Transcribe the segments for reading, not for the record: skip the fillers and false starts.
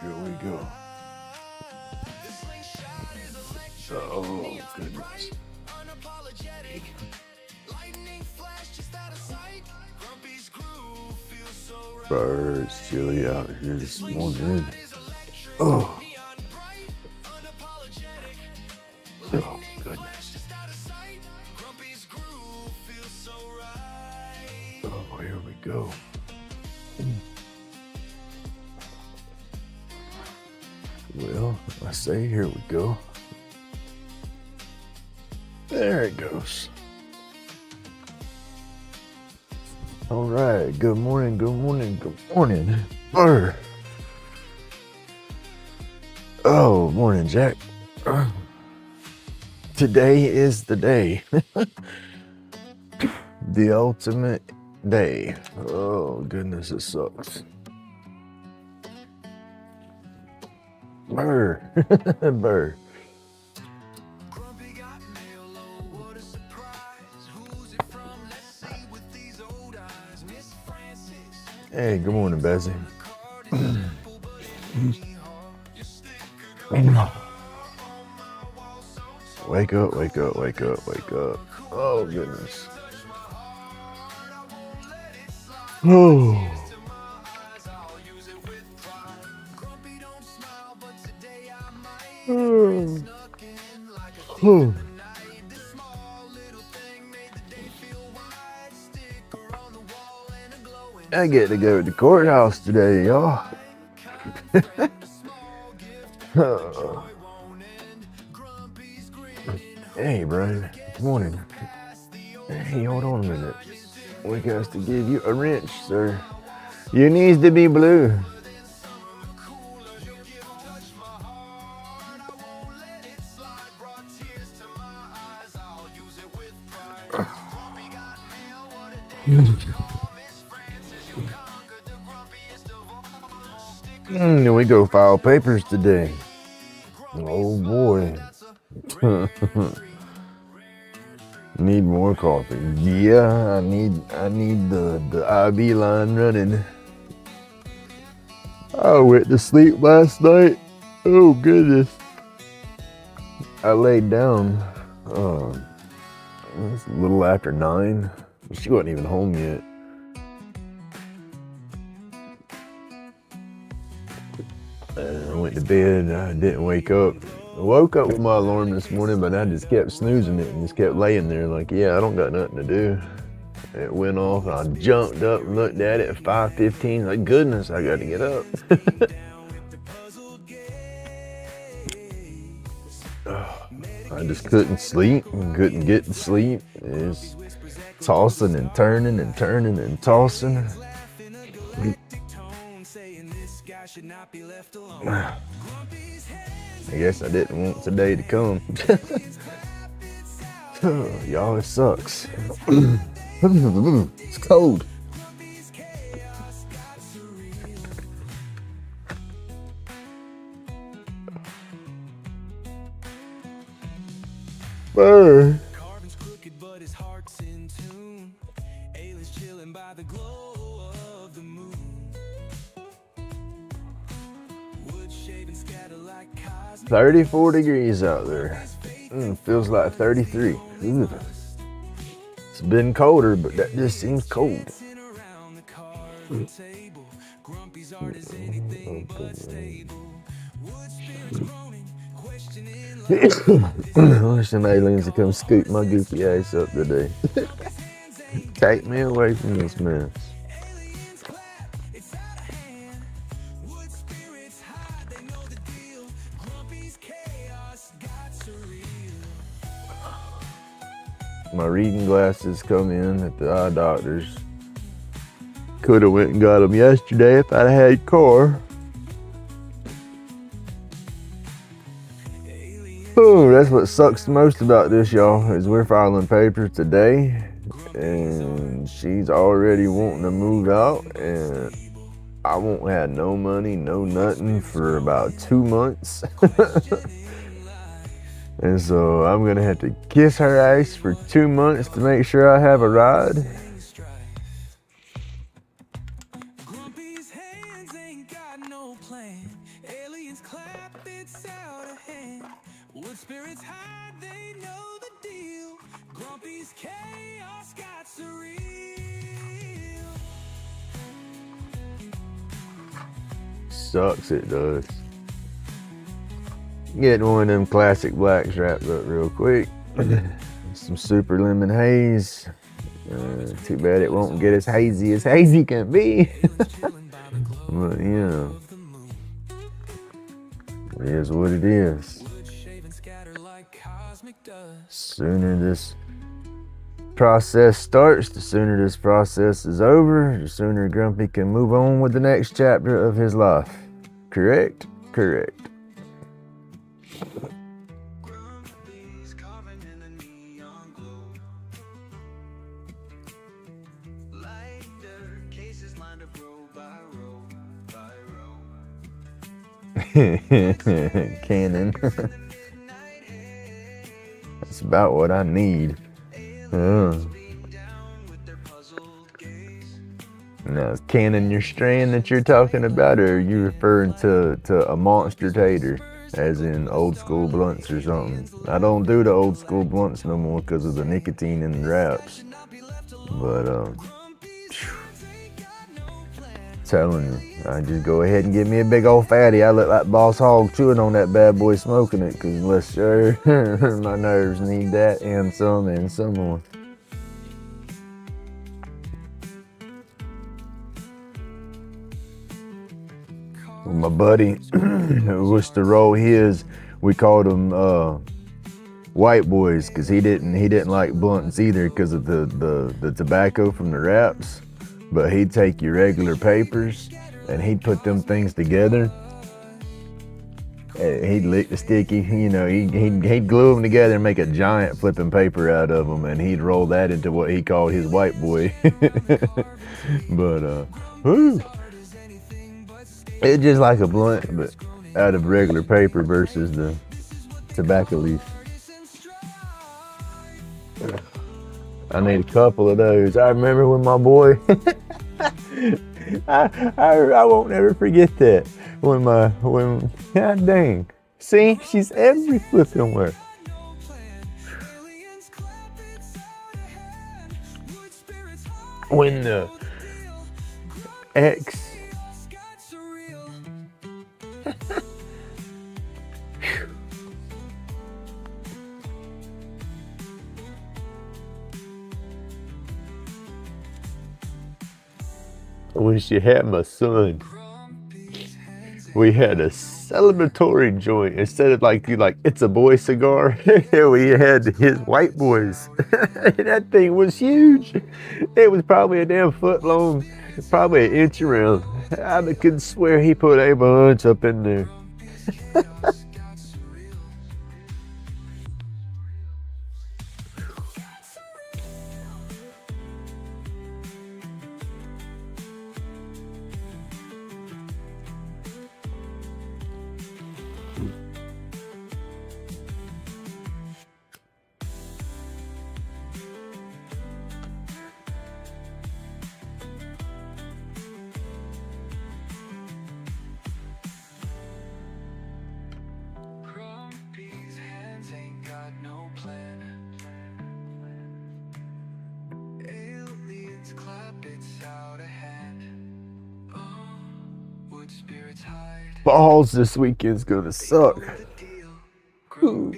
Here we go. Oh, goodness. It's chilly out here this morning. Oh, goodness. Oh, here we go. Well, I say here we go. There it goes. All right, good morning, good morning, good morning. Brr. Oh, morning, Jack. Today is the day. The ultimate day. Oh, goodness, it sucks. Brr. Brr. Hey, good morning, Bessie. Wake up, wake up, wake up, wake up. Oh, goodness. Oh. Oh. Oh. I get to go to the courthouse today, y'all. Oh. Hey, Brian. Good morning. Hey, hold on a minute. We got to give you a wrench, sir. Your knees to be blue. Then we go file papers today. Oh boy. Need more coffee. Yeah, I need the IV line running. I went to sleep last night. Oh goodness. I laid down. It was a little after 9. She wasn't even home yet. I went to bed. I didn't wake up. I woke up with my alarm this morning, but I just kept snoozing it and just kept laying there like, yeah, I don't got nothing to do. It went off. I jumped up and looked at it at 5:15. Like, goodness, I got to get up. I just couldn't sleep. Couldn't get to sleep. It's tossing and turning and turning and tossing. I guess I didn't want today to come. Y'all, it sucks. It's cold. Burr. Like 34 degrees out there. Feels like 33. Ooh. It's been colder, but that just seems cold. I wish some aliens would come scoop my goofy ass up today. Take me away from this mess. My reading glasses come in at the eye doctor's. Could have went and got them yesterday if I'd had a car. Oh, that's what sucks the most about this, y'all, is we're filing papers today, and she's already wanting to move out, and I won't have no money, no nothing for about 2 months. And so I'm gonna have to kiss her ass for 2 months to make sure I have a ride. clap, it's out of hand. Wood spirits hide, they know the deal. Grumpy's chaos got surreal. Sucks, it does. Getting one of them classic blacks wrapped up real quick. Some super lemon haze. Too bad it won't get as hazy can be. But yeah, it is what it is. Sooner this process starts, the sooner this process is over, the sooner Grumpy can move on with the next chapter of his life. Correct? Correct. Cannon. That's about what I need. Now, is Cannon your strand that you're talking about, or are you referring to a monster tater, as in old school blunts or something? I don't do the old school blunts no more because of the nicotine in the wraps. But telling you, I just go ahead and give me a big old fatty. I look like Boss Hogg chewing on that bad boy, smoking it, because unless sure, my nerves need that and some more. My buddy who was to roll his, we called him white boys, because he didn't like blunts either because of the tobacco from the wraps. But he'd take your regular papers and he'd put them things together. He'd lick the sticky, he'd glue them together and make a giant flipping paper out of them, and he'd roll that into what he called his white boy. But it's just like a blunt, but out of regular paper versus the tobacco leaf. I need a couple of those. I remember when my boy, I won't ever forget that. God dang. See, she's every flipping where. When the ex, I wish you had my son. We had a celebratory joint instead of like it's a boy cigar. We had his white boys. That thing was huge. It was probably a damn foot long, probably an inch around. I could swear he put a bunch up in there. Balls this weekend's gonna suck. Ooh.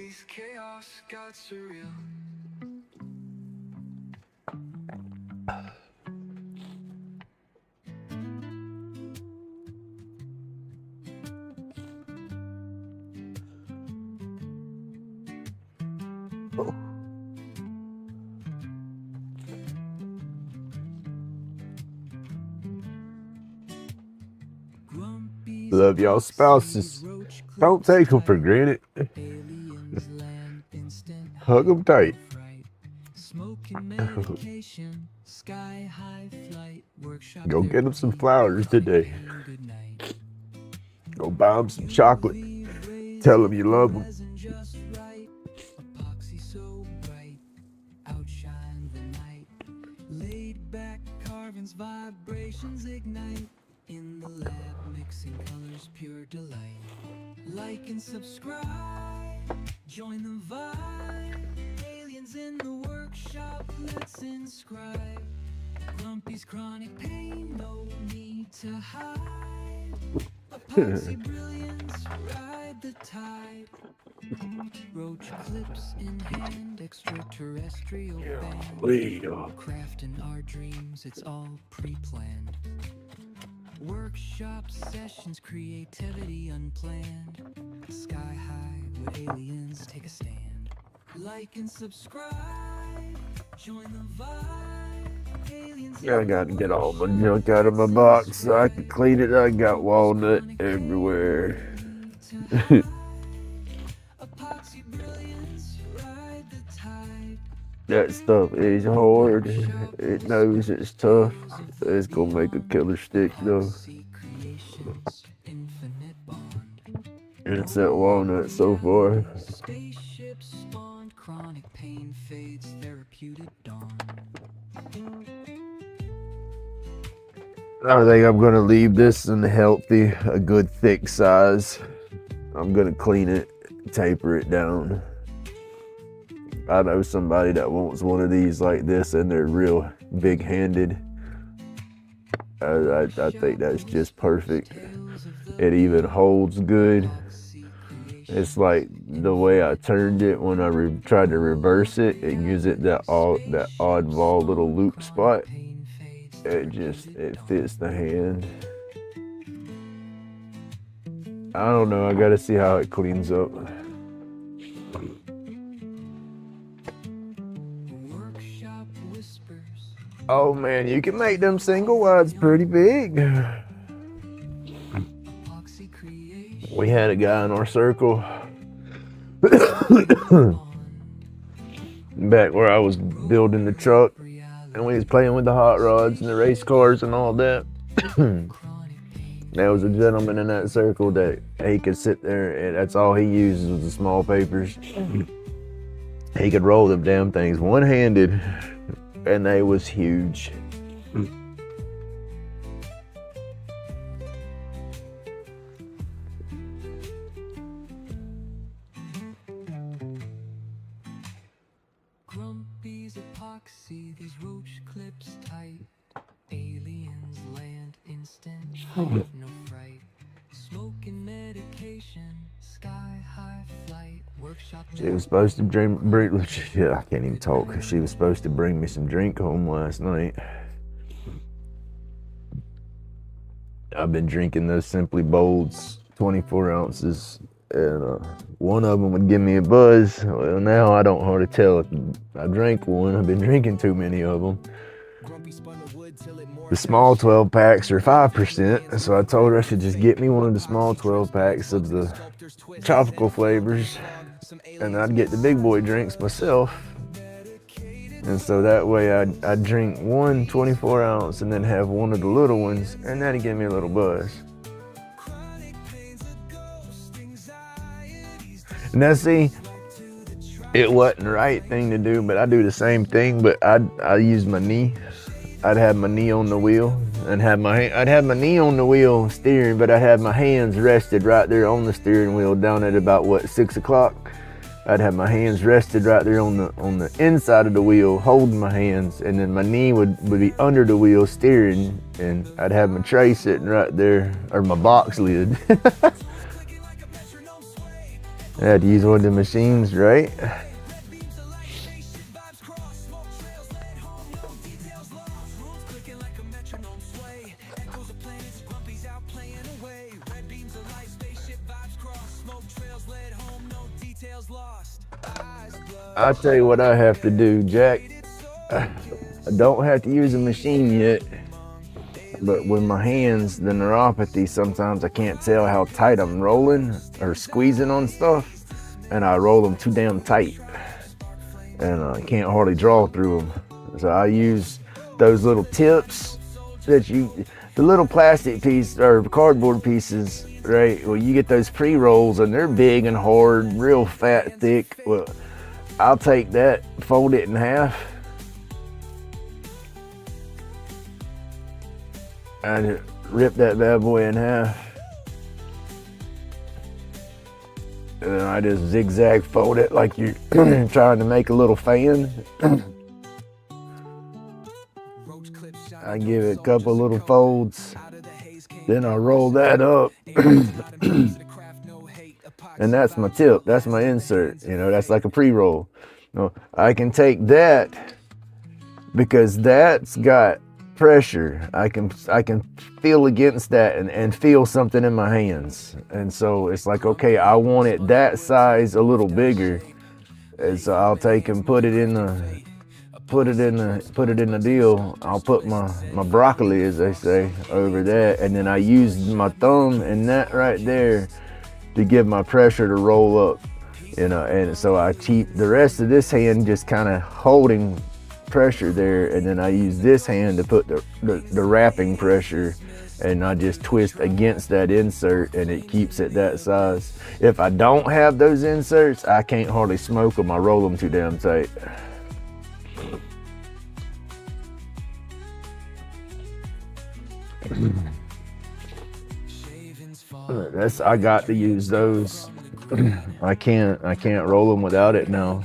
Love y'all spouses. Don't take them for granted. Hug them tight. Go get them some flowers today. Go buy them some chocolate. Tell them you love them. Laid back carvings, vibrations ignite in the lab, mixing colors, pure delight. Like and subscribe, join the vibe. Aliens in the workshop, let's inscribe. Grumpy's chronic pain, no need to hide. Epoxy brilliance, ride the tide. RoachClips in hand, extraterrestrial band. Crafting our dreams, it's all pre-planned. Workshop sessions, creativity unplanned. Sky high, where aliens take a stand. Like and subscribe, join the vibe. Aliens I gotta get all my junk out of my box so I can clean it. I got walnut everywhere. Epoxy brilliance, ride the tide. That stuff is hard. It knows it's tough. It's gonna make a killer stick though. See creations, infinite bond. It's that walnut so far. Spaceship spawned, chronic pain fades, therapeutic dawn. I think I'm gonna leave this in healthy, a good thick size. I'm gonna clean it, taper it down. I know somebody that wants one of these like this and they're real big-handed. I think that's just perfect. It even holds good. It's like the way I turned it when I tried to reverse it. It gives it that oddball little loop spot. It fits the hand. I don't know. I gotta see how it cleans up. Workshop whispers. Oh man, you can make them single wides pretty big. Epoxy creation. We had a guy in our circle back where I was building the truck, and we was playing with the hot rods and the race cars and all that. There was a gentleman in that circle that he could sit there and that's all he uses was the small papers. He could roll them damn things one-handed, and they was huge. Grumpy's epoxy, these RoachClips tight. Aliens land instant, no fright. Smoking medication, sky high flight. Workshop. She was supposed to yeah, I can't even talk. She was supposed to bring me some drink home last night. I've been drinking those Simply Bolds, 24 ounces, and one of them would give me a buzz. Well, now I don't hardly tell if I drank one. I've been drinking too many of them. The small 12 packs are 5%, so I told her I should just get me one of the small 12 packs of the tropical flavors, and I'd get the big boy drinks myself. And so that way I'd drink one 24 ounce and then have one of the little ones, and that'd give me a little buzz. Now see, it wasn't the right thing to do, but I do the same thing, but I use my knee. I'd have my knee on the wheel and I'd have my knee on the wheel steering, but I'd have my hands rested right there on the steering wheel down at about 6 o'clock. I'd have my hands rested right there on the inside of the wheel, holding my hands, and then my knee would be under the wheel steering, and I'd have my tray sitting right there, or my box lid. I had to use one of the machines, right? I'll tell you what I have to do, Jack. I don't have to use a machine yet, but with my hands, the neuropathy, sometimes I can't tell how tight I'm rolling or squeezing on stuff, and I roll them too damn tight, and I can't hardly draw through them. So I use those little tips the little plastic piece or cardboard pieces, right? Well, you get those pre-rolls and they're big and hard, real fat, thick. Well, I'll take that, fold it in half, and rip that bad boy in half. And then I just zigzag fold it like you're trying to make a little fan. I give it a couple little folds. Then I roll that up. And that's my tip. That's my insert. You know, that's like a pre-roll. You know, I can take that because that's got pressure. I can feel against that and feel something in my hands. And so it's like, okay, I want it that size a little bigger. And so I'll take and put it in the deal. I'll put my broccoli, as they say, over that, and then I use my thumb and that right there to give my pressure to roll up, you know. And so I keep the rest of this hand just kind of holding pressure there, and then I use this hand to put the wrapping pressure, and I just twist against that insert, and it keeps it that size. If I don't have those inserts, I can't hardly smoke them. I roll them too damn tight. I got to use those. I can't roll them without it now.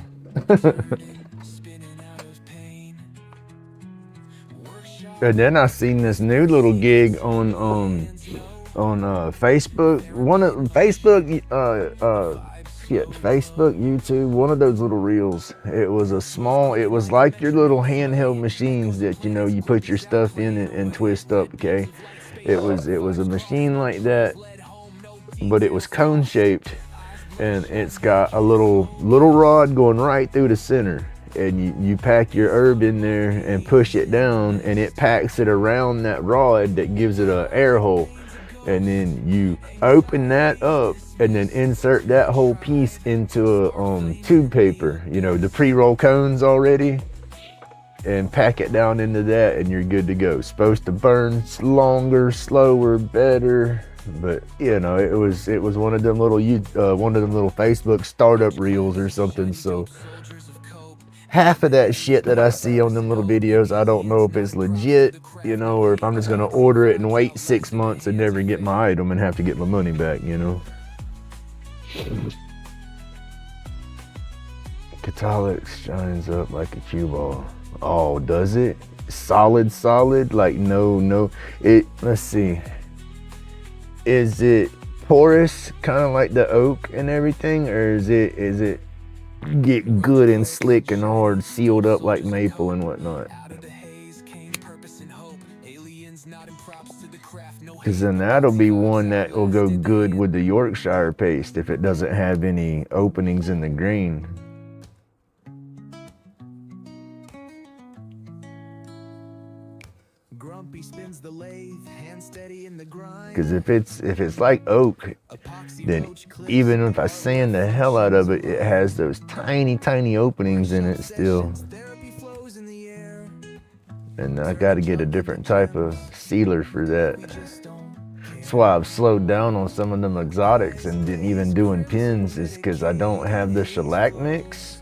And then I seen this new little gig on Facebook. Facebook, YouTube, one of those little reels. It was like your little handheld machines that, you know, you put your stuff in and twist up, okay? It was a machine like that, but it was cone shaped, and it's got a little rod going right through the center, and you pack your herb in there and push it down, and it packs it around that rod that gives it an air hole. And then you open that up and then insert that whole piece into a tube paper, you know, the pre-roll cones already, and pack it down into that, and you're good to go. Supposed to burn longer, slower, better, but you know, it was one of them little Facebook startup reels or something. So half of that shit that I see on them little videos, I don't know if it's legit, you know, or if I'm just gonna order it and wait 6 months and never get my item and have to get my money back, you know. Catalix shines up like a cue ball. Oh, does it? Solid? Like no. Let's see. Is it porous, kind of like the oak and everything, or is it get good and slick and hard, sealed up like maple and whatnot? Because then that'll be one that will go good with the Yorkshire paste if it doesn't have any openings in the grain. Because if it's like oak, then even if I sand the hell out of it, it has those tiny openings in it still. And I got to get a different type of sealer for that. That's why I've slowed down on some of them exotics and didn't even doing pins, is because I don't have the shellac mix.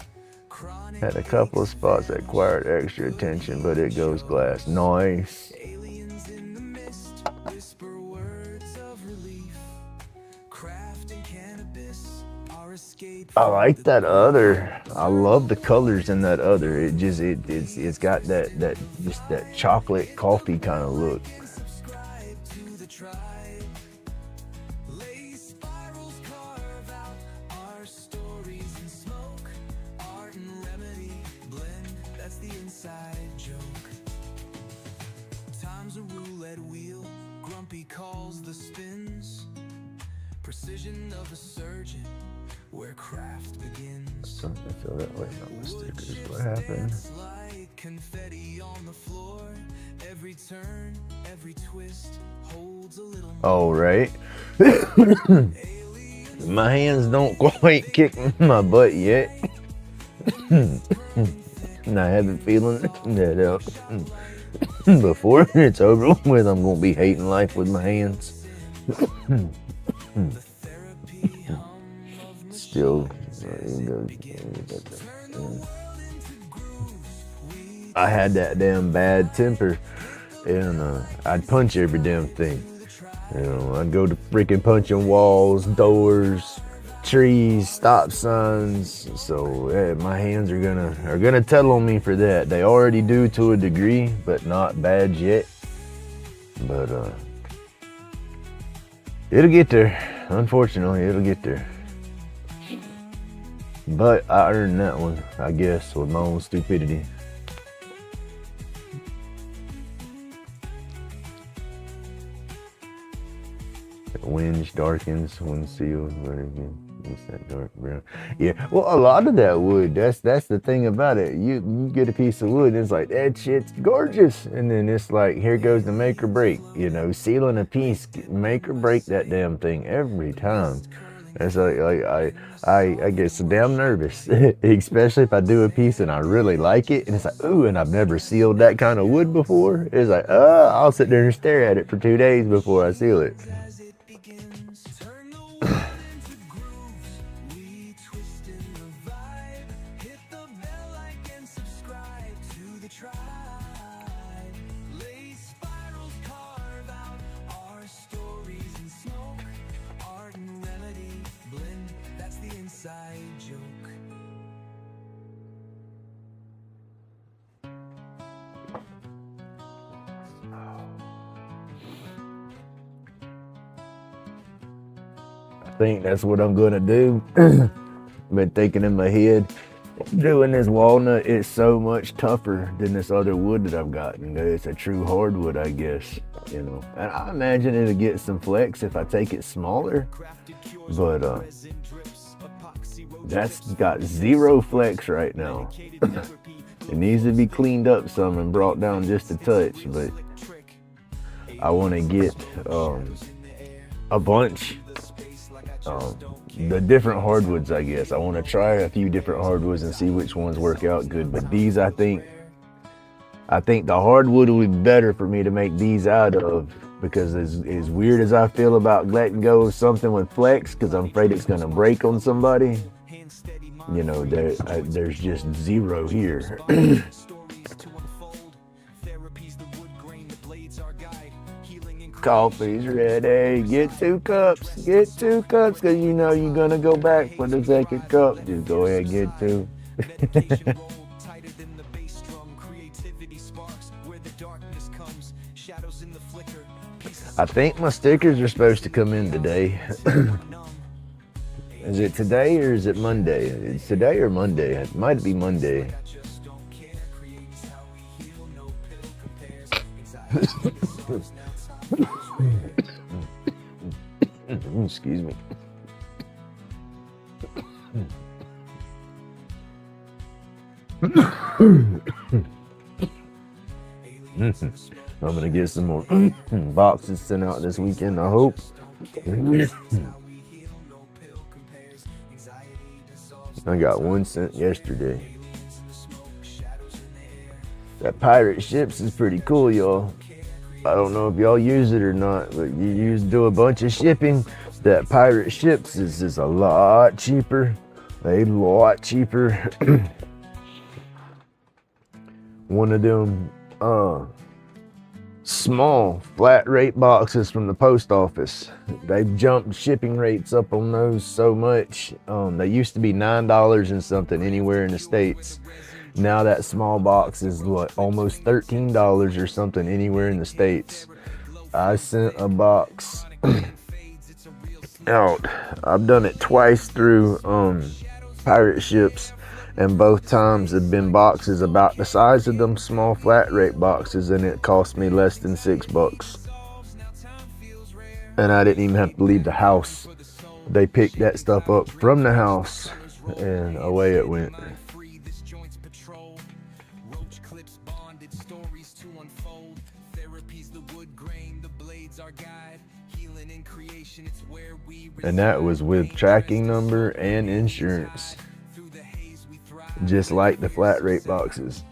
Had a couple of spots that required extra attention, but it goes glass. Nice. I like that other. I love the colors in that other. It's got that chocolate coffee kind of look. Precision of a surgeon, where craft begins. I feel that way on the stickers. What happened? Like confetti on the floor. Every turn, every twist holds a little. Oh, right. My hands don't quite kick my butt yet. And I have a feeling that before it's over with, I'm gonna be hating life with my hands. Still, I had that damn bad temper, and I'd punch every damn thing. You know, I'd go to freaking punching walls, doors, trees, stop signs. So my hands are gonna tell on me for that. They already do to a degree, but not bad yet. But it'll get there. Unfortunately, it'll get there. But I earned that one, I guess, with my own stupidity. Winch darkens when sealed. What's that dark brown? Yeah, well, a lot of that wood. That's the thing about it. You get a piece of wood, and it's like that shit's gorgeous, and then it's like here goes the make or break. You know, sealing a piece make or break that damn thing every time. It's like I get so damn nervous, especially if I do a piece and I really like it, and it's like, ooh, and I've never sealed that kind of wood before. It's like, I'll sit there and stare at it for 2 days before I seal it. I think that's what I'm gonna do. Been thinking in my head, doing this walnut is so much tougher than this other wood that I've gotten. It's a true hardwood, I guess, you know. And I imagine it'll get some flex if I take it smaller, but that's got zero flex right now. It needs to be cleaned up some and brought down just a touch, but I want to get a bunch. The different hardwoods, I guess. I want to try a few different hardwoods and see which ones work out good. But these, I think the hardwood will be better for me to make these out of, because as weird as I feel about letting go of something with flex, because I'm afraid it's going to break on somebody, you know, there's just zero here. Coffee's ready. Get 2 cups. Get 2 cups, because you know you're going to go back for the second cup. Just go ahead and get 2. I think my stickers are supposed to come in today. Is it today or is it Monday? It's today or Monday. It might be Monday. Excuse me. I'm gonna get some more boxes sent out this weekend, I hope. I got 1 sent yesterday. That pirate ships is pretty cool, y'all. I don't know if y'all use it or not, but you do a bunch of shipping. That pirate ships is a lot cheaper. A lot cheaper. One of them small flat rate boxes from the post office. They've jumped shipping rates up on those so much. They used to be $9 and something anywhere in the States. Now that small box is what, almost $13 or something anywhere in the States. I sent a box out. I've done it twice through pirate ships, and both times have been boxes about the size of them small flat rate boxes, and it cost me less than $6. And I didn't even have to leave the house. They picked that stuff up from the house, and away it went. RoachClips bonded, stories to unfold. Therapy's the wood grain, the blades are guide. Healing in creation, it's where we. And that was with tracking number and insurance. Just like the flat rate boxes.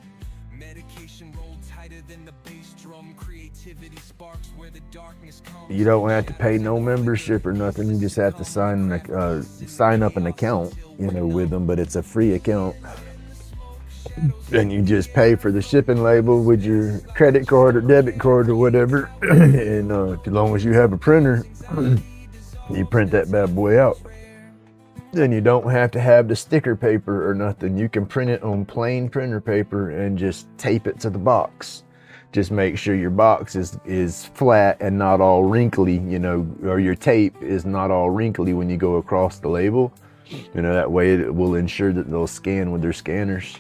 You don't have to pay no membership or nothing. You just have to sign up an account, you know, with them, but it's a free account. And you just pay for the shipping label with your credit card or debit card or whatever. And as long as you have a printer, you print that bad boy out. then you don't have to have the sticker paper or nothing. You can print it on plain printer paper and just tape it to the box. Just make sure your box is flat and not all wrinkly, you know, or your tape is not all wrinkly when you go across the label. You know, that way it will ensure that they'll scan with their scanners.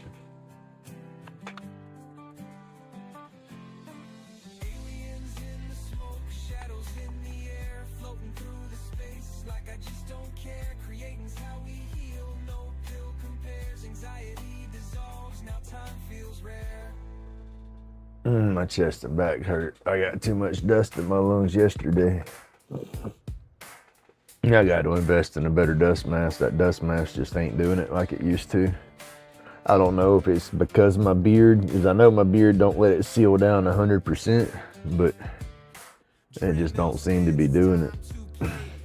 My chest and back hurt. I got too much dust in my lungs yesterday. I got to invest in a better dust mask. That dust mask just ain't doing it like it used to. I don't know if it's because my beard, because I know my beard don't let it seal down 100%, but it just don't seem to be doing it.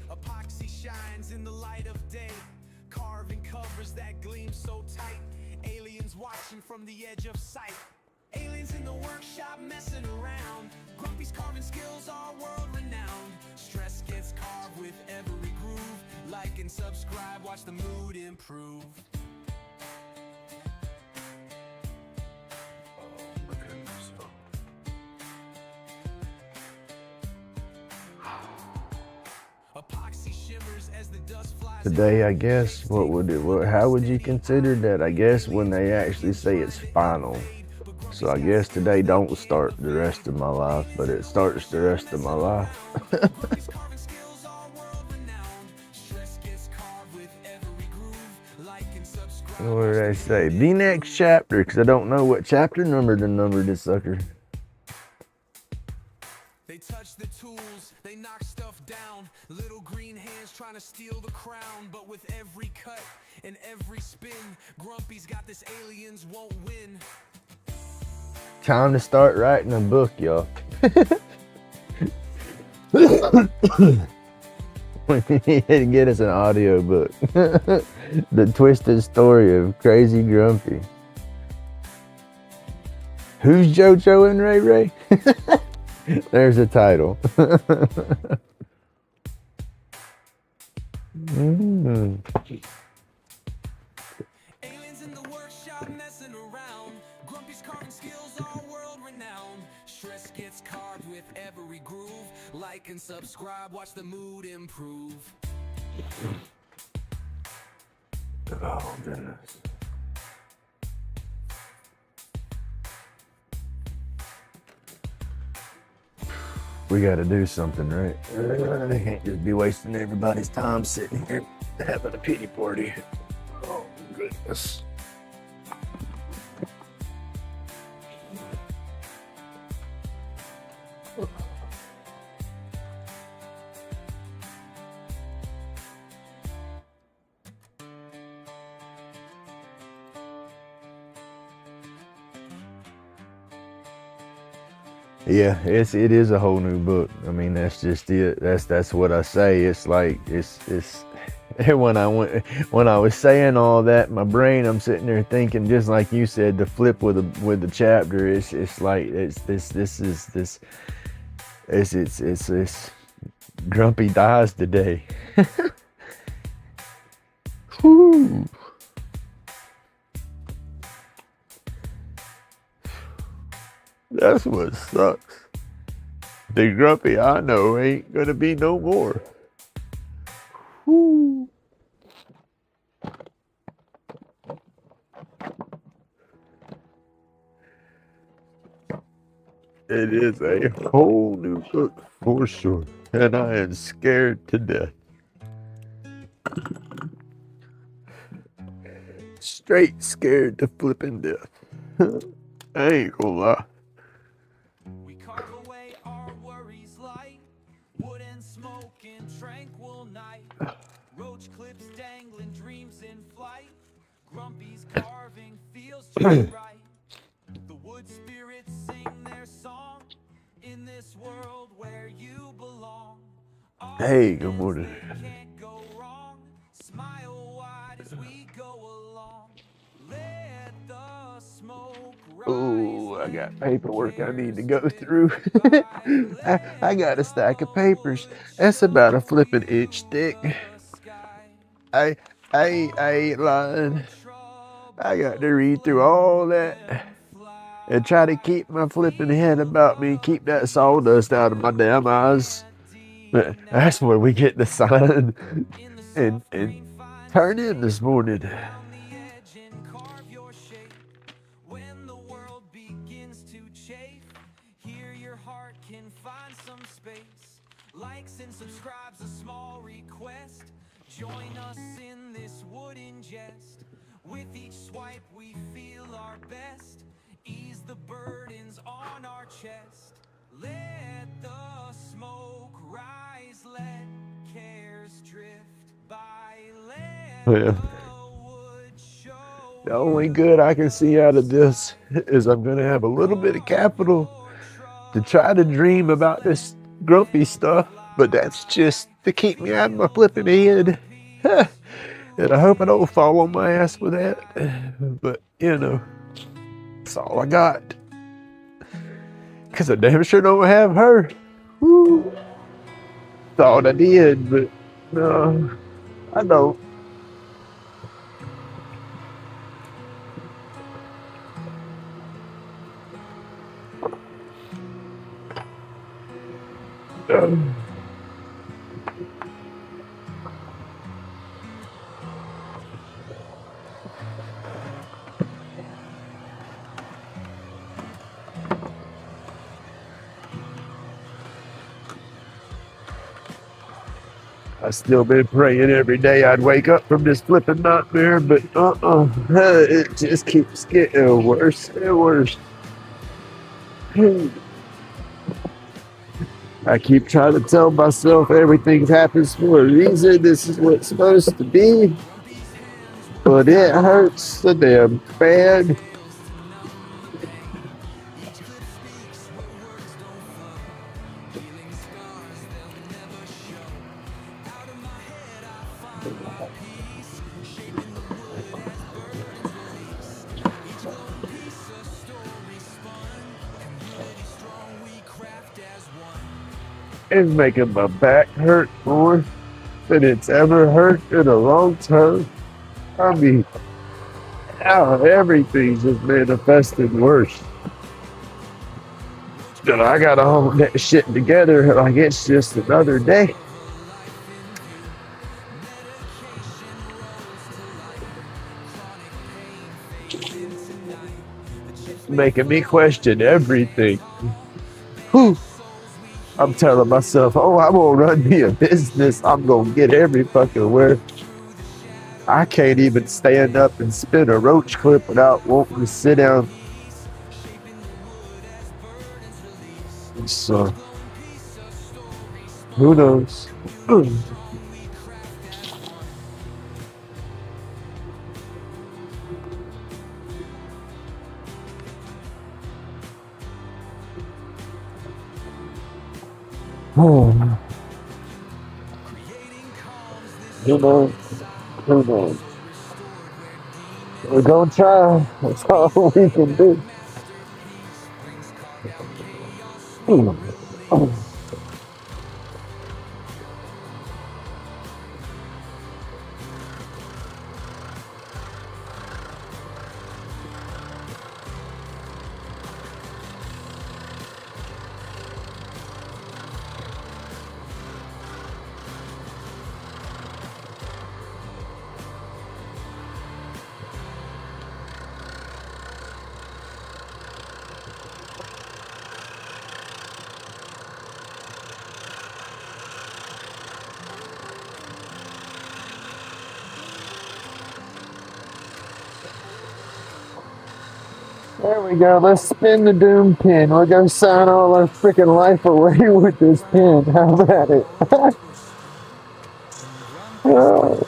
Epoxy shines in the light of day, carving covers that gleam so tight. Aliens watching from the edge of sight. Aliens in the workshop messing around. Grumpy's carving skills are world renowned. Stress gets carved with every groove. Like and subscribe, watch the mood improve. Epoxy shimmers as the dust flies. Today, I guess, how would you consider that? I guess when they actually say it's final. So I guess today don't start the rest of my life, but it starts the rest of my life. What did I say? The next chapter, because I don't know what chapter number to number this sucker. They touch the tools, they knock stuff down. Little green hands trying to steal the crown. But with every cut and every spin, Grumpy's got this aliens won't win. Time to start writing a book, y'all. We need to get us an audio book. The twisted story of Crazy Grumpy. Who's JoJo and Ray Ray? There's a title. Aliens in the workshop messing around. Grumpy's carving skills are world renowned. Stress gets carved with every groove. Like and subscribe, watch the mood improve. Oh, goodness. We gotta do something, right? I can't just be wasting everybody's time sitting here having a pity party. Oh, goodness. Yeah, it is a whole new book. I mean, that's just it. That's what I say. It's like it's when I was saying all that, my brain, I'm sitting there thinking, just like you said, the flip with the chapter. It's like it's Grumpy dies today. Whew. That's what sucks. The Grumpy I know ain't gonna be no more. Whew. It is a whole new book for sure, and I am scared to death. Straight scared to flipping death. I ain't gonna lie. We carve away our worries light. Wood and smoke in tranquil night. RoachClips dangling dreams in flight. Grumpy's carving feels just right. The wood spirits sing their song. In this world where you belong. Hey, good morning. Can't go wrong. Smile wide as we go along. Let the smoke rise. Oh, I got paperwork I need to go through. I got a stack of papers. That's about a flipping inch thick. I ain't lying. I got to read through all that and try to keep my flipping head about me, keep that sawdust out of my damn eyes. But that's where we get the sign and turn in this morning. Round the edge and carve your shape. When the world begins to chafe, here your heart can find some space. Likes and subscribes, a small request. Join us in this wooden jest. With each swipe we feel our best. Ease the burdens on our chest. Let the smoke rise, let cares drift by. Let Yeah. the wood show. The only good I can see out of this is I'm going to have a little bit of capital to try to dream about this grumpy stuff, but that's just to keep me out of my flipping head. And I hope I don't fall on my ass with that. But, you know, that's all I got. Because I damn sure don't have her. Woo. Thought I did, but no, I don't. I still been praying every day I'd wake up from this flipping nightmare, but it just keeps getting worse and worse. I keep trying to tell myself everything happens for a reason. This is what it's supposed to be, but it hurts so damn bad. It's making my back hurt more than it's ever hurt in a long time. I mean, everything's just manifested worse. And I gotta hold that shit together like it's just another day. Making me question everything. Whew. I'm telling myself, oh, I'm gonna run me a business. I'm gonna get every fucking where. I can't even stand up and spin a roach clip without wanting to sit down. So, who knows? Who knows? Who knows? We're gonna try. That's all we can do. There we go. Let's spin the doom pin. We're gonna sign all our freaking life away with this pin. How about it? Oh.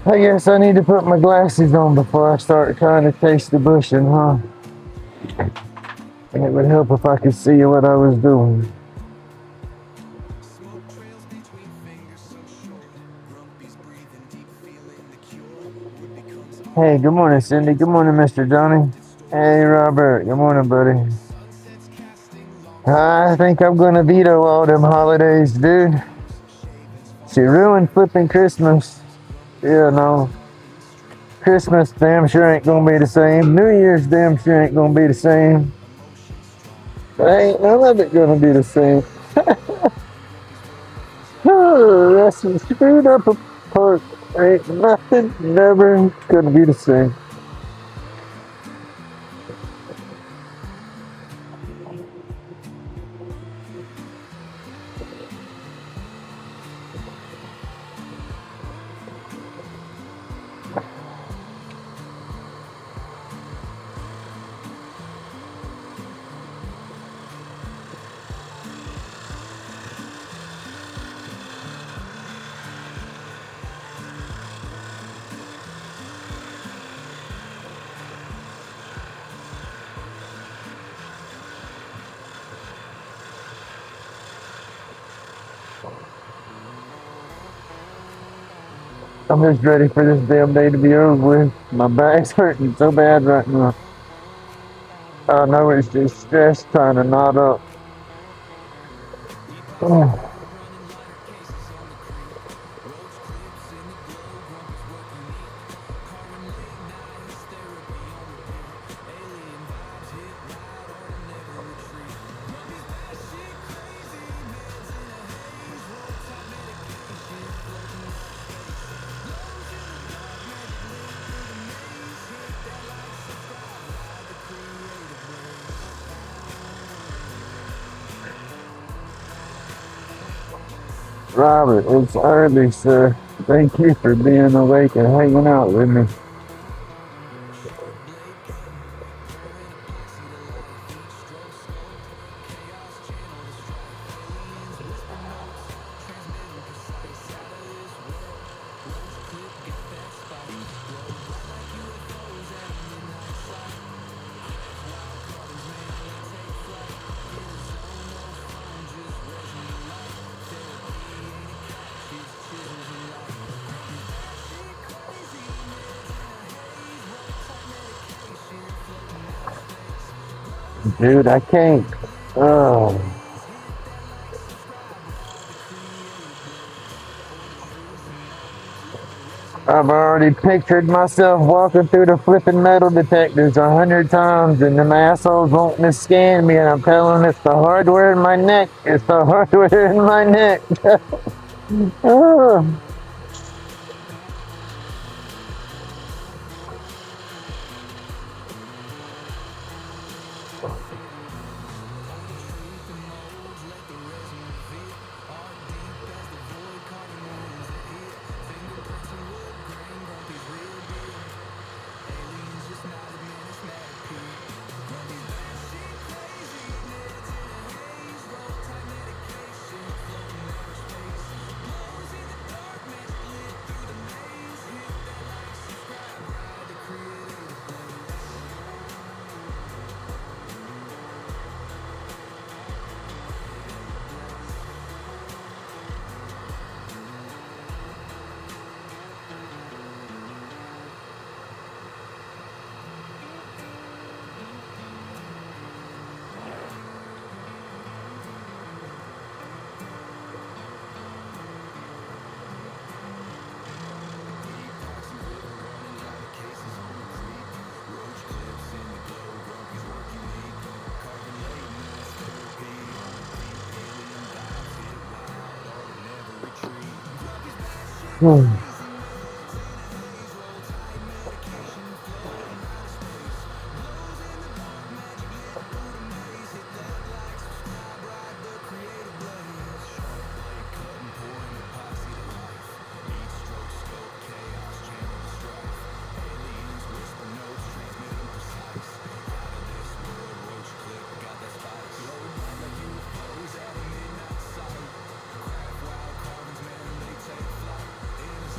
I guess I need to put my glasses on before I start trying to taste the bushing, huh? It would help if I could see what I was doing. Smoke trails between fingers so short. Grumpy's breathing deep, feeling the cure. Wood becomes Hey, good morning, Cindy. Good morning, Mr. Johnny. Hey, Robert. Good morning, buddy. sunsets casting long I think I'm gonna veto all them holidays, dude. She ruined flipping Christmas. Yeah, no. Christmas damn sure ain't gonna be the same. New Year's damn sure ain't gonna be the same. Ain't none of it gonna be the same. That's a screwed up apart. Ain't nothing never gonna be the same. I'm just ready for this damn day to be over with. My back's hurting so bad right now. I know it's just stress trying to knot up. Oh, running lighter cases on the creek. Roach clips in the glow, Grumpy's work unique. Carving late nights, therapy on repeat. Alien vibes hit loud, art and never retreat. Grumpy's batshit crazy, meds in a haze. Roll tide medication, floating out of space. Glows in the dark, magic lit through the maze. Hit that like, subscribe, ride the creative wave. Robert, it's early, sir. Thank you for being awake and hanging out with me. Sharp blade gun, pouring epoxy to life. Each stroke sculpt, chaos channel to strife. Aliens whisper notes, transmitting precise. Out of this world, roach clip got that spice. Glow bright like UFOs at a midnight sight. Craft wild carvings, man, they take flight. In a zone, no phone, just resin and light. Therapy ain't a couch, it's chisels and light. Grumpy's batshit crazy, meds in a haze. Roll tight medication, floating out of space. Glows in Dude, I can't. Oh. days, hit that like, subscribe, ride the creative blaze. Order through the night, flow I've resonate. already pictured myself walking through the flipping metal detectors 100 times and them assholes wanting to scan me and I'm telling them it's the hardware in my neck. It's the hardware in my neck. Oh. Truth molds, let the resin reveal. Art deep as the void, carving wounds that heal. Fingerprints and wood grain, Grumpy's real deal. Aliens just nodded, man, it's mad appeal. Grumpy's batshit crazy, meds in a haze. Roll tight medication, floating outer space. Glows in the dark, magic lit through the maze. Hit that like, subscribe, ride the creative blaze. Epoxy river running, lighter cases on the creek. Roach clips in the glow, Grumpy's work unique. Carving late nights, therapy on repeat. Alien vibes hit wild, art and never retreat. Grumpy's batshit crazy, meds in a haze. Roll tight medication, floating out of space. Glows in the dark, magic lit through the maze. Hit that like, subscribe, ride the creative blaze. Sharp blade cutting, pouring epoxy to life. Each stroke scope, chaos channel to strife. Aliens whisper notes, transmitting precise. Out of this world, roach clip got that spice. Glow bright like UFOs at a midnight sight. Craft wild carvings, man, they take flight. In a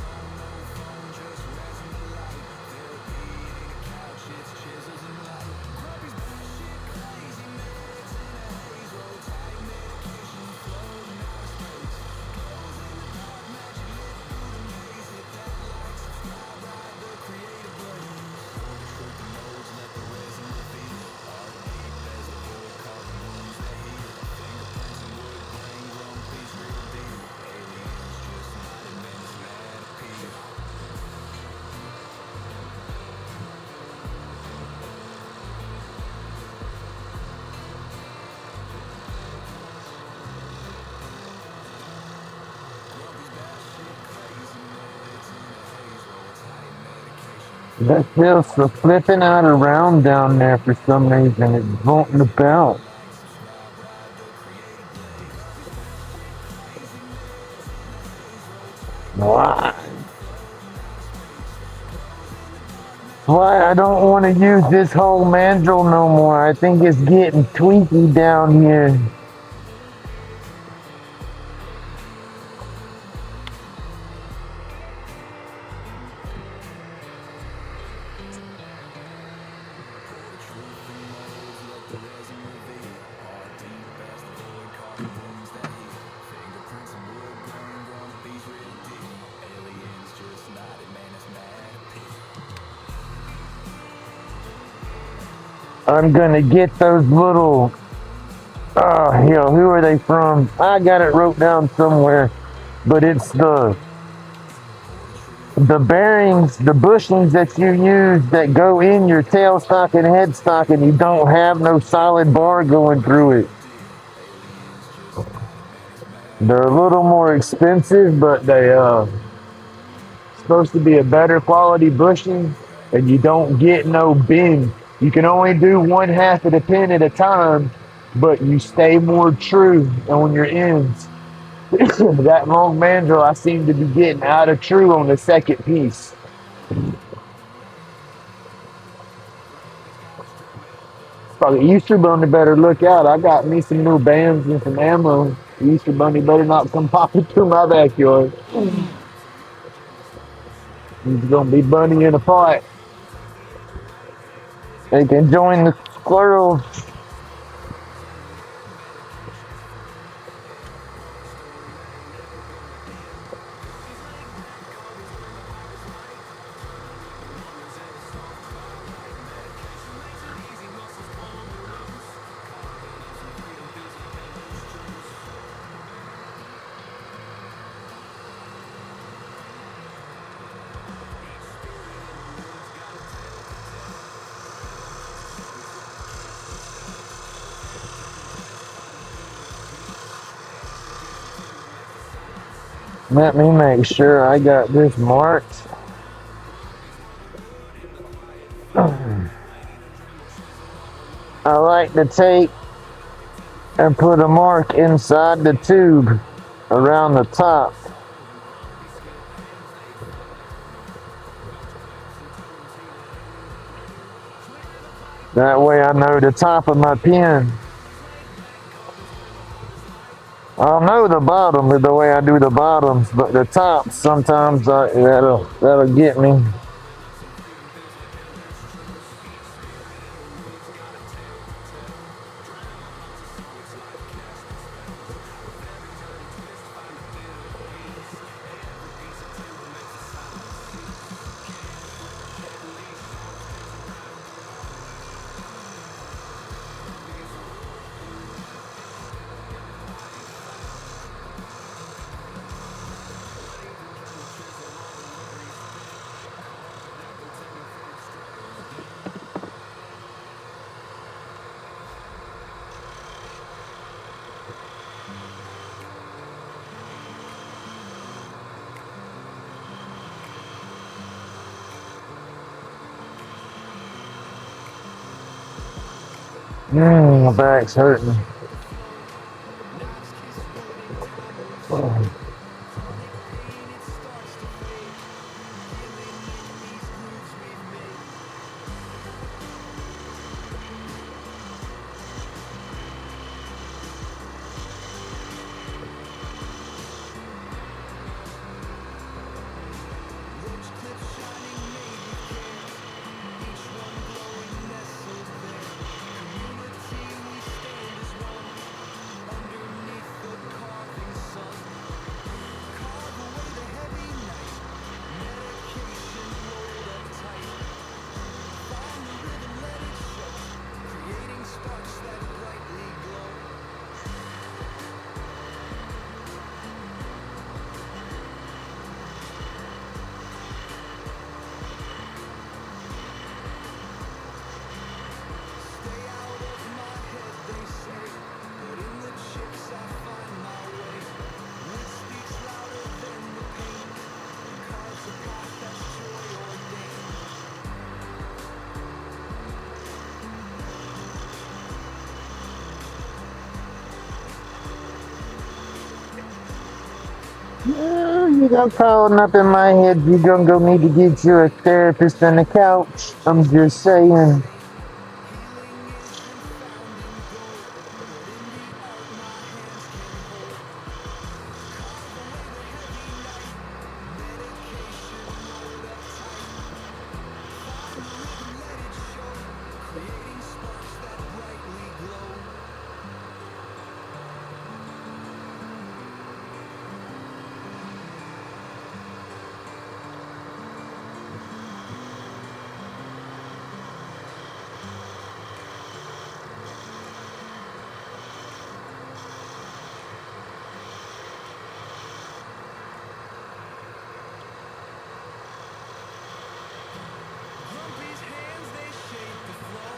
That feels so flipping out around down there for some reason. It's vaulting about. Why? Why I don't want to use this whole mandrel no more. I think it's getting tweaky down here. I'm gonna get those little, who are they from? I got it wrote down somewhere, but it's the bearings, the bushings that you use that go in your tailstock and headstock, and you don't have no solid bar going through it. They're a little more expensive, but they supposed to be a better quality bushing, and you don't get no bend. You can only do one half of the pin at a time, but you stay more true on your ends. That long mandrel, I seem to be getting out of true on the second piece. Probably Easter Bunny better look out. I got me some new bands and some ammo. Easter Bunny better not come popping through my backyard. He's gonna be bunny in a pot. They can join the squirrels. Let me make sure I got this marked. I like to take and put a mark inside the tube around the top. That way I know the top of my pin. I'll know the bottom with the way I do the bottoms, but the tops sometimes that'll get me. My back's hurting. You got crawling up in my head. You gonna go need to get you a therapist on the couch. I'm just saying. Grumpy's hands, they shape the flow.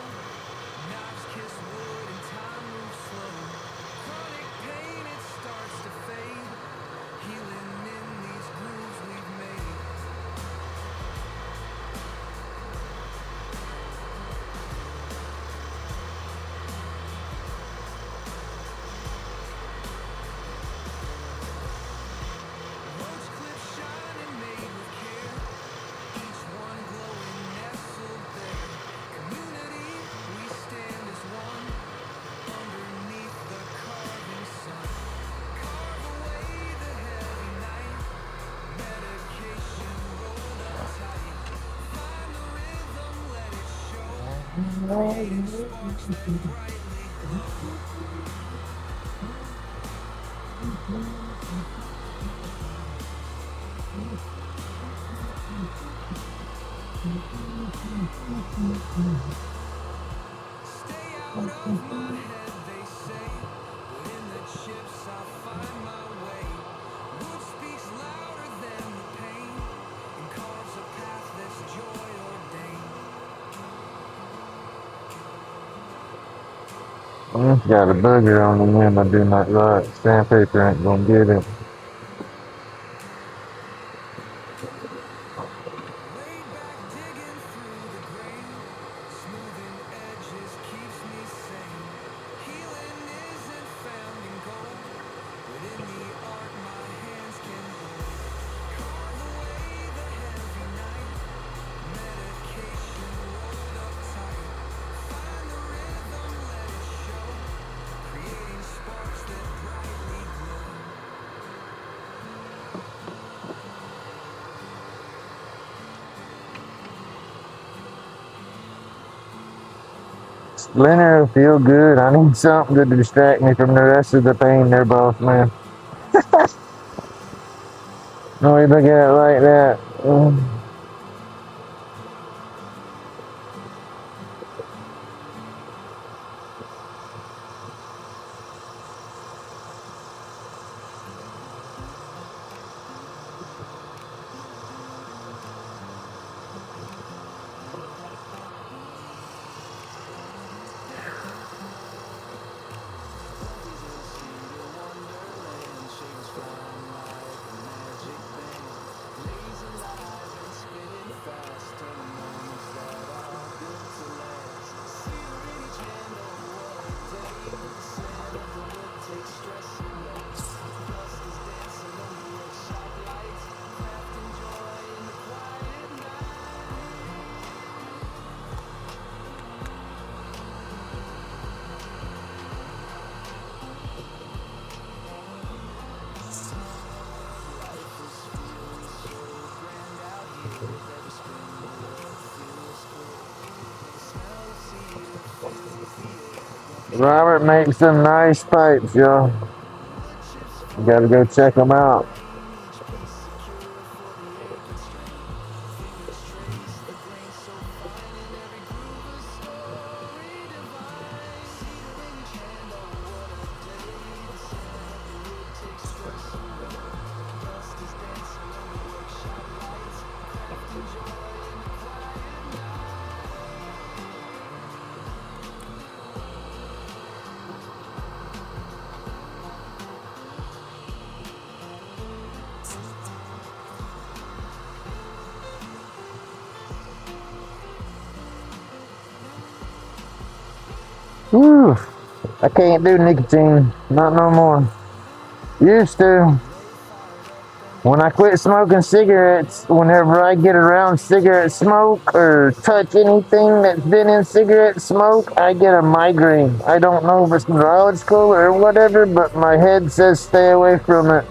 Knives kiss wood and time moves slow. Chronic pain, it starts to fade. Healing in these grooves we've made. RoachClips shining, made with care. Each one glowing, nestled there. Community, we stand as one. Underneath the carving sun. Carve away the heavy night. Medication rolled up tight. Find the rhythm, let it show. Creating sparks that brightly glow. Stay out of my head, they say. But in the chips I find my way. Wood speaks louder than the pain, and carves a path that's joy ordained. It's got a booger on the end. I do not like. Sandpaper ain't gonna get it. Laid back, digging through the grain. Smoothing edges keeps me sane. Healing isn't found in gold, but in the art my hands can hold. Carve away the heavy night. Medication rolled up tight. Find the rhythm, let it show. Creating sparks that brightly glow. Splinter feel good. I need something to distract me from the rest of the pain there, boss man. No, we look at it like that. Robert makes some nice pipes, y'all. You gotta go check them out. Whew. I can't do nicotine. Not no more. Used to. When I quit smoking cigarettes, whenever I get around cigarette smoke or touch anything that's been in cigarette smoke, I get a migraine. I don't know if it's neurological or whatever, but my head says stay away from it.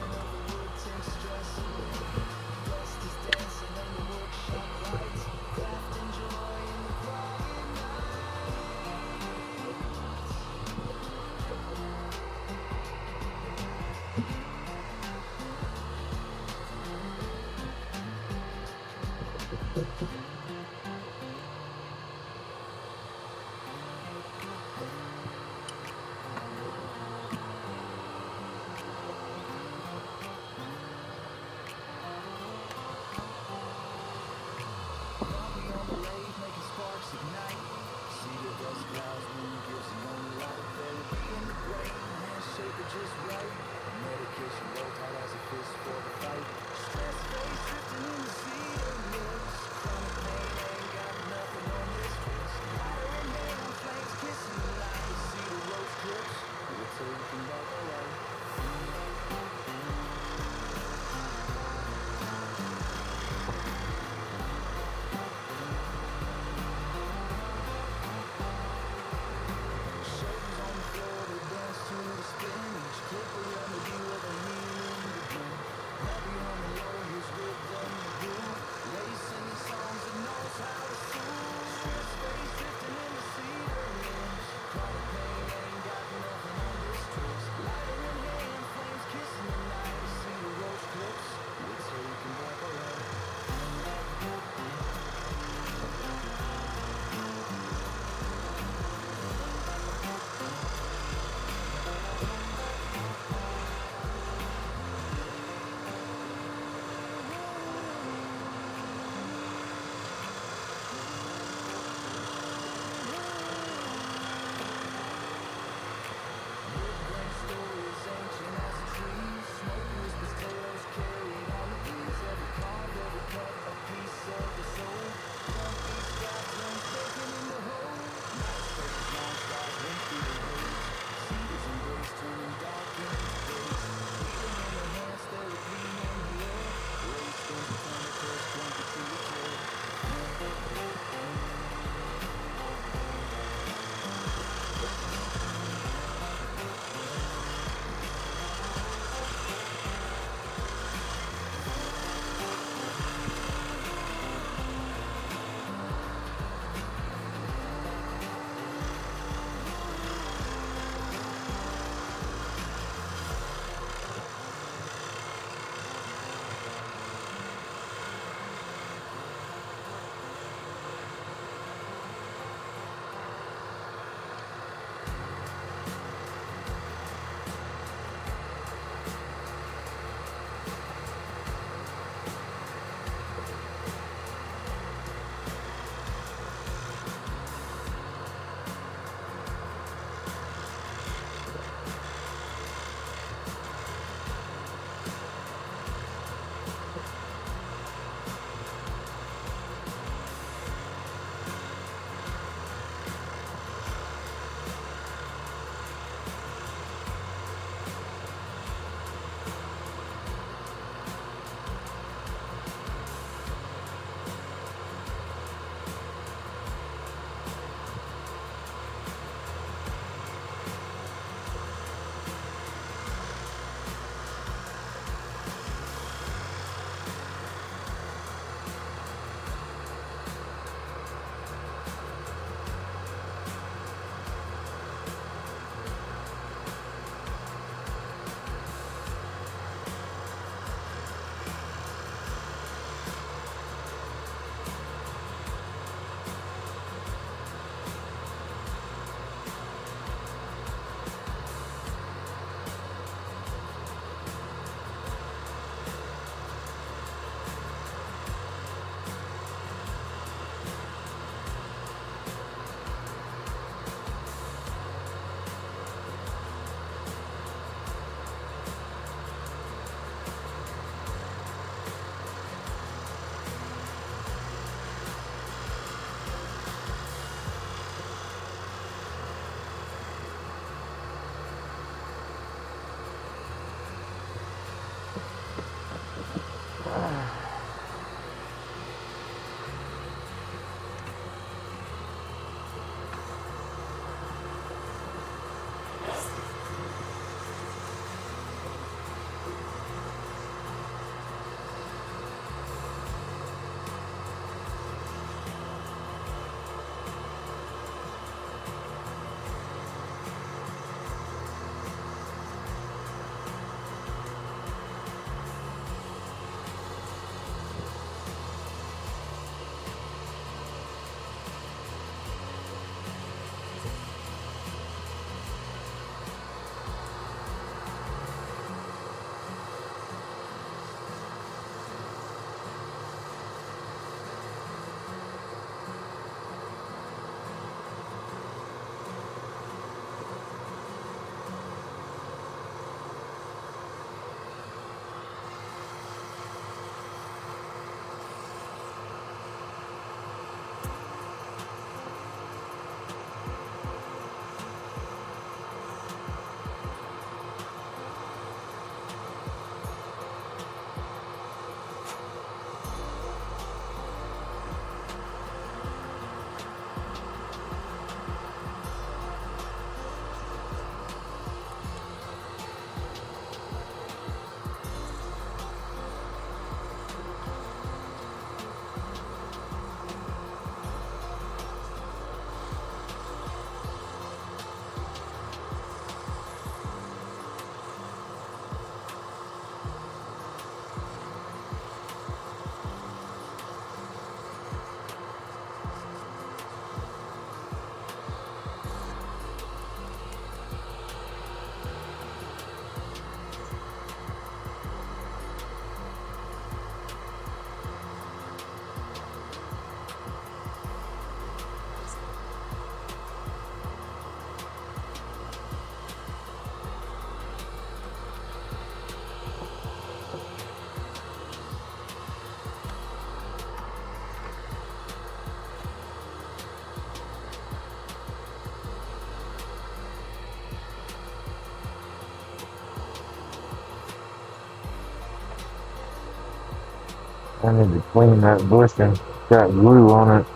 I need to clean that bushing. Got glue on it.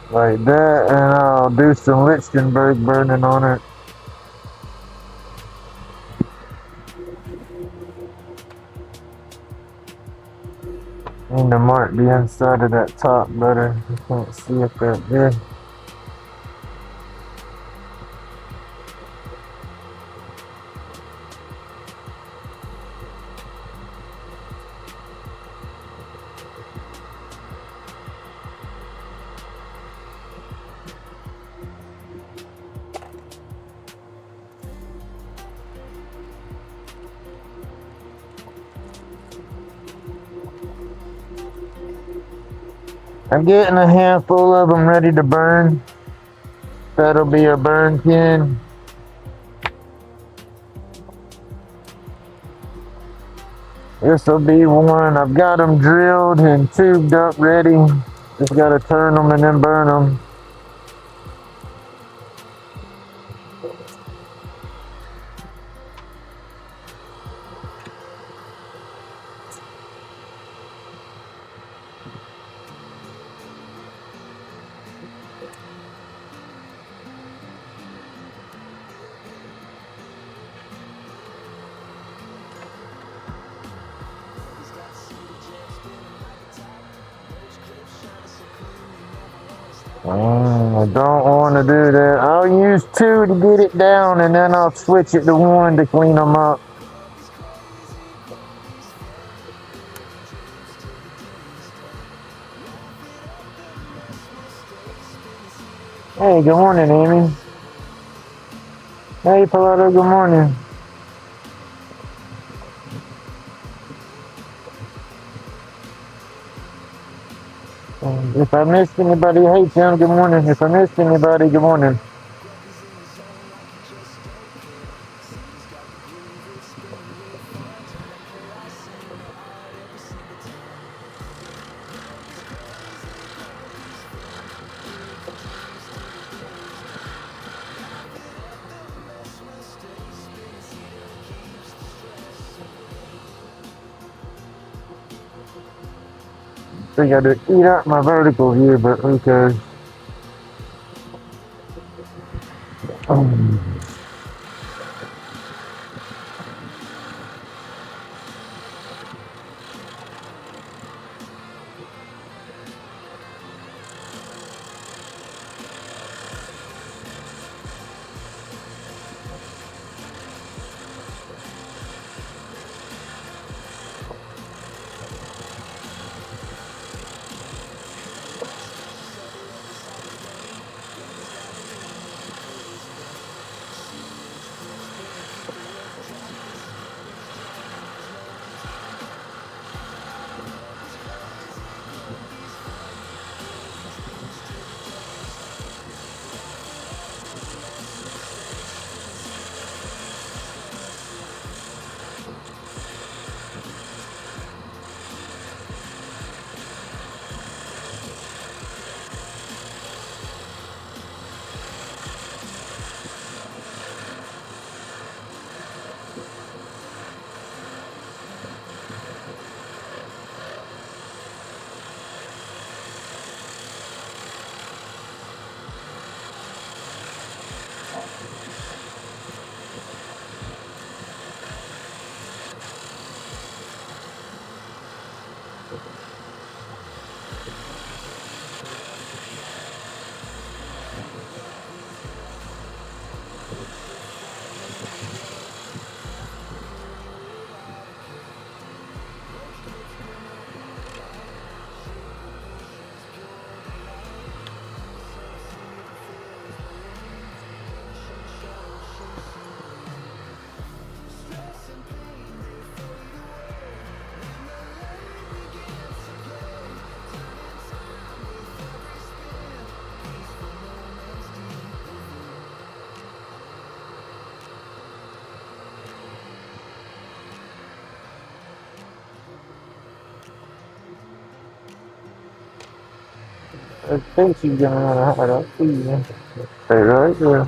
Like that, and I'll do some Lichtenberg burning on it. Need to mark the inside of that top better. You can't see it that good. I'm getting a handful of them ready to burn. That'll be a burn pin. This'll be one. I've got them drilled and tubed up ready. Just gotta turn them and then burn them. I don't want to do that. I'll use 2 to get it down, and then I'll switch it to 1 to clean them up. Hey, good morning, Amy. Hey, Pilato, good morning. If I missed anybody, hey, Tim, good morning. If I missed anybody, good morning. I got to eat out my vertical here, but who cares? I think she's gonna run a hot. I'll see you. Stay right there.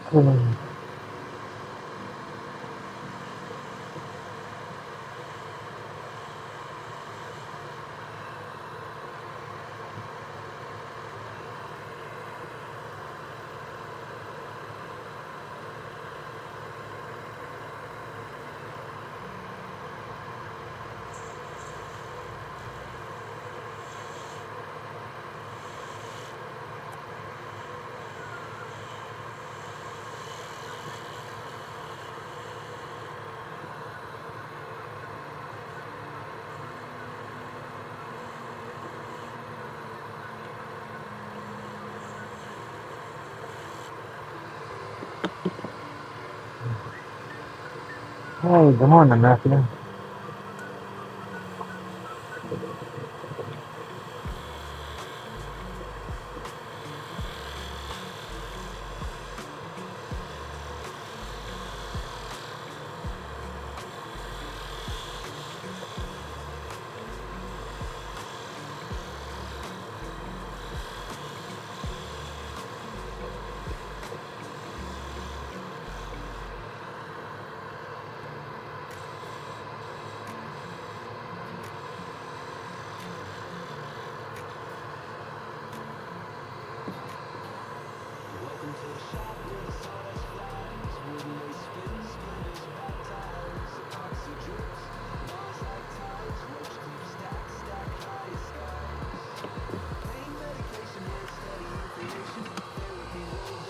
Hey, good morning, Matthew.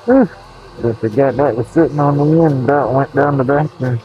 Whew. I forgot that was sitting on the end. That went down the back there.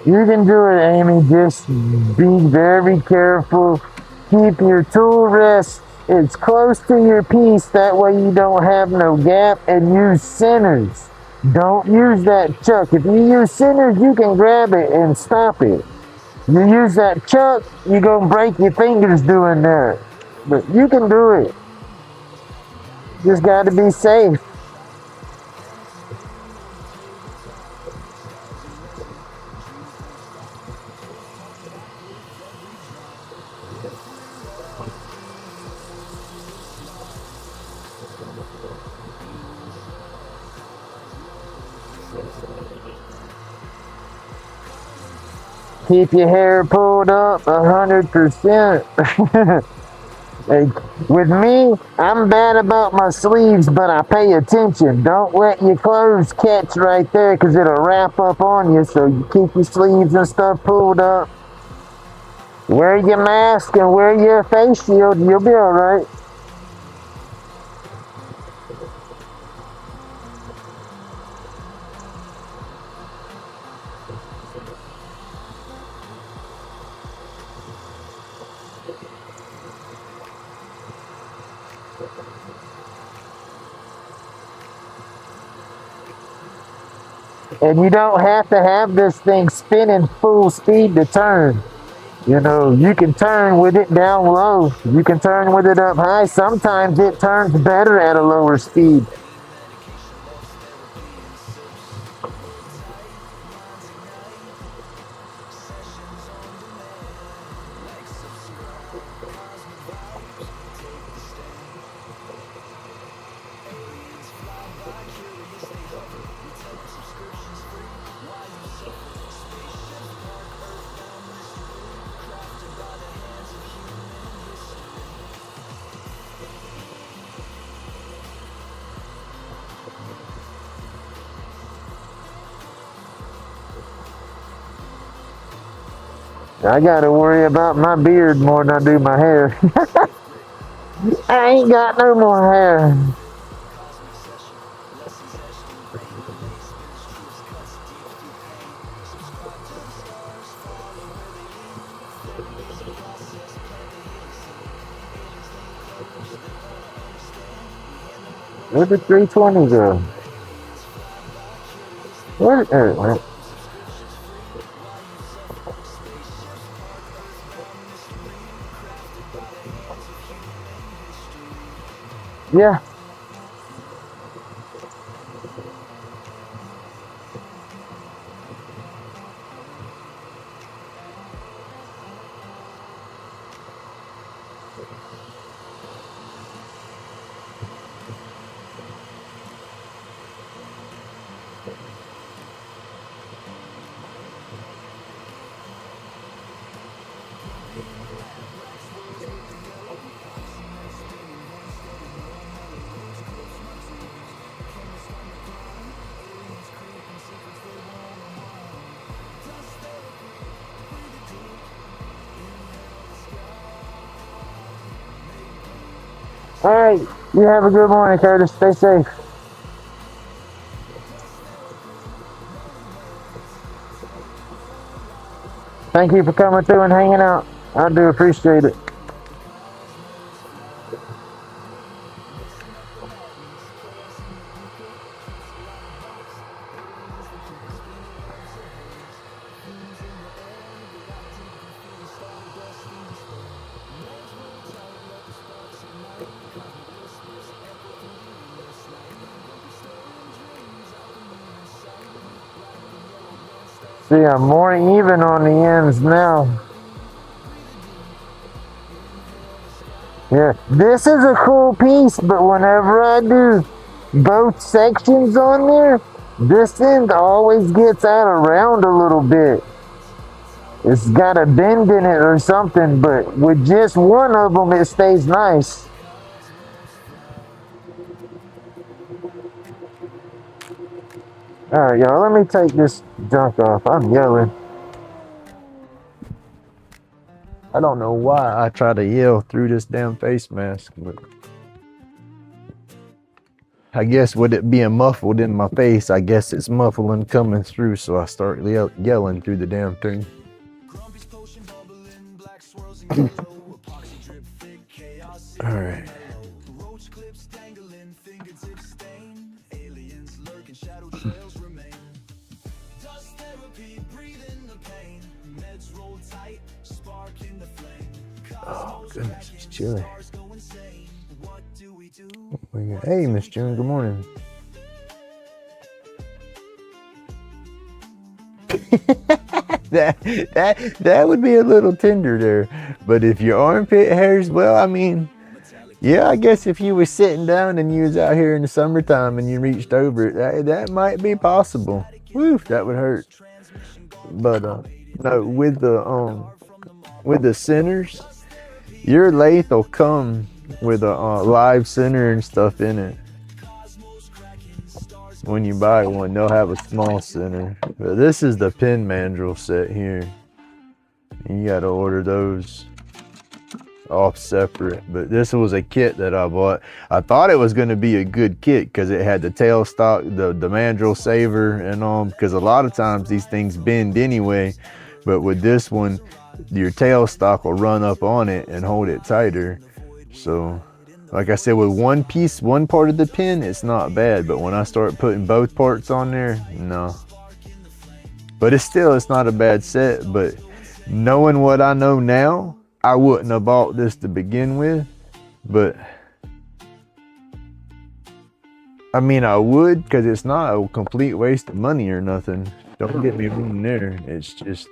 You can do it, Amy. Just be very careful. Keep your tool rest as close to your piece. That way you don't have no gap, and use centers. Don't use that chuck. If you use centers, you can grab it and stop it. You use that chuck, you're going to break your fingers doing that. But you can do it. Just got to be safe. Keep your hair pulled up 100%. Like, with me, I'm bad about my sleeves, but I pay attention. Don't let your clothes catch right there because it'll wrap up on you. So you keep your sleeves and stuff pulled up. Wear your mask and wear your face shield. You'll be all right. And you don't have to have this thing spinning full speed to turn. You know, you can turn with it down low. You can turn with it up high. Sometimes it turns better at a lower speed. I gotta worry about my beard more than I do my hair. I ain't got no more hair. Where'd the 320 go? Where did it went? Yeah. All right. You have a good morning, Curtis. Stay safe. Thank you for coming through and hanging out. I do appreciate it. See, I'm more even on the ends now. Yeah, this is a cool piece, but whenever I do both sections on there, this end always gets out around a little bit. It's got a bend in it or something, but with just one of them, it stays nice. All right, y'all, let me take this junk off. I'm yelling. I don't know why I try to yell through this damn face mask, but I guess with it being muffled in my face, I guess it's muffling coming through, so I start yelling through the damn thing. All right. RoachClips dangling, fingertips stain. Aliens lurking, shadow trails remain. Dust therapy, breathing the pain. Meds roll tight, spark in the flame. Oh goodness, it's chilly. Stars go insane. What do we do? Hey, Miss June, good morning. that would be a little tender there, but if your armpit hairs, well, I mean, yeah, I guess if you was sitting down and you was out here in the summertime and you reached over it, that might be possible. Woo, that would hurt. But no, with the centers, your lathe will come with a live center and stuff in it. When you buy one, they'll have a small center. But this is the pin mandrel set here. You gotta order those off separate. But this was a kit that I bought. I thought it was gonna be a good kit because it had the tailstock, the mandrel saver and all, because a lot of times these things bend anyway. But with this one, your tailstock will run up on it and hold it tighter. So like I said, with one piece, one part of the pin, it's not bad. But when I start putting both parts on there, no. But it's not a bad set. But knowing what I know now, I wouldn't have bought this to begin with. But I mean, I would, because it's not a complete waste of money or nothing. Don't get me wrong there. It's just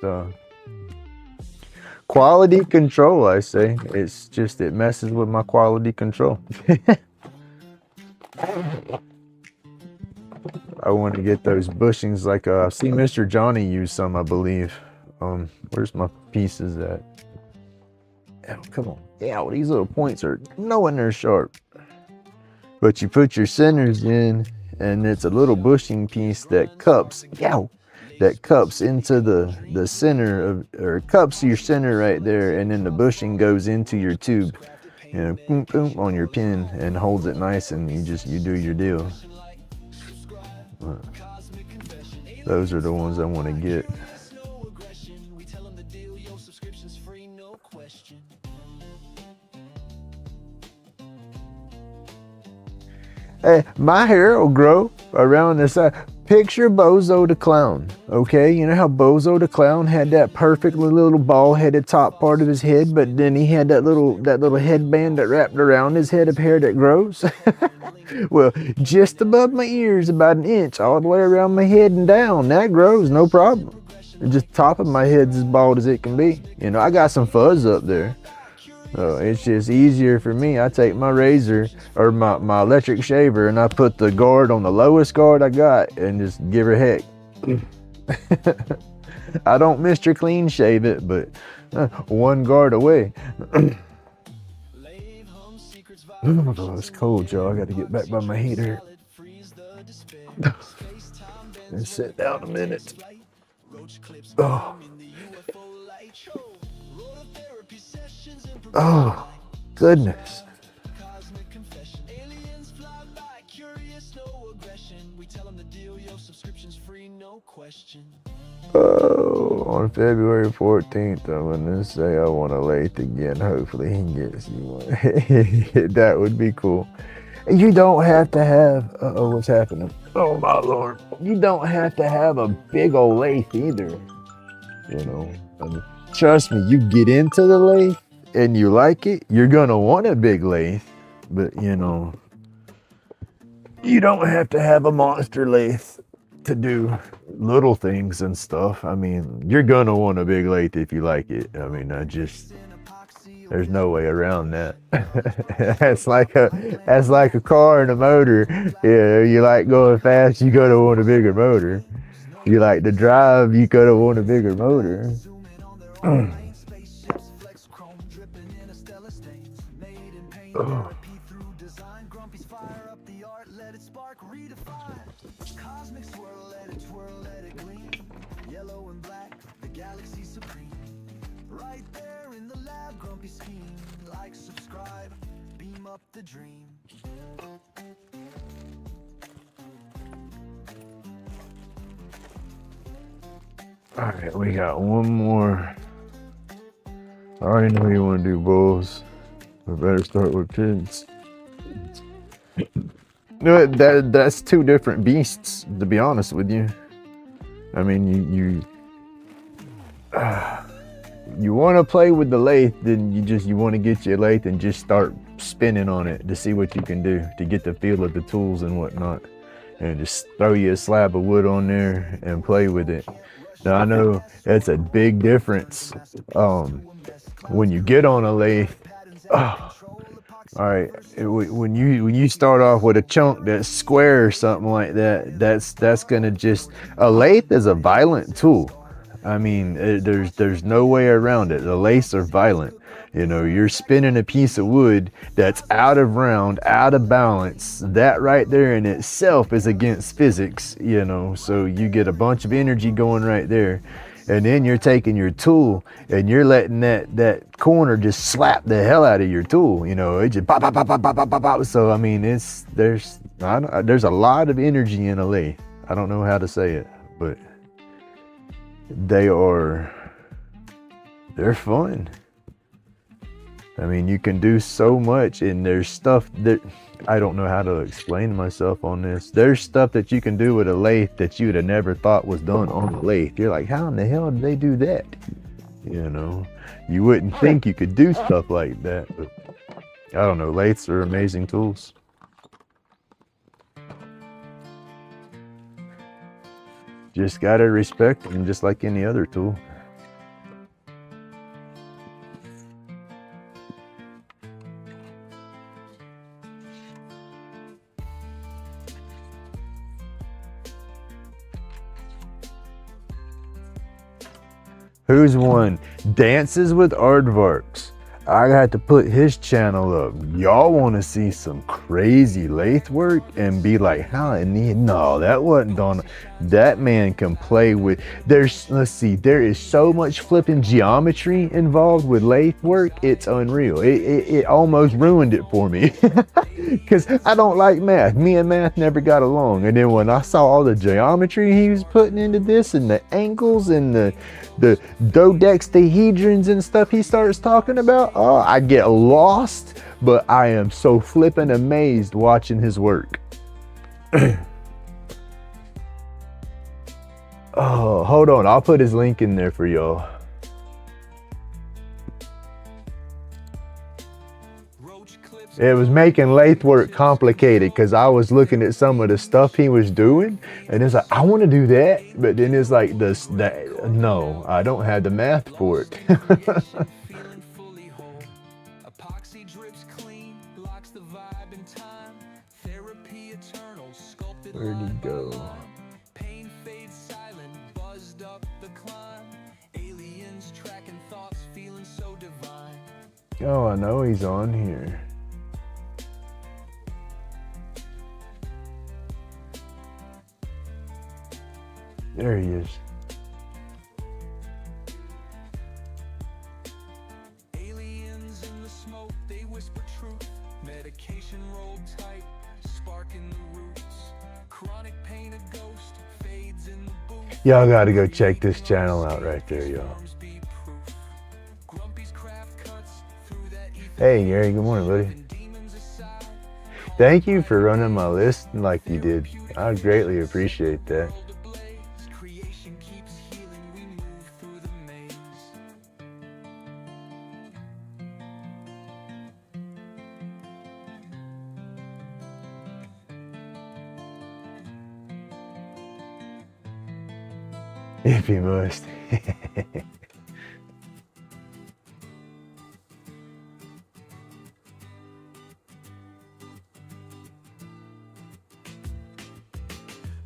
quality control, I say. It's just, it messes with my quality control. I want to get those bushings like I've seen Mr. Johnny use some, I believe. Where's my pieces at? Oh, come on. Yeah, well, these little points are nowhere near sharp. But you put your centers in, and it's a little bushing piece that cups. Yow! That cups into the center of, or cups your center right there, and then the bushing goes into your tube, you know, boom, boom, on your pin, and holds it nice, and you do your deal. Those are the ones I want to get. Hey, my hair will grow around the side. picture Bozo the Clown, okay? You know how Bozo the Clown had that perfect little ball-headed top part of his head, but then he had that little headband that wrapped around his head of hair that grows? Well, just above my ears, about an inch, all the way around my head and down, that grows, no problem. Just top of my head's as bald as it can be. You know, I got some fuzz up there. It's just easier for me. I take my razor or my electric shaver and I put the guard on the lowest guard I got and just give her heck. I don't Mr. Clean shave it, but one guard away. Oh, it's cold, y'all. I got to get back by my heater. And sit down a minute. Oh. Oh, goodness. Oh, on February 14th, I'm gonna say I want a lathe again. Hopefully he gets you one. That would be cool. You don't have to have, what's happening? Oh my Lord. You don't have to have a big old lathe either. You know, I mean, trust me, you get into the lathe and you like it, you're gonna want a big lathe, but you know, you don't have to have a monster lathe to do little things and stuff. I mean, you're gonna want a big lathe if you like it. I mean, there's no way around that. That's like a car and a motor. Yeah, you like going fast, you gotta want a bigger motor. You like to drive, you gotta want a bigger motor. Oh. All right, we got one more. I already know you want to do bulls. We better start with kids. No, that's two different beasts, to be honest with you. I mean, you want to play with the lathe, then you want to get your lathe and just start spinning on it to see what you can do, to get the feel of the tools and whatnot, and just throw you a slab of wood on there and play with it. Now I know that's a big difference when you get on a lathe. Oh, all right, when you start off with a chunk that's square or something like that, that's gonna just, a lathe is a violent tool. I mean, there's no way around it. The lathes are violent. You know, you're spinning a piece of wood that's out of round, out of balance. That right there in itself is against physics, you know, so you get a bunch of energy going right there. And then you're taking your tool and you're letting that corner just slap the hell out of your tool. You know, it just pop, pop, pop, pop, pop, pop, pop. So, I mean, there's a lot of energy in a lathe. I don't know how to say it, but they're fun. I mean, you can do so much, and there's stuff that I don't know how to explain myself on this. There's stuff that you can do with a lathe that you'd have never thought was done on a lathe. You're like, how in the hell did they do that? You know, you wouldn't think you could do stuff like that, but I don't know. Lathes are amazing tools. Just gotta respect them just like any other tool. Who's won? Dances with Aardvarks. I got to put his channel up. Y'all want to see some crazy lathe work and be like, how in the, no, that wasn't done. That man can play with, let's see, there is so much flipping geometry involved with lathe work. It's unreal. It almost ruined it for me because I don't like math. Me and math never got along. And then when I saw all the geometry he was putting into this and the angles and the dodecahedrons and stuff he starts talking about, oh, I get lost, but I am so flippin' amazed watching his work. hold on. I'll put his link in there for y'all. It was making lathe work complicated because I was looking at some of the stuff he was doing, and it's like, I want to do that, but then it's like no, I don't have the math for it. Where'd he go? Oh, I know he's on here. There he is. Aliens in the smoke, they whisper truth. Medication rolled tight, sparking the roots. Chronic pain, a ghost fades in the booth. Y'all gotta go check this channel out right there, y'all. Hey Gary, good morning, buddy. Thank you for running my list like you did. I greatly appreciate that. If you must.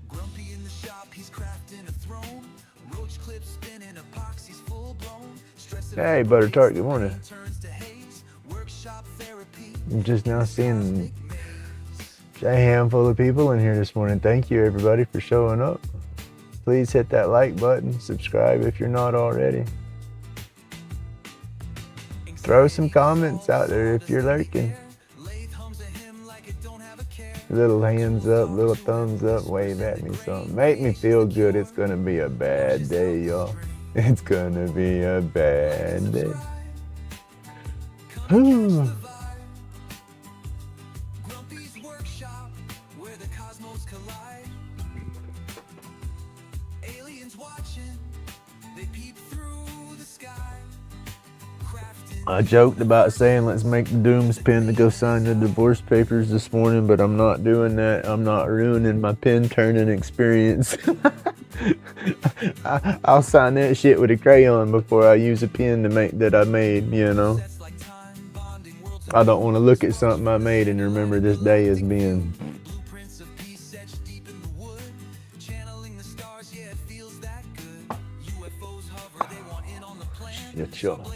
Grumpy in the shop, he's crafting a throne. RoachClips spinning, epoxy's full blown. Hey, Butter Tart, good morning. Turns to haze, workshop therapy. I'm just now seeing a handful of people in here this morning. Thank you, everybody, for showing up. Please hit that like button, subscribe if you're not already. Throw some comments out there if you're lurking. Little hands up, little thumbs up, wave at me something. Make me feel good. It's gonna be a bad day, y'all. It's gonna be a bad day. Whew. I joked about saying let's make the Dooms pen to go sign the divorce papers this morning, but I'm not doing that. I'm not ruining my pen turning experience. I'll sign that shit with a crayon before I use a pen to make that I made, you know. I don't want to look at something I made and remember this day as being. Shit, y'all.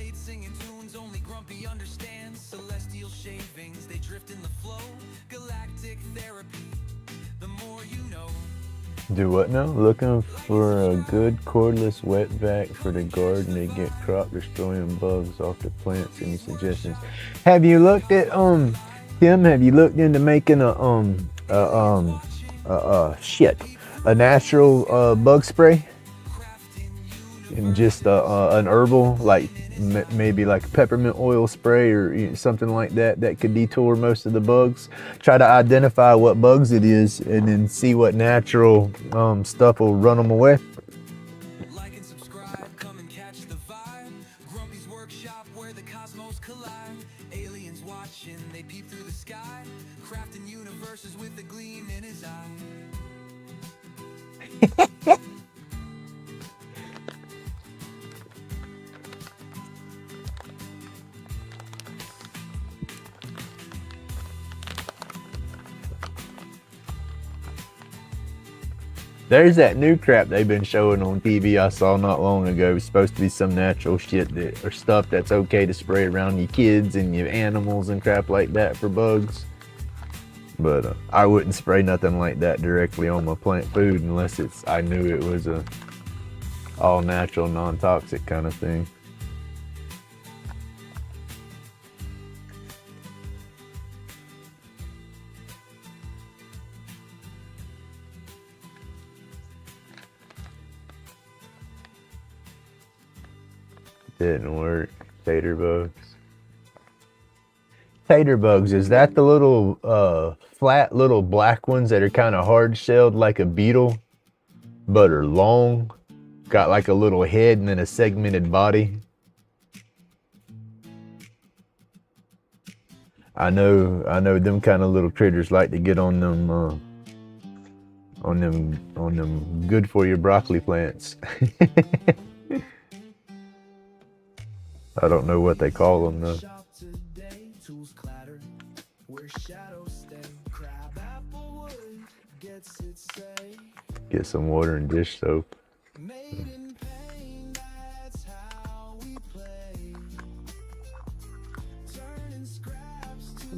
Do what now? Looking for a good cordless wet vac for the garden to get crop destroying bugs off the plants. Any suggestions? Have you looked at Tim? Have you looked into making a natural bug spray? And just an herbal, like maybe like peppermint oil spray or something like that that could detour most of the bugs. Try to identify what bugs it is and then see what natural stuff will run them away. Like and subscribe, come and catch the vibe. Grumpy's workshop where the cosmos collide. Aliens watching, they peep through the sky. Crafting universes with a gleam in his eye. There's that new crap they've been showing on TV I saw not long ago. It's supposed to be some natural shit that or stuff that's okay to spray around your kids and your animals and crap like that for bugs. But I wouldn't spray nothing like that directly on my plant food unless I knew it was a all natural, non-toxic kind of thing. Didn't work. Tater bugs. Tater bugs, is that the little flat little black ones that are kind of hard shelled like a beetle but are long? got like a little head and then a segmented body. I know them kind of little critters like to get on them good for your broccoli plants. I don't know what they call them though. Get some water and dish soap.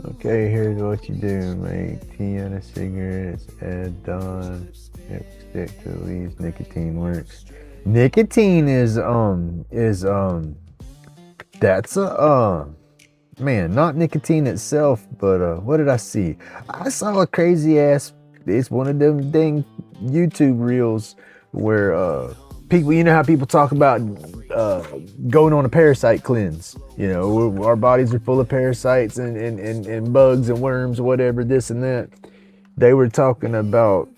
Okay, here's what you do. Make tea out of cigarettes, add Dawn, stick to leaves, nicotine works. Nicotine is that's man, not nicotine itself, but what did I see? I saw a crazy ass, it's one of them dang YouTube reels where people, you know how people talk about going on a parasite cleanse. You know, our bodies are full of parasites and bugs and worms, whatever, this and that. They were talking about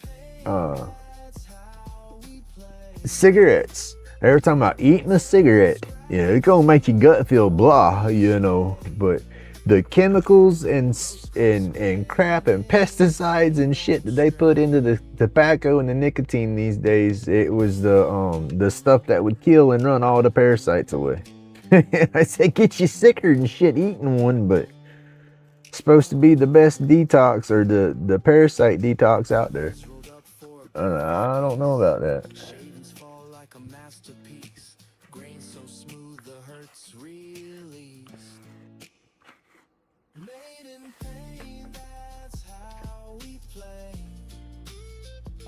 cigarettes. They were talking about eating a cigarette. You know, it's gonna make your gut feel blah, you know, but the chemicals and crap and pesticides and shit that they put into the tobacco and the nicotine these days, it was the stuff that would kill and run all the parasites away. I said, get you sicker than shit eating one, but it's supposed to be the best detox, or the parasite detox out there. I don't know about that.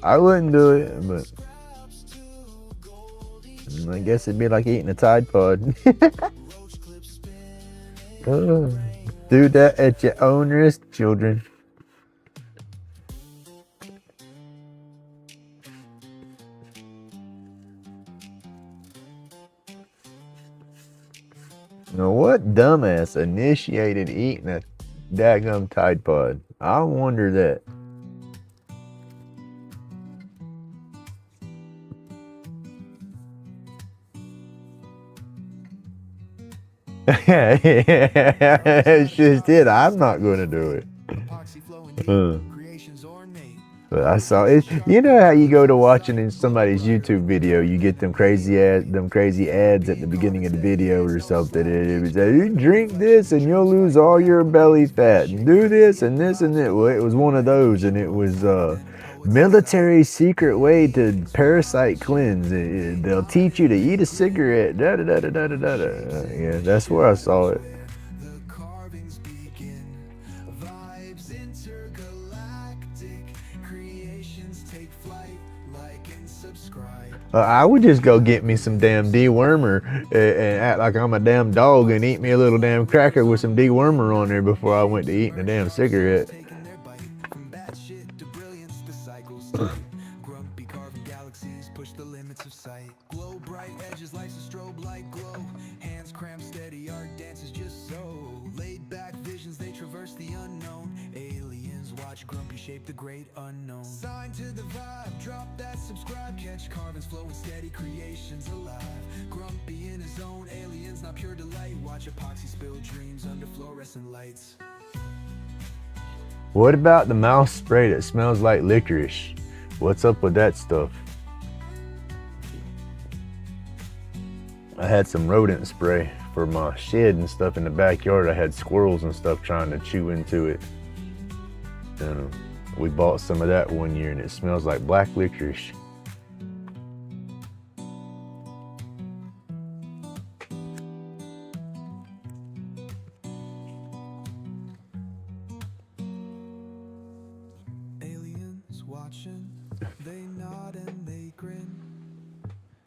I wouldn't do it, but I guess it'd be like eating a Tide Pod. Do that at your own risk, children. Now, what dumbass initiated eating a daggum Tide Pod? I wonder that. It just did. I'm not going to do it. But I saw it. You know how you go to watching in somebody's YouTube video, you get them crazy ads at the beginning of the video or something. And it was like, you drink this and you'll lose all your belly fat, and do this and this and that. Well, it was one of those, and it was military secret way to parasite cleanse. They'll teach you to eat a cigarette. Yeah, that's where I saw it. I would just go get me some damn dewormer and act like I'm a damn dog and eat me a little damn cracker with some dewormer on there before I went to eating a damn cigarette. Grumpy carving galaxies push the limits of sight. Glow bright edges like a strobe light glow. Hands cramp steady, art dances just so. Laid back visions, they traverse the unknown. Aliens watch Grumpy shape the great unknown. Sign to the vibe, drop that subscribe. Catch carvings flowing steady, creations alive. Grumpy in his own, aliens not pure delight. Watch epoxy spill dreams under fluorescent lights. What about the mouth spray that smells like licorice? What's up with that stuff? I had some rodent spray for my shed and stuff in the backyard. I had squirrels and stuff trying to chew into it. And we bought some of that one year and it smells like black licorice. Watching, they nod and they grin.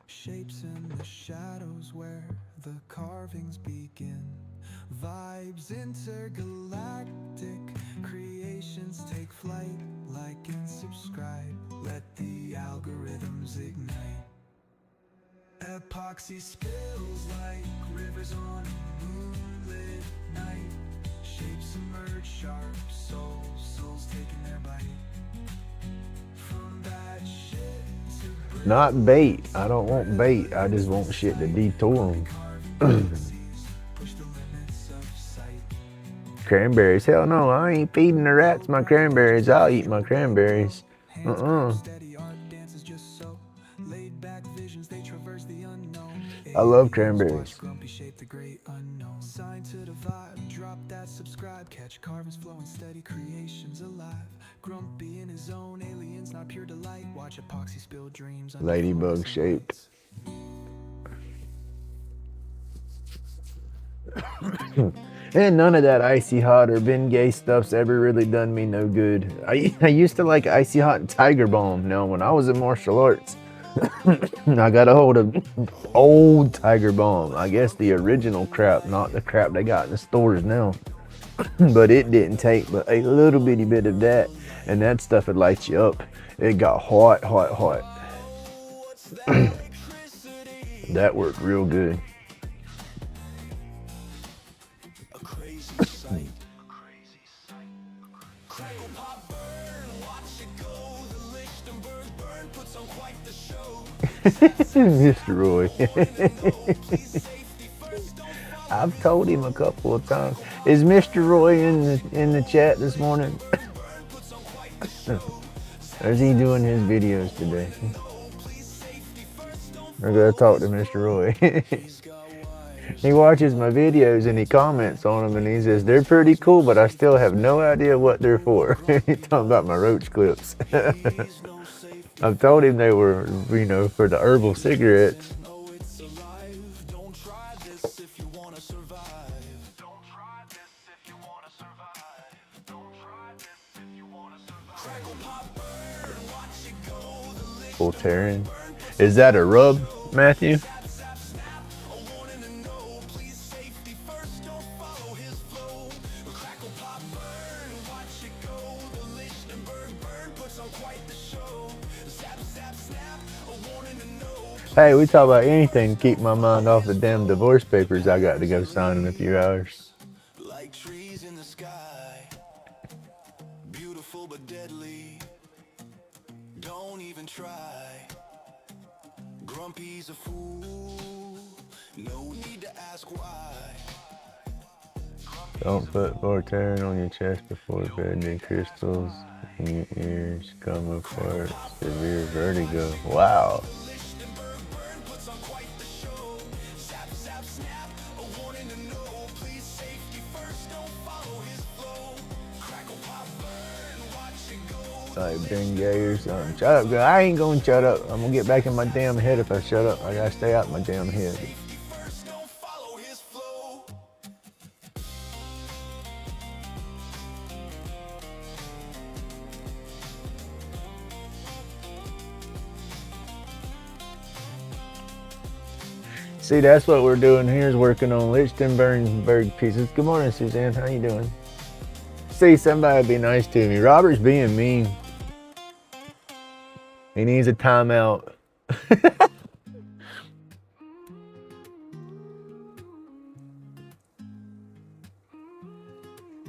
Shapes in the shadows where the carvings begin. Vibes intergalactic, creations take flight. Like and subscribe, let the algorithms ignite. Epoxy spills like rivers on a moonlit night. Shapes emerge sharp, souls taking their bite. Not bait. I don't want bait. I just want shit to detour them. Cranberries? Hell no, I ain't feeding the rats my cranberries. I'll eat my cranberries. I love cranberries. Ladybug shaped. And none of that icy hot or Ben Gay stuff's ever really done me no good. I used to like icy hot and Tiger Balm. Now, when I was in martial arts, I got a hold of old Tiger Balm. I guess the original crap, not the crap they got in the stores now. But it didn't take but a little bitty bit of that, and that stuff would light you up. It got hot, hot, hot. That worked real good. Mr. Roy. I've told him a couple of times. Is Mr. Roy in the chat this morning? Or is he doing his videos today? I gotta talk to Mr. Roy. He watches my videos and he comments on them and he says, they're pretty cool, but I still have no idea what they're for. He's talking about my RoachClips. I've told him they were, you know, for the herbal cigarettes. Voltaren. Is that a rub, Matthew? Hey, we talk about anything to keep my mind off the damn divorce papers I got to go sign in a few hours. Like trees in the sky, beautiful but deadly. Don't even try. Grumpy's a fool. No need to ask why. Don't put Voltaren on your chest before bed. The crystals in your ears come apart. Severe vertigo. Wow. Like Ben Gay or something. Shut up, girl. I ain't gonna shut up. I'm gonna get back in my damn head if I shut up. I gotta stay out my damn head. See, that's what we're doing here, is working on Lichtenberg pieces. Good morning, Suzanne. How you doing? See, somebody be nice to me. Robert's being mean. He needs a timeout.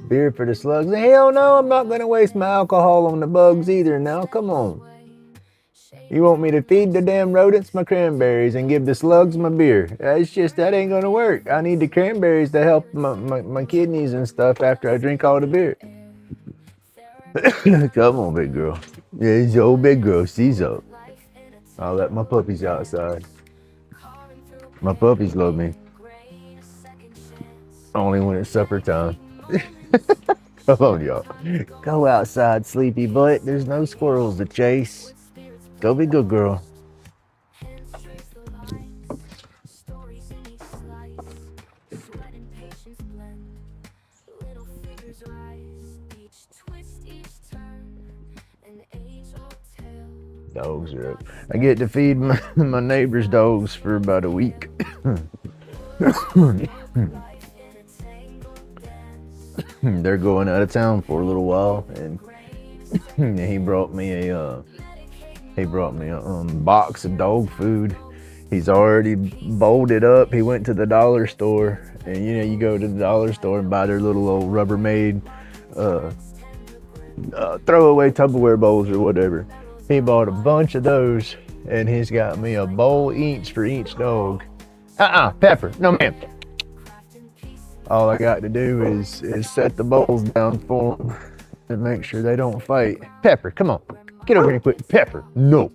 Beer for the slugs? Hell no, I'm not going to waste my alcohol on the bugs either now. Come on. You want me to feed the damn rodents my cranberries and give the slugs my beer? It's just, that ain't going to work. I need the cranberries to help my kidneys and stuff after I drink all the beer. Come on, big girl. Yeah, it's your old big girl. She's up. I'll let my puppies outside. My puppies love me. Only when it's supper time. Come on, y'all. Go outside, sleepy butt. There's no squirrels to chase. Go be good girl. Dogs are up. I get to feed my neighbor's dogs for about a week. They're going out of town for a little while, and he brought me a box of dog food. He's already bolted up. He went to the dollar store, and you know, you go to the dollar store and buy their little old Rubbermaid throwaway Tupperware bowls or whatever. He bought a bunch of those, and he's got me a bowl each for each dog. Pepper, no ma'am. All I got to do is set the bowls down for them and make sure they don't fight. Pepper, come on, get over here quick. Pepper, no.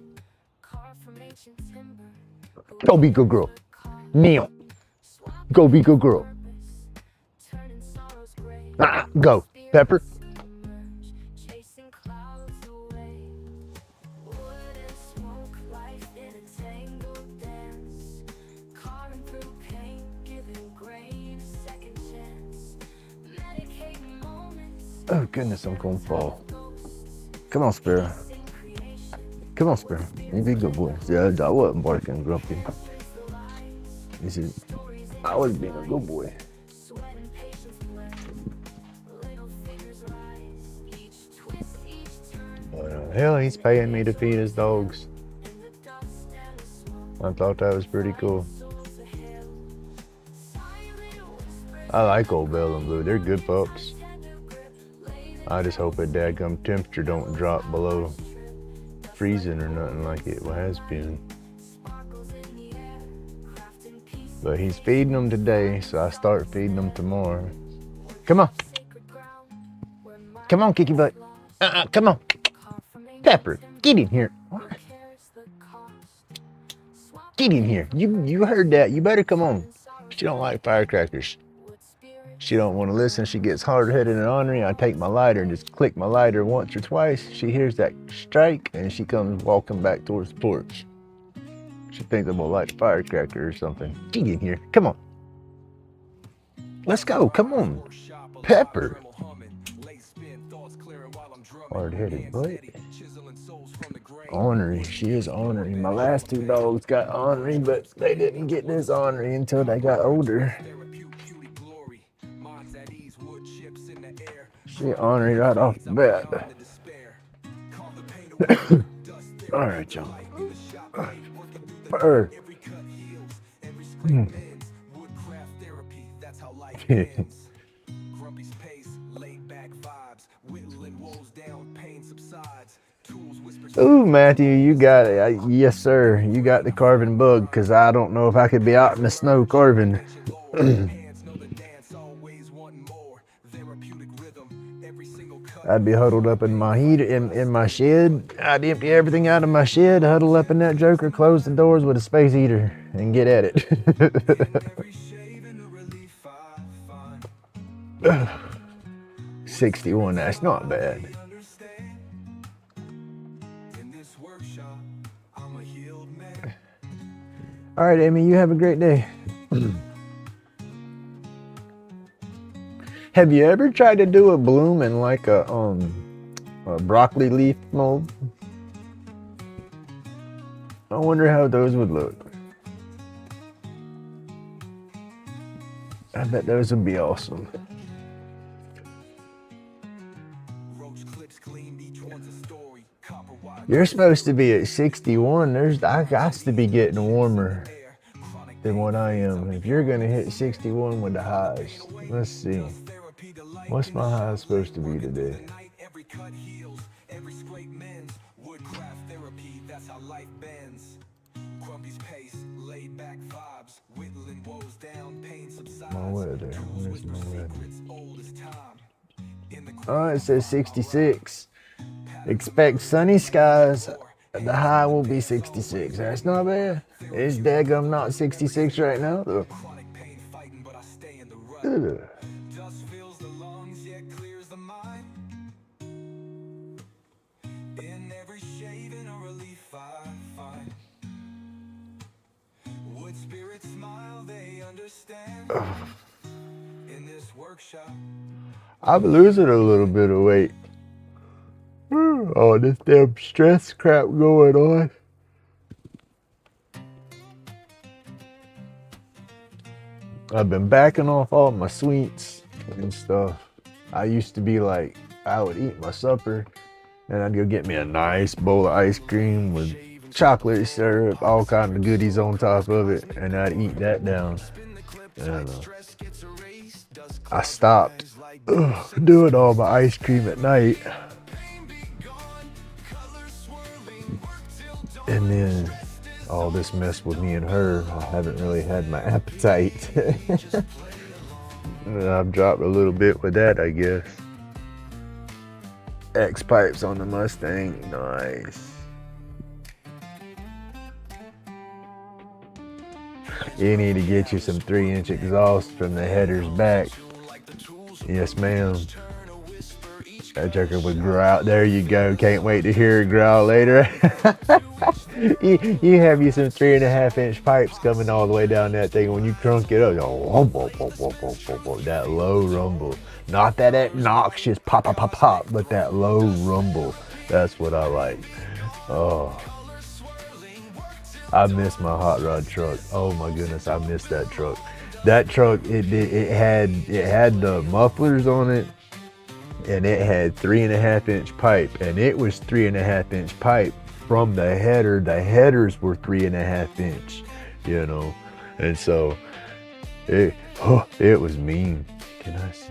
Go be good girl. Kneel. Go be good girl. Go, Pepper. Oh goodness, I'm gonna fall. Come on, Sparrow. Come on, Sparrow. You be a good boy. See, I wasn't barking grumpy. He said, I was being a good boy. Hell, he's paying me to feed his dogs. I thought that was pretty cool. I like Old Bell and Blue. They're good pups. I just hope that dadgum temperature don't drop below freezing or nothing like it has been. But he's feeding them today, so I start feeding them tomorrow. Come on. Come on, Kiki Butt. Come on. Pepper, get in here. Get in here. You heard that. You better come on. She don't like firecrackers. She don't want to listen. She gets hard-headed and ornery. I take my lighter and just click my lighter once or twice. She hears that strike and she comes walking back towards the porch. She thinks I'm gonna light a firecracker or something. Get in here. Come on. Let's go. Come on. Pepper. Hard-headed butt. Ornery. She is ornery. My last two dogs got ornery, but they didn't get this ornery until they got older. She ornery right off the bat. All right, y'all. Purr. Ooh, Matthew, you got it. Yes, sir. You got the carving bug, because I don't know if I could be out in the snow carving. I'd be huddled up in my heat in my shed. I'd empty everything out of my shed, huddle up in that joker, close the doors with a space heater, and get at it. 61, that's not bad. All right, Amy, you have a great day. Have you ever tried to do a bloom in like a broccoli leaf mold? I wonder how those would look. I bet those would be awesome. You're supposed to be at 61. I got to be getting warmer than what I am. If you're gonna hit 61 with the highs, let's see. What's my high supposed to be today? My weather. Where's my weather? Oh, it says 66. Expect sunny skies. The high will be 66. That's not bad. It's daggum not 66 right now though. Ugh. I'm losing a little bit of weight. Oh, this damn stress crap going on. I've been backing off all my sweets and stuff. I used to be like, I would eat my supper and I'd go get me a nice bowl of ice cream with chocolate syrup, all kinds of goodies on top of it, and I'd eat that down. And I stopped doing all my ice cream at night. And then all this mess with me and her, I haven't really had my appetite. I've dropped a little bit with that, I guess. X pipes on the Mustang, nice. You need to get you some 3-inch exhaust from the headers back. Yes, ma'am. That joker would growl. There you go. Can't wait to hear it growl later. you have you some 3.5-inch pipes coming all the way down that thing. When you crunk it up, that low rumble. Not that obnoxious pop, pop, pop, pop, but that low rumble. That's what I like. Oh, I miss my hot rod truck. Oh my goodness, I miss that truck. That truck, it had the mufflers on it, and it had 3.5-inch pipe, and it was 3.5-inch pipe from the header. The headers were 3.5-inch, you know, and so it was mean. Can I see?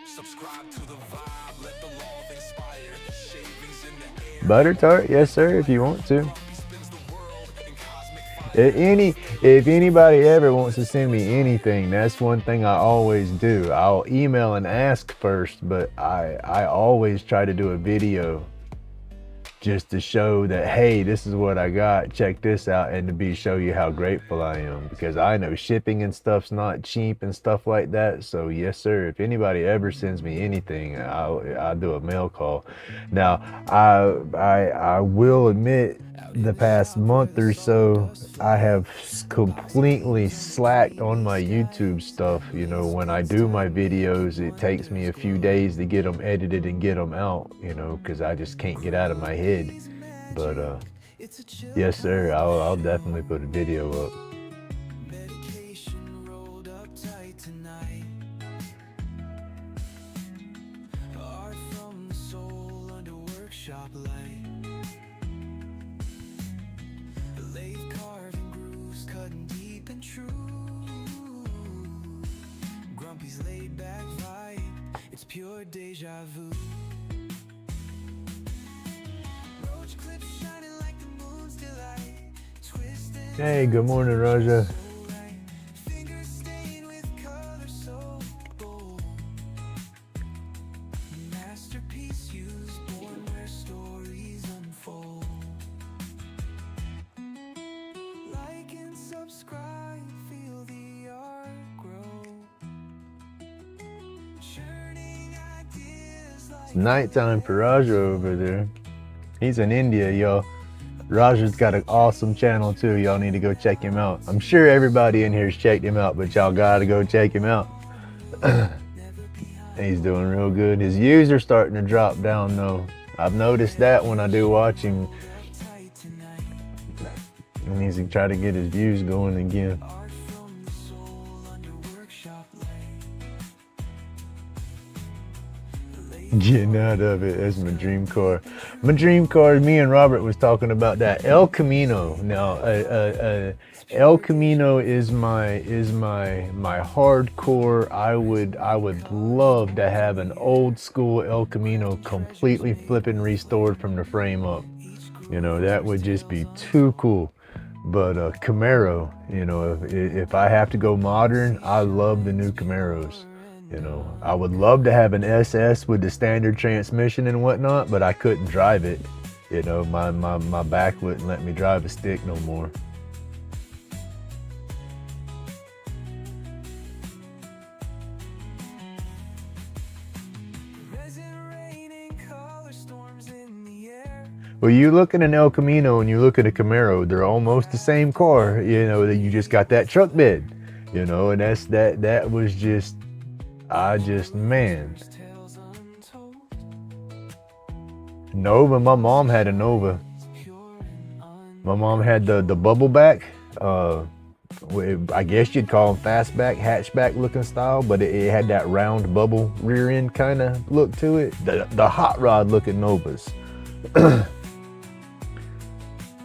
Subscribe to the vibe, let the love inspire. Shavings in the air. Butter tart, yes sir, if you want to. If anybody ever wants to send me anything, that's one thing I always do. I'll email and ask first, but I always try to do a video just to show that, hey, this is what I got, check this out, and to show you how grateful I am, because I know shipping and stuff's not cheap and stuff like that. So yes sir, if anybody ever sends me anything, I'll do a mail call. Now I will admit, the past month or so I have completely slacked on my YouTube stuff. You know, when I do my videos, it takes me a few days to get them edited and get them out, you know, because I just can't get out of my head. But yes sir, I'll definitely put a video up. Medication rolled up tight tonight. Art from the soul under workshop light. Lathe carving grooves, cutting deep and true. Grumpy's laid back vibe, it's pure deja vu. RoachClips shining like the moon's delight. Twisting. Hey, good morning, Raja. Fingers stained with color so bold. Masterpiece used, born where stories unfold. Like and subscribe, feel the art grow. Churning ideas like It's nighttime for Raja over there. He's in India, y'all. Raja's got an awesome channel too. Y'all need to go check him out. I'm sure everybody in here's checked him out, but y'all gotta go check him out. He's doing real good. His views are starting to drop down though. I've noticed that when I do watch him. tight tonight. He needs to try to get his views going again. Art from the soul under workshop light. Getting out of it. That's my dream car. My dream car, me and Robert was talking about that. El Camino. Now, El Camino is my hardcore. I would love to have an old school El Camino completely flipping restored from the frame up. You know, that would just be too cool. But Camaro, you know, if I have to go modern, I love the new Camaros. You know, I would love to have an SS with the standard transmission and whatnot, but I couldn't drive it. You know, my back wouldn't let me drive a stick no more. Resin raining, color storms in the air. Well, you look at an El Camino and you look at a Camaro, they're almost the same car, you know, that you just got that truck bed, you know, and that was just, man. Tales untold, Nova, my mom had a Nova. pure and My mom had the bubble back, I guess you'd call them fastback, hatchback looking style, but it had that round bubble rear end kind of look to it. The hot rod looking Novas.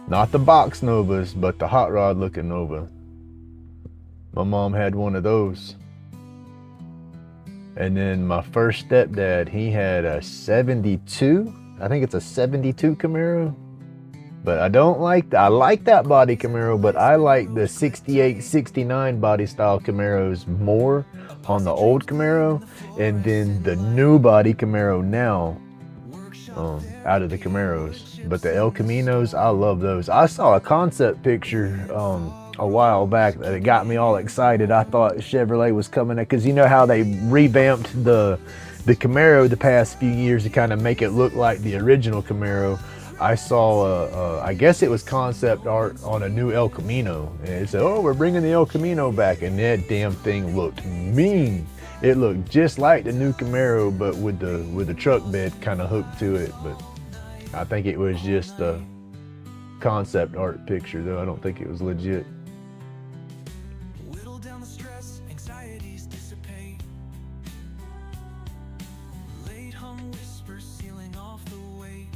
Not the box Novas, but the hot rod looking Nova. My mom had one of those. And then my first stepdad, he had a 72. I think it's a 72 Camaro. But I don't like I like that body Camaro, but I like the 68, 69 body style Camaros more on the old Camaro. And then the new body Camaro now, out of the Camaros. But the El Caminos, I love those. I saw a concept picture a while back that it got me all excited. I thought Chevrolet was coming up, because you know how they revamped the Camaro the past few years to kind of make it look like the original Camaro. I saw, I guess it was concept art on a new El Camino, and it said, "Oh, we're bringing the El Camino back," and that damn thing looked mean. It looked just like the new Camaro, but with the truck bed kind of hooked to it. But I think it was just a concept art picture, though. I don't think it was legit. Whittle down the stress, anxieties dissipate. Late hum whispers sealing off the weight.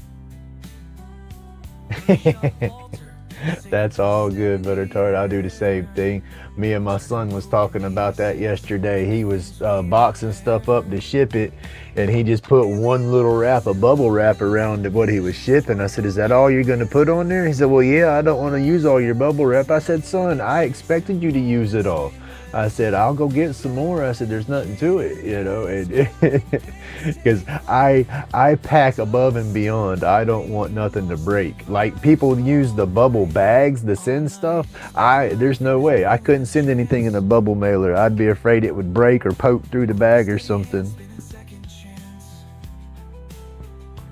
That's all good, Butter Tart. I do the same thing. Me and my son was talking about that yesterday. He was boxing stuff up to ship it, and he just put one little wrap, a bubble wrap, around what he was shipping. I said, "Is that all you're going to put on there?" He said, "Well, yeah, I don't want to use all your bubble wrap." I said, "Son, I expected you to use it all." I said, "I'll go get some more." I said, "There's nothing to it, you know," because I pack above and beyond. I don't want nothing to break. Like people use the bubble bags to send stuff. There's no way. I couldn't send anything in a bubble mailer. I'd be afraid it would break or poke through the bag or something.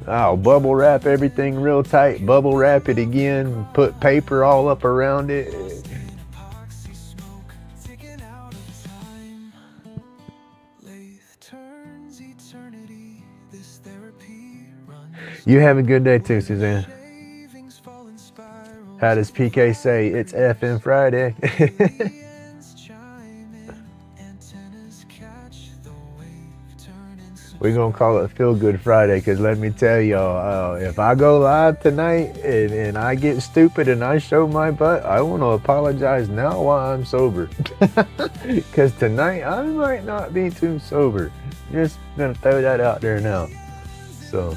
I'll bubble wrap everything real tight, bubble wrap it again, put paper all up around it. You have a good day too, Suzanne. How does PK say? It's FM Friday. We're going to call it Feel Good Friday, because let me tell y'all, if I go live tonight and I get stupid and I show my butt, I want to apologize now while I'm sober. Because tonight I might not be too sober. Just going to throw that out there now. So.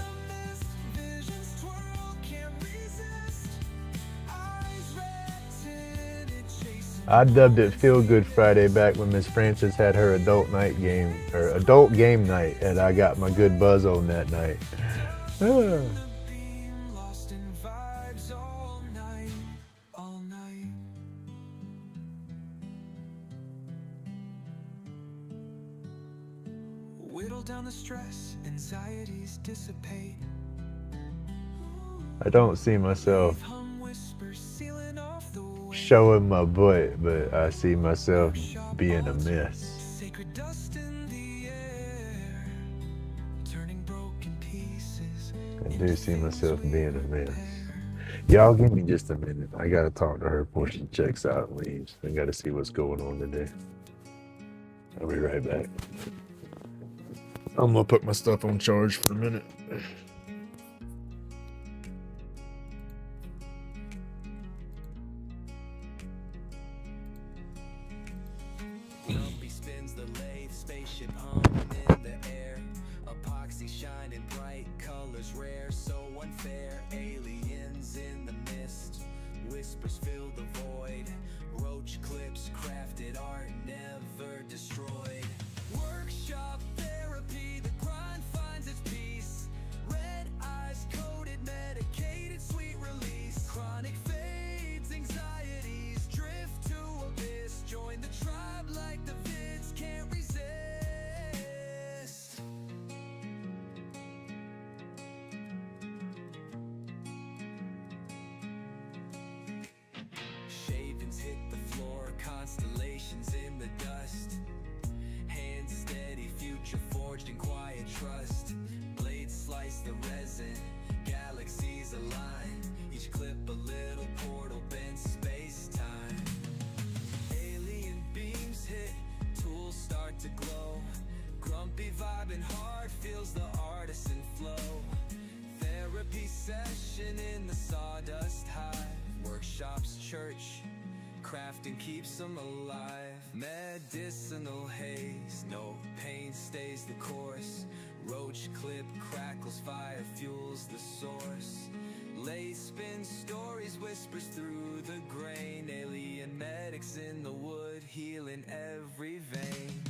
I dubbed it Feel Good Friday back when Miss Francis had her adult game night, and I got my good buzz on that night. Whittle down the stress, anxieties dissipate. I don't see myself showing my butt, but I see myself being a mess. Sacred dust in the air, turning broken pieces. I do see myself being a mess. Y'all give me just a minute. I gotta talk to her before she checks out and leaves. I gotta see what's going on today. I'll be right back. I'm gonna put my stuff on charge for a minute. Grumpy spins the lathe, spaceship humming in the air. Epoxy shining bright, colors rare, so unfair. Aliens in the mist, whispers fill the void. RoachClips, crafted art, never destroyed. Workshop therapy, the grind finds its peace. Red eyes coated, medicated, sweet release. Chronic fades, anxieties drift to abyss. Join the tribe like the vids can't resist. Shavings hit the floor, constellations in the dust. Hands steady, future forged in quiet trust. Blades slice the resin, galaxies align. Each clip a little portal bends space-time. Alien beams hit, tools start to glow. Grumpy vibing hard, feels the artisan flow. Therapy session in the sawdust hive. Workshops, church, crafting keeps them alive. Medicinal haze, no pain stays the course. Roach clip crackles, fire fuels the source. Lace spins stories, whispers through the grain. Alien medics in the wood, healing every vein.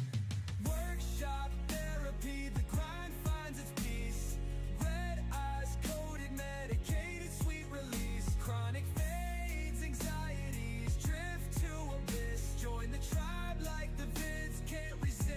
Workshop therapy, the grind finds its peace. Red eyes, coded, medicated, sweet release. Chronic fades, anxieties, drift to abyss. Join the tribe like the vids can't resist.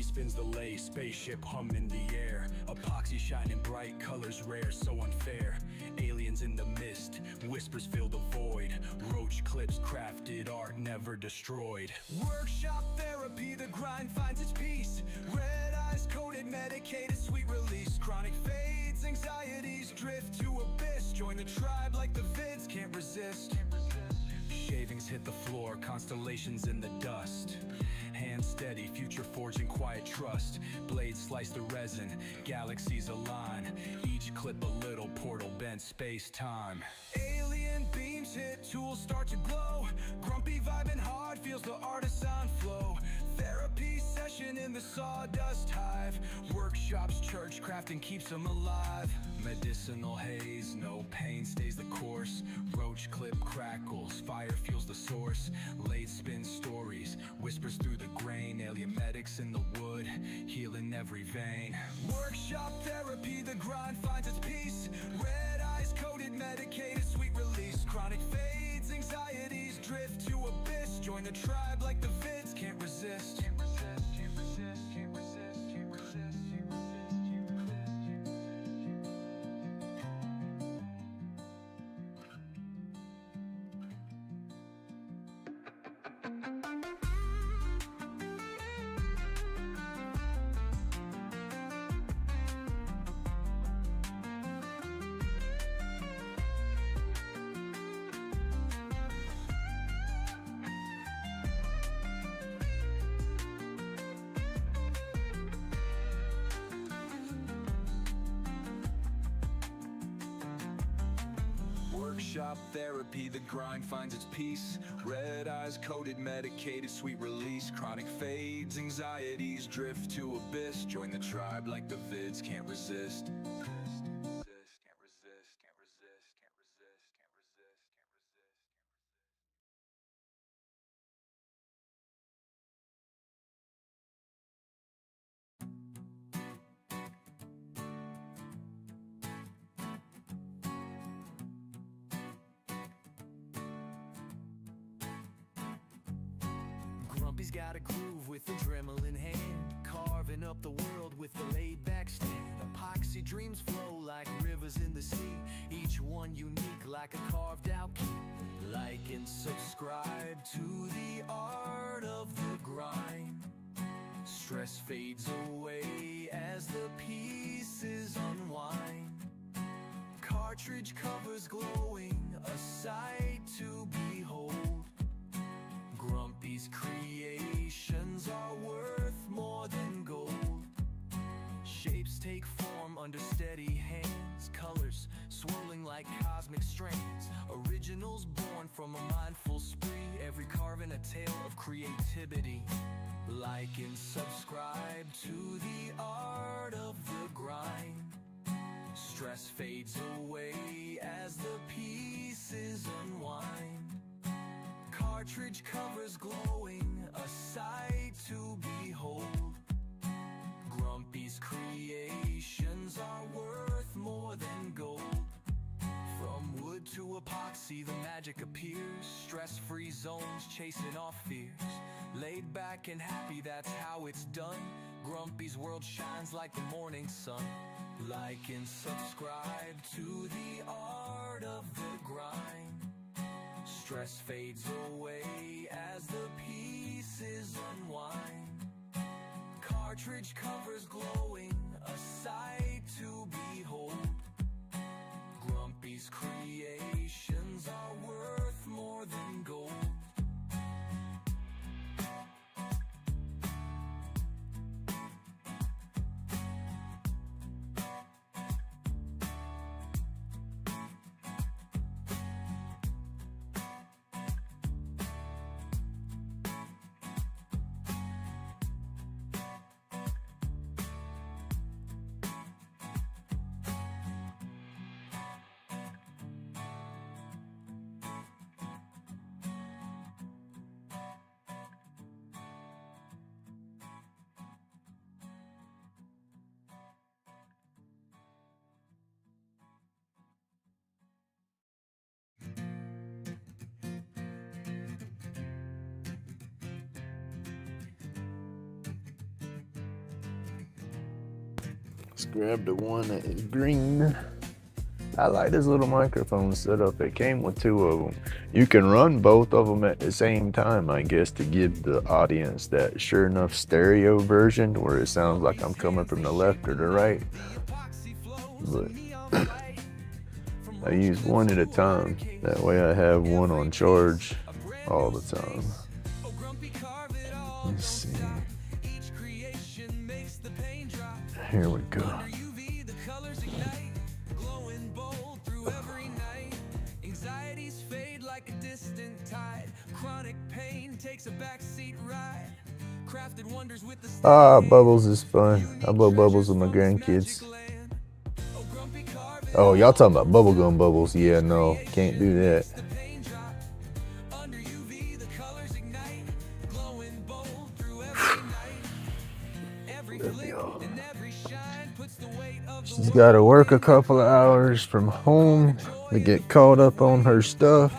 Spins the lay, spaceship hum in the air. Epoxy shining bright, colors rare, so unfair. Aliens in the mist, whispers fill the void. Roach clips, crafted art, never destroyed. Workshop therapy, the grind finds its peace. Red eyes, coded, medicated, sweet release. Chronic fades, anxieties, drift to abyss. Join the tribe like the vids can't resist. Shavings hit the floor, constellations in the dust. Hand steady, future forging quiet trust. Blades slice the resin, galaxies align. Each clip a little portal bent space-time. Alien beams hit, tools start to glow. Grumpy vibing hard, feels the artisan flow. Therapy session in the sawdust hive. Workshops, church crafting keeps them alive. Medicinal haze, no pain stays the course. Roach clip crackles, fire fuels the source. Late spin stories, whispers through the grain. Alien medics in the wood, healing every vein. Workshop therapy, the grind finds its peace. Red eyes, coded, medicated, sweet release. Chronic fades, anxieties, drift to abyss. Join the tribe like the vids can't resist. Can't resist, can't resist, can't resist, can't resist, can't resist, can't resist. Workshop therapy, the grind finds its peace. Red eyes, coded, medicated, sweet release. Chronic fades, anxieties, drift to abyss. Join the tribe like the vids can't resist. Can't resist, can't resist, can't resist, can't resist, can't resist, can't resist. Grumpy's got a groove with the Dremel in hand, carving up the world with the laid-back stand. Epoxy dreams flow like rivers in the sea, each one unique like a carved-out key. Like and subscribe to the art of the grind. Stress fades away as the pieces unwind. Cartridge covers glowing, a sight to behold. Grumpy's creations are worth more than gold. Shapes take form under steady hands, colors swirling like cosmic cosmic strains, originals born from a mindful spree, every carving a tale of creativity. Like and subscribe to the art of the grind. Stress fades away as the pieces unwind. Cartridge covers glowing, a sight to behold. Grumpy's creations are worth more than gold. From wood to epoxy, the magic appears. Stress-free zones chasing off fears. Laid back and happy, that's how it's done. Grumpy's world shines like the morning sun. Like and subscribe to the art of the grind. Stress fades away as the pieces unwind. Cartridge covers glowing, a sight to behold. Grumpy's creations are worth more than gold. Let's grab the one that is green. I like this little microphone setup. It came with two of them. You can run both of them at the same time, I guess, to give the audience that sure enough stereo version where it sounds like I'm coming from the left or the right. But I use one at a time. That way I have one on charge all the time. Let's see. Here we go. Ah, Bubbles is fun. I blow bubbles with my grandkids. Oh, y'all talking about bubblegum bubbles? Yeah, no, can't do that. She's got to work a couple of hours from home to get caught up on her stuff.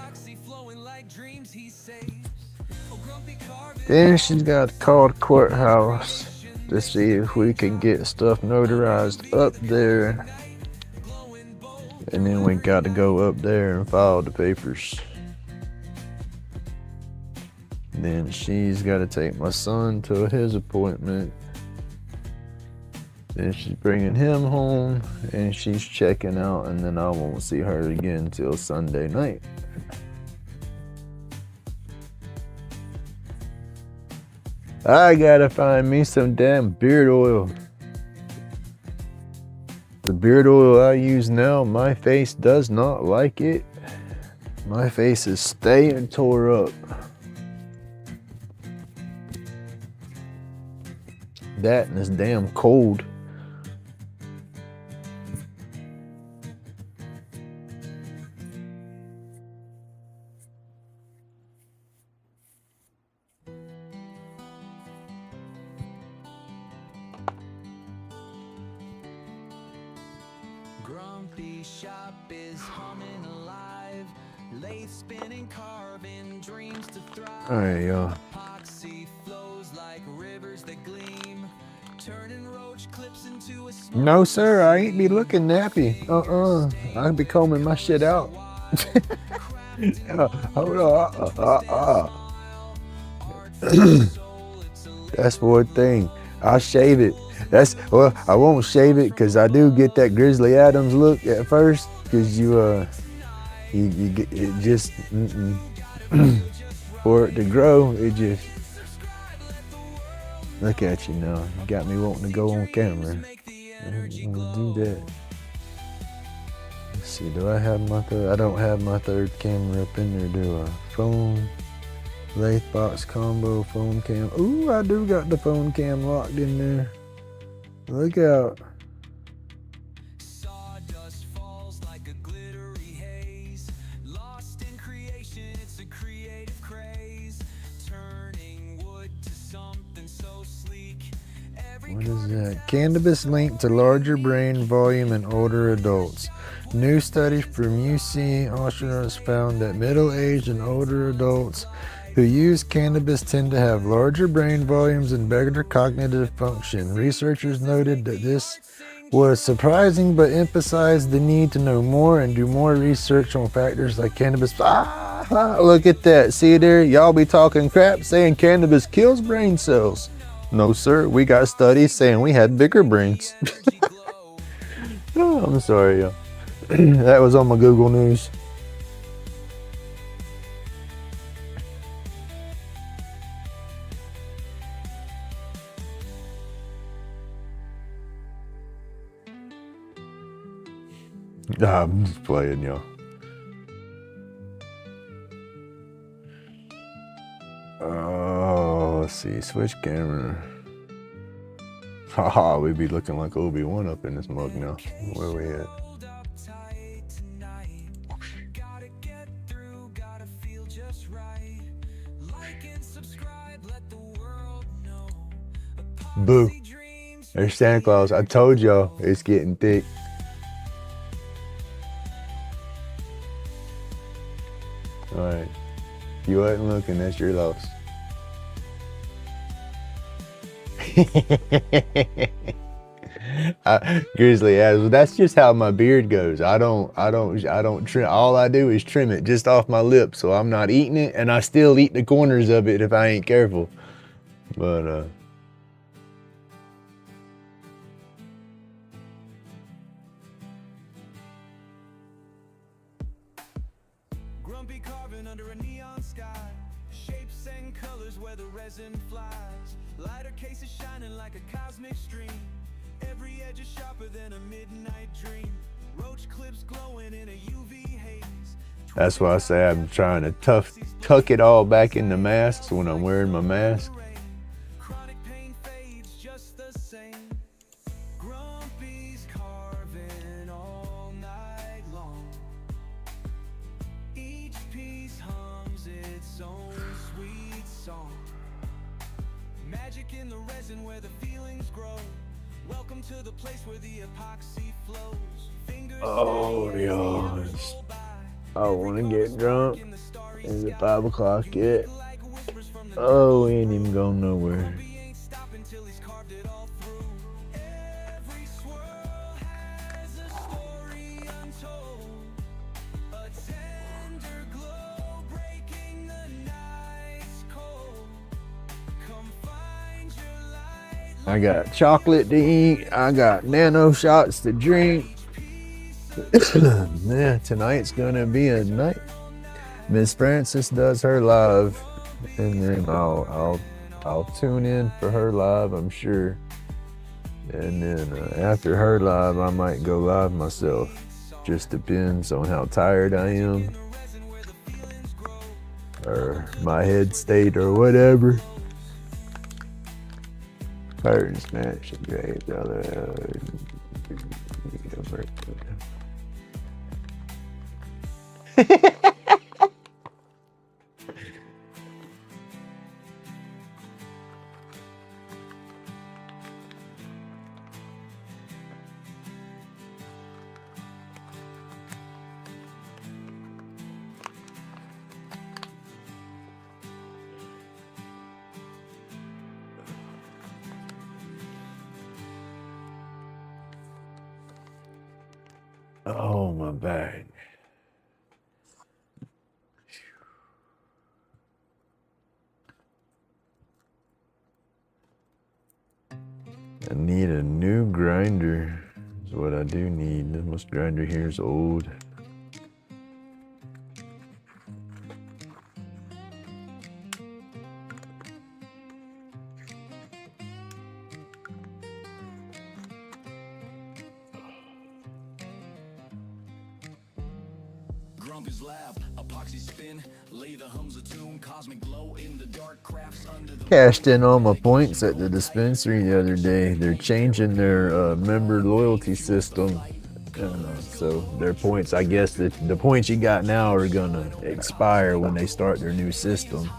Then she's got to call the courthouse to see if we can get stuff notarized up there. And then we got to go up there and file the papers. Then she's got to take my son to his appointment. Then she's bringing him home and she's checking out, and then I won't see her again until Sunday night. I gotta find me some damn beard oil. The beard oil I use now, my face does not like it. My face is staying tore up. That and it's damn cold. Grumpy shop is humming alive, lathe spinning, carving dreams to thrive. Alright, y'all. Epoxy flows like rivers that gleam, turning RoachClips into a No, sir, I ain't be looking nappy. I'll be combing my shit out. Hold on. That's one thing. I'll shave it. Well, I won't shave it because I do get that Grizzly Adams look at first, because you get it just for it to grow. It just look at you now. You got me wanting to go on camera. I'm gonna do that. Let's see. Do I have my third? I don't have my third camera up in there, do I? Phone, LaidBak combo, phone cam. Ooh, I do got the phone cam locked in there. Look out. Sawdust falls like a glittery haze. Lost in creation, it's a creative craze. Turning wood to something so sleek. What is that? Cannabis linked to larger brain volume in older adults. New study from UC Austria has found that middle-aged and older adults who use cannabis tend to have larger brain volumes and better cognitive function. Researchers noted that this was surprising but emphasized the need to know more and do more research on factors like cannabis. Look at that. See there? Y'all be talking crap saying cannabis kills brain cells. No, sir. We got studies saying we had bigger brains. Oh, I'm sorry, y'all. That was on my Google News. I'm just playing, y'all. Oh, let's see. Switch camera. Haha, we be looking like Obi-Wan up in this mug now. Where we at? Boo. There's Santa Claus. I told y'all it's getting thick. Alright. If you wasn't looking, that's your loss. Grizzly Adams. Well, that's just how my beard goes. I don't trim. All I do is trim it just off my lip, so I'm not eating it, and I still eat the corners of it if I ain't careful. But Grumpy carving under a neon sky. Shapes and colors where the resin flies. Lighter cases shining like a cosmic stream. Every edge is sharper than a midnight dream. RoachClips glowing in a UV haze. that's why I say I'm trying to tuck it all back in the masks when I'm wearing my mask. Chronic pain fades just the same. Grumpy's carving all night long. Each piece hums its own sweet song. Magic in the resin where the feelings grow. Welcome to the place where the epoxy flows. Fingers Oh, y'all. I want to get drunk. Is it 5 o'clock yet? Oh, we ain't even going nowhere. I got chocolate to eat. I got nano shots to drink. Yeah, tonight's gonna be a night. Miss Francis does her live, and then I'll tune in for her live, I'm sure. And then after her live, I might go live myself. Just depends on how tired I am, or my head state, or whatever. Curtain smash, great brother. Oh, my back. I need a new grinder, is what I do need. This grinder here is old. Grumpy's lab, epoxy spin, later hums a tune, cosmic glow in the dark crafts under the Cashed in all my points at the dispensary the other day. They're changing their member loyalty system. So their points, I guess the points you got now are gonna expire when they start their new system.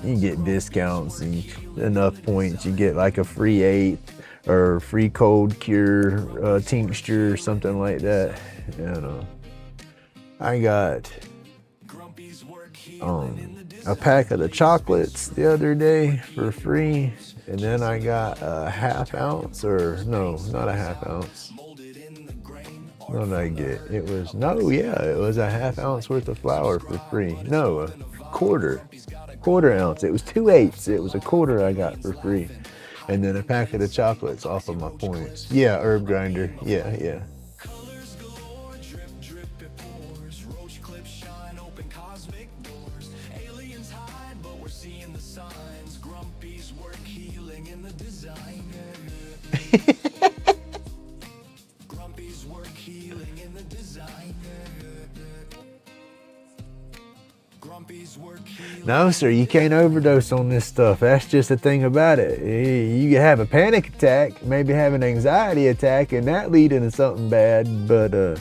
You get discounts and enough points. You get like a free 8 or free cold cure tincture or something like that. I got a pack of the chocolates the other day for free, and then I got a half ounce, or no, not a half ounce. What did I get? It was it was a half ounce worth of flour for free. No, a quarter ounce. It was 2/8. It was a quarter I got for free, and then a pack of the chocolates off of my points. Yeah, herb grinder. Yeah. colors galore, drip, drip, it pours. RoachClips shine, open cosmic doors. Aliens hide, but we're seeing the signs. Grumpy's work healing in the design. Grumpy's work healing in the design. Grumpy's work healing. No, sir, you can't overdose on this stuff. That's just the thing about it. You can have a panic attack, maybe have an anxiety attack, and that lead into something bad. But the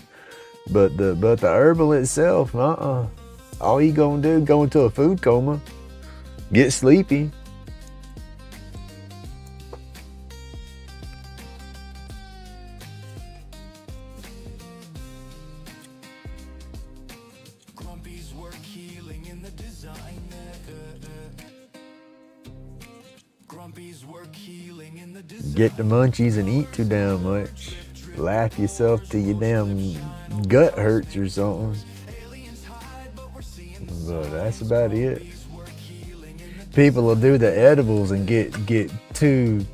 herbal itself, all you gonna do, go into a food coma, get sleepy. Grumpy's work healing in the design. Grumpy's work healing in the design. Get the munchies and eat too damn much. Laugh yourself till your damn gut hurts or something. But that's about it. People will do the edibles and get too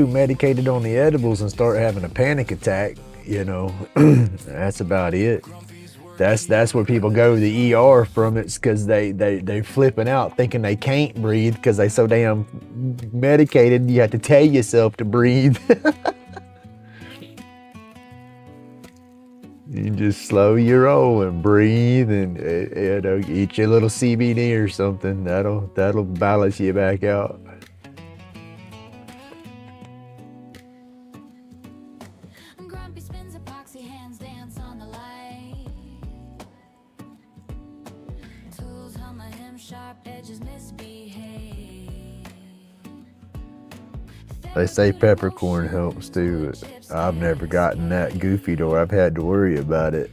medicated on the edibles and start having a panic attack. That's about it. That's where people go to the ER from. It's because they flipping out, thinking they can't breathe because they so damn medicated. You have to tell yourself to breathe. You just slow your roll and breathe, and eat your little CBD or something. That'll balance you back out. Grumpy spins epoxy, hands dance on the light. Tools hum a hymn, sharp edges misbehave. They say peppercorn helps too. I've never gotten that goofy to where I've had to worry about it.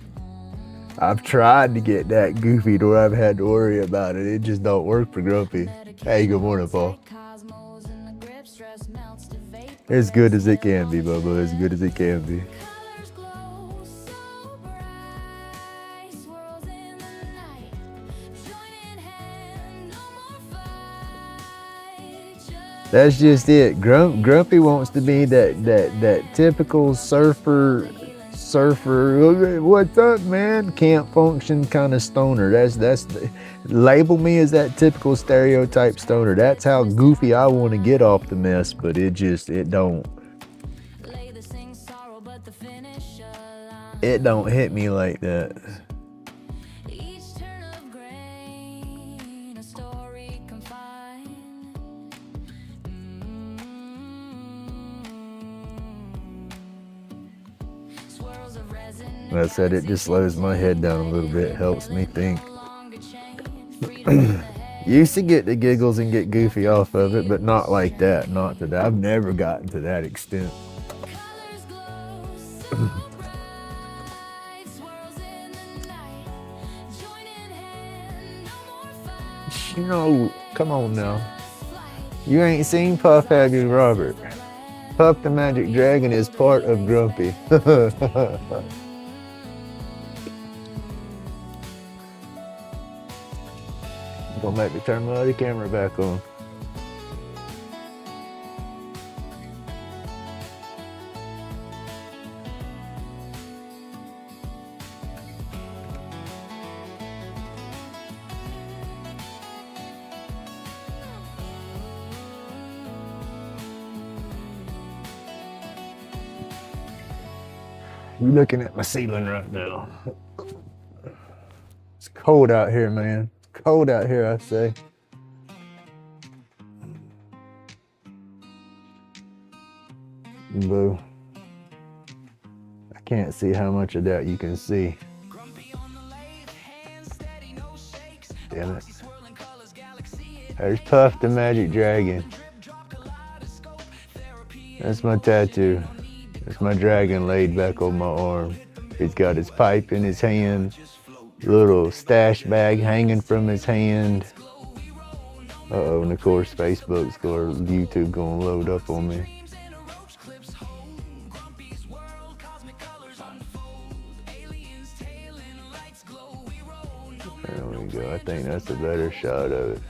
I've tried to get that goofy to where I've had to worry about it. It just don't work for Grumpy. Hey, good morning, Paul. Cosmos in the grip, stress melts to vapor. As good as it can be, Bubba. As good as it can be. Colors glow so bright, swirls in the night. Join in hand, no more fight. That's just it. Grumpy wants to be that typical surfer. What's up, man? Can't function kind of stoner. Label me as that typical stereotype stoner. That's how goofy I want to get off the mess, but it don't. Lay the sing sorrow, but the finish line. It don't hit me like that. Each turn of grain, a story confined. Swirls of resin. I said it just slows my head down a little bit, helps me think. Longer chain, freedom in the head. Used to get the giggles and get goofy off of it, but not like that. Not to that. I've never gotten to that extent. Colors glow so bright, swirls in the night. Join in hand, no more fight. Come on now. You ain't seen Puff, have you, Robert? Puff the Magic Dragon is part of Grumpy. Gonna make me turn my other camera back on. You looking at my ceiling right now. cold out here, man. Cold out here, I say. Boo. I can't see how much of that you can see. Damn it. There's Puff the Magic Dragon. That's my tattoo. That's my dragon laid back on my arm. He's got his pipe in his hand, little stash bag hanging from his hand. Uh-oh, and of course Facebook's or YouTube gonna load up on me. There we go. I think that's a better shot of it.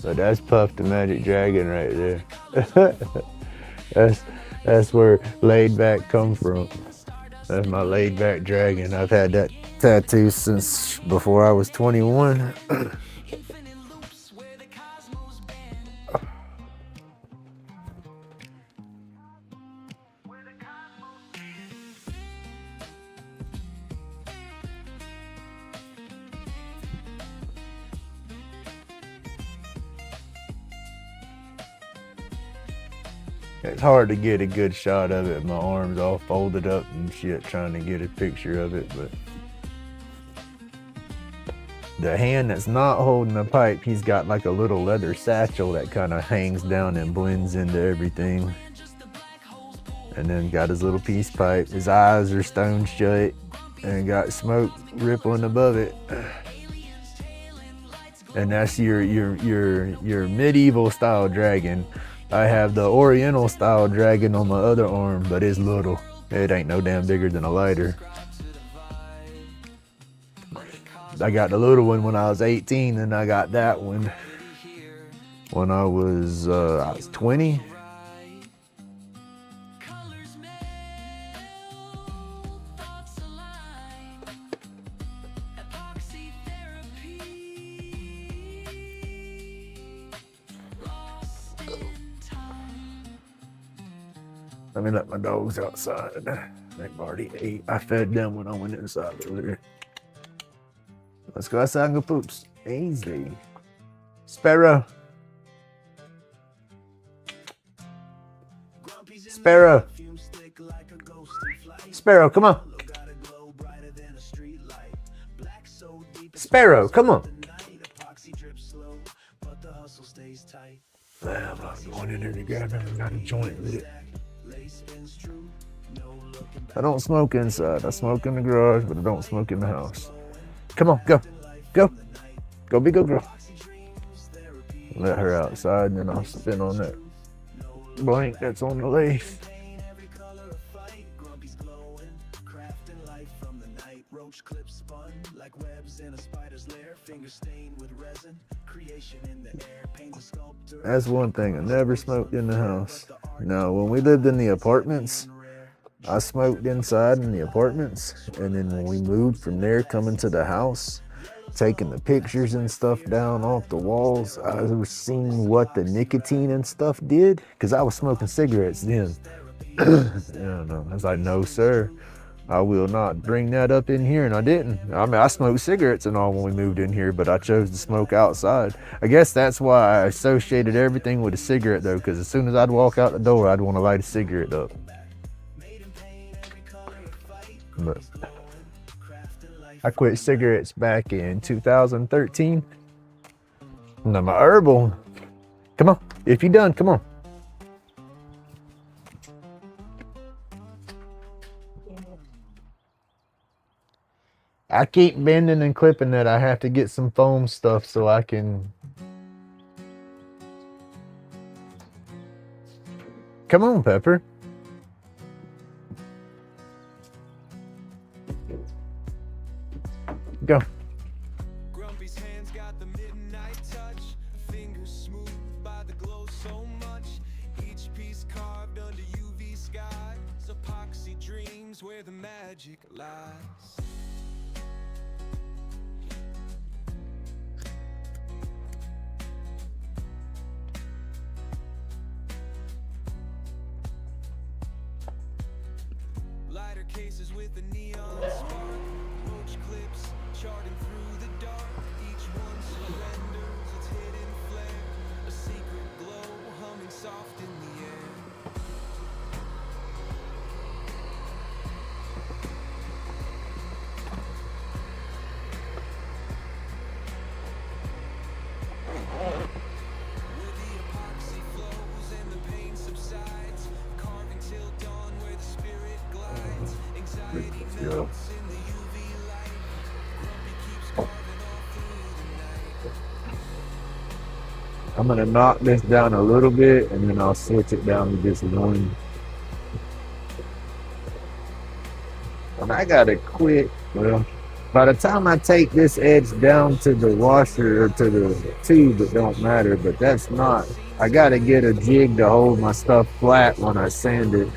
But that's Puff the Magic Dragon right there. That's where LaidBak comes from. That's my LaidBak dragon. I've had that tattoo since before I was 21. It's hard to get a good shot of it. My arm's all folded up and shit trying to get a picture of it, but the hand that's not holding the pipe, he's got like a little leather satchel that kind of hangs down and blends into everything. And then got his little peace pipe. His eyes are stone shut and got smoke rippling above it. And that's your medieval style dragon. I have the Oriental style dragon on my other arm, but it's little. It ain't no damn bigger than a lighter. I got the little one when I was 18, and I got that one when I was 20. Let me let my dogs outside. They've already ate. I fed them when I went inside earlier. Let's go outside and go poops. Easy. Sparrow. Sparrow. Sparrow, come on. Sparrow, come on. I'm not going in there to grab him. I got a joint with it. I don't smoke inside. I smoke in the garage, but I don't smoke in the house. Come on, go. Go. Go be good girl. Let her outside, and then I'll spin on that blank that's on the lace. RoachClips spun like webs in a spider's lair, finger stained with resin, creation in the air, paint the sculptor. That's one thing. I never smoked in the house. Now, when we lived in the apartments, I smoked inside in the apartments, and then when we moved from there, coming to the house, taking the pictures and stuff down off the walls, I was seeing what the nicotine and stuff did, because I was smoking cigarettes then. I was like, no, sir. I will not bring that up in here, and I didn't. I mean, I smoked cigarettes and all when we moved in here, but I chose to smoke outside. I guess that's why I associated everything with a cigarette, though, because as soon as I'd walk out the door, I'd want to light a cigarette up. But I quit cigarettes back in 2013. Now my herbal. Come on, if you're done, come on. I keep bending and clipping that. I have to get some foam stuff so I can. Come on, Pepper. Go. Grumpy's hands got the midnight touch, fingers smooth by the glow so much, each piece carved under UV skies, epoxy dreams where the magic lies. Lighter cases with the neon spark, RoachClips I'm gonna knock this down a little bit and then I'll switch it down to just one. And I gotta quit. Well, by the time I take this edge down to the washer or to the tube, it don't matter, but that's not. I gotta get a jig to hold my stuff flat when I sand it.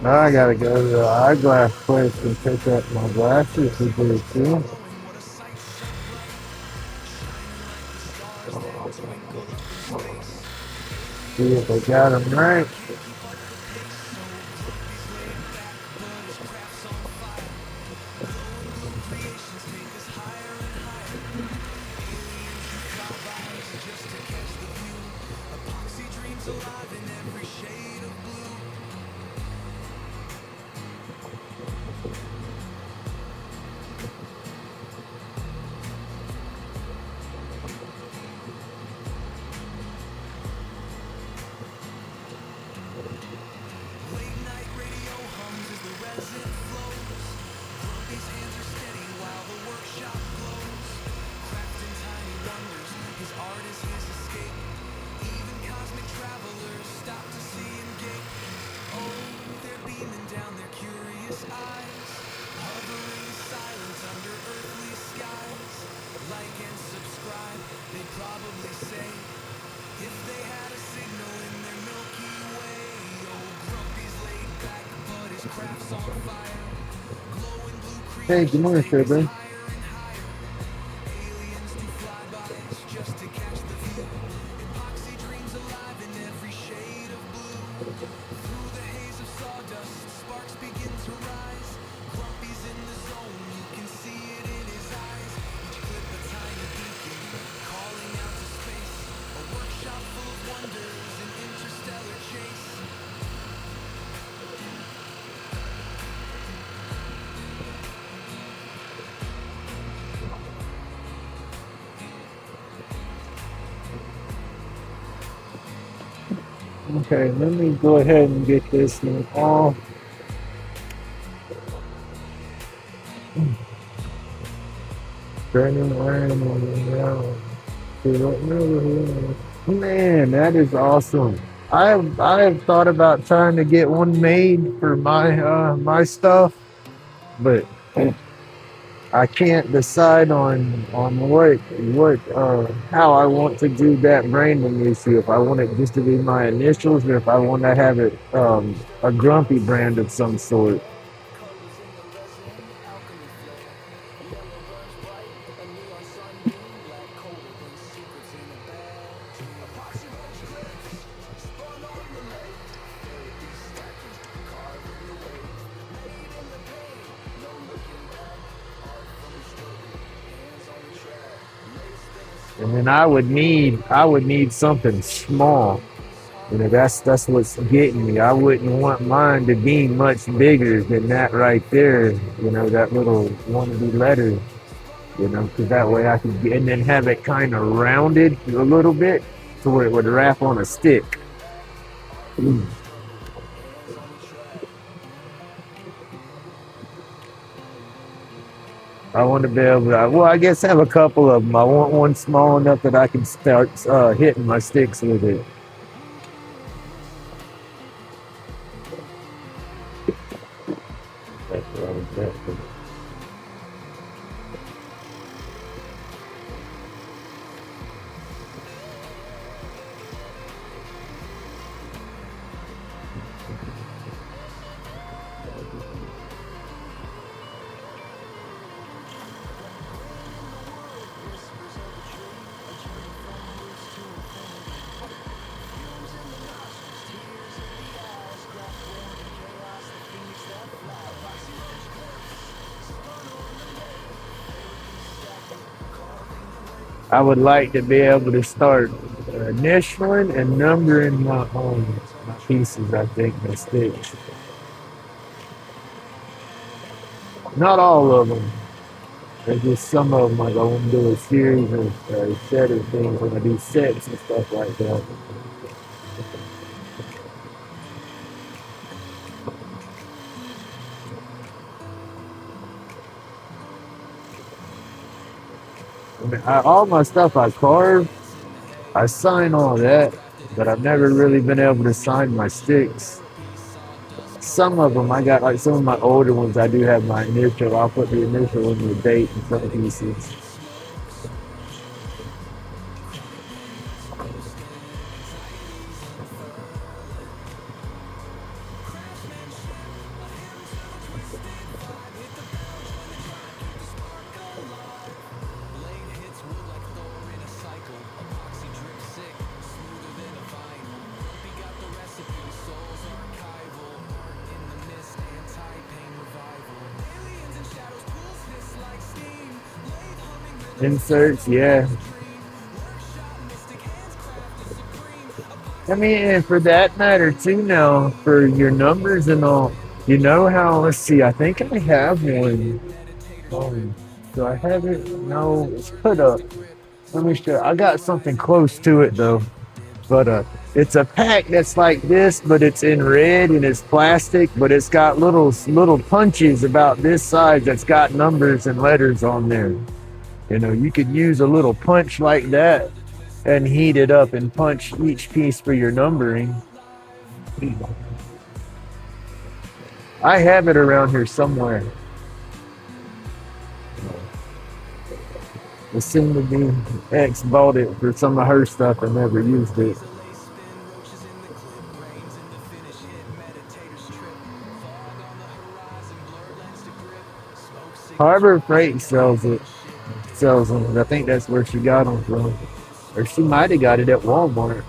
Now I gotta go to the eyeglass place and pick up my glasses to do too. See if I got them right. Hey, good morning, Trevor. Okay, let me go ahead and get this one off. Turning around and around. Man, that is awesome. I've thought about trying to get one made for my stuff, but I can't decide on what how I want to do that branding issue. If I want it just to be my initials, or if I want to have it a grumpy brand of some sort. And then I would need something small. You know, that's what's getting me. I wouldn't want mine to be much bigger than that right there. You know, that little wannabe letter. You know, because that way I could get, and then have it kind of rounded a little bit to where it would wrap on a stick. I want to be able to, well, I guess have a couple of them. I want one small enough that I can start hitting my sticks with it. That's what I was asking. I would like to be able to start initialing and numbering my pieces, I think, my sticks. Not all of them. There's just some of them, like I want to do a series of set of things when I do sets and stuff like that. I mean, all my stuff I carve, I sign all that, but I've never really been able to sign my sticks. Some of them I got, like some of my older ones, I do have my initial. I'll put the initial in the date in some pieces. Inserts, yeah. I mean, and for that matter too now, for your numbers and all, you know how, let's see, I think I have one. Do I have it? No, it's put up. Let me show. I got something close to it though. But it's a pack that's like this, but it's in red and it's plastic, but it's got little punches about this size that's got numbers and letters on there. You know, you could use a little punch like that and heat it up and punch each piece for your numbering. I have it around here somewhere. It seemed to be ex bought it for some of her stuff and never used it. Harbor Freight sells it. Sells them. I think that's where she got them from. Or she might have got it at Walmart.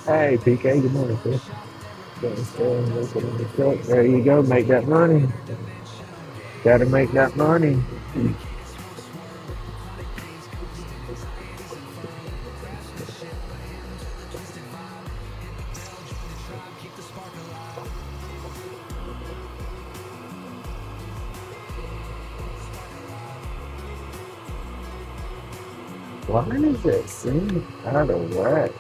Hey, PK, good morning, Chris. There you go. Make that money. Gotta make that money. Why does it seem out of whack?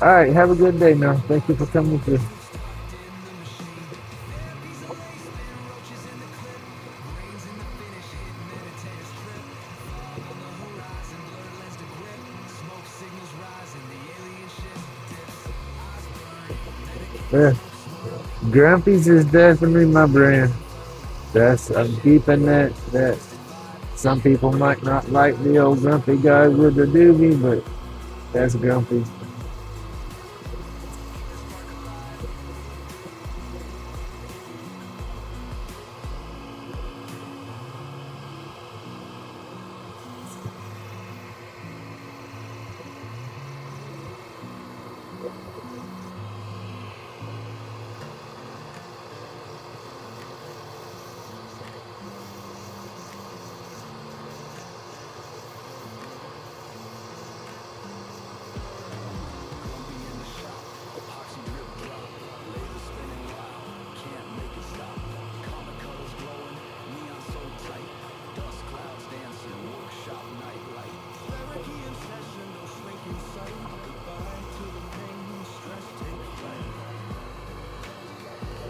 All right, have a good day now. Thank you for coming through. Yeah. Grumpy's is definitely my brand. I'm keeping that. Some people might not like the old grumpy guy with the doobie, but that's Grumpy.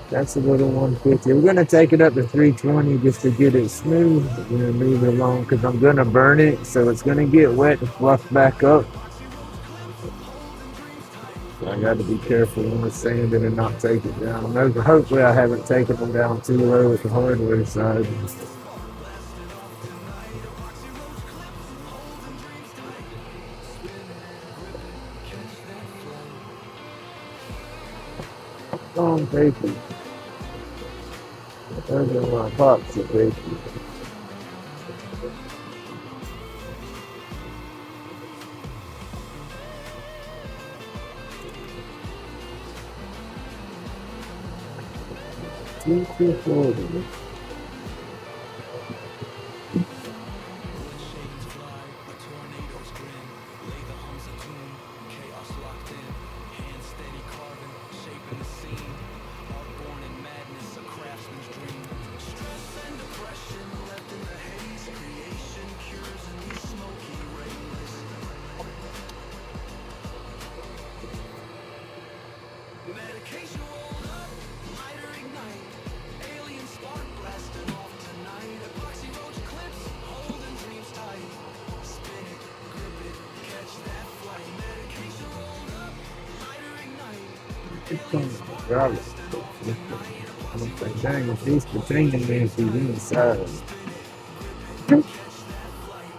That's a little 150. We're gonna take it up to 320 just to get it smooth. We're gonna leave it alone because I'm gonna burn it, so it's gonna get wet and fluff back up. So I got to be careful when it's sanding and not take it down. Hopefully, I haven't taken them down too low with the hardware side. On paper. Those are my pops of paper. $240. Drop it. I'm like, dang, if these patina man, she's inside.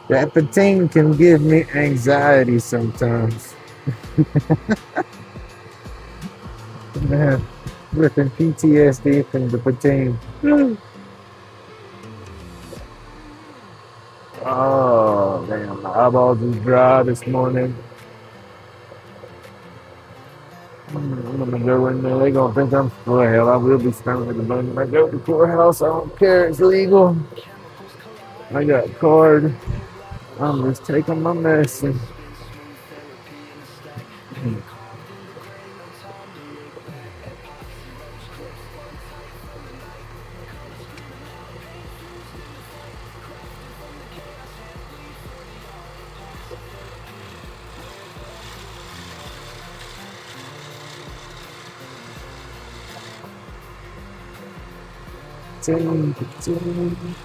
That patina can give me anxiety sometimes. Man, ripping PTSD from the patina. Oh, damn, my eyeballs is dry this morning. I'm gonna go in there. They gonna think I'm well. Hell, I will be stoned in the moment. I go to the courthouse. I don't care. It's legal. I got a card. I'm just taking my medicine. Ting, ting.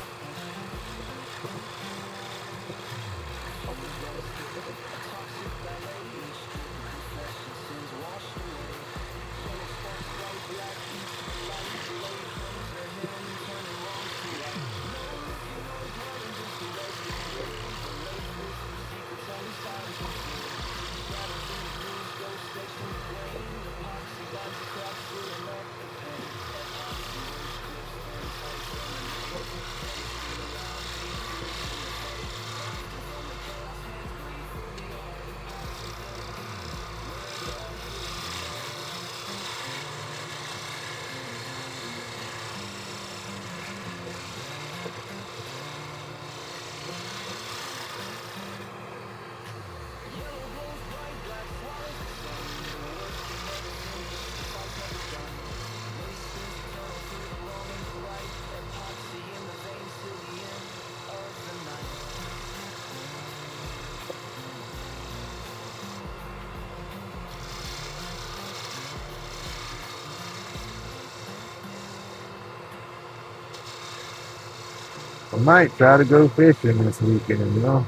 I might try to go fishing this weekend, you know.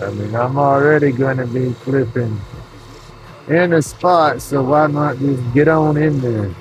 I mean, I'm already gonna be flipping in a spot, so why not just get on in there?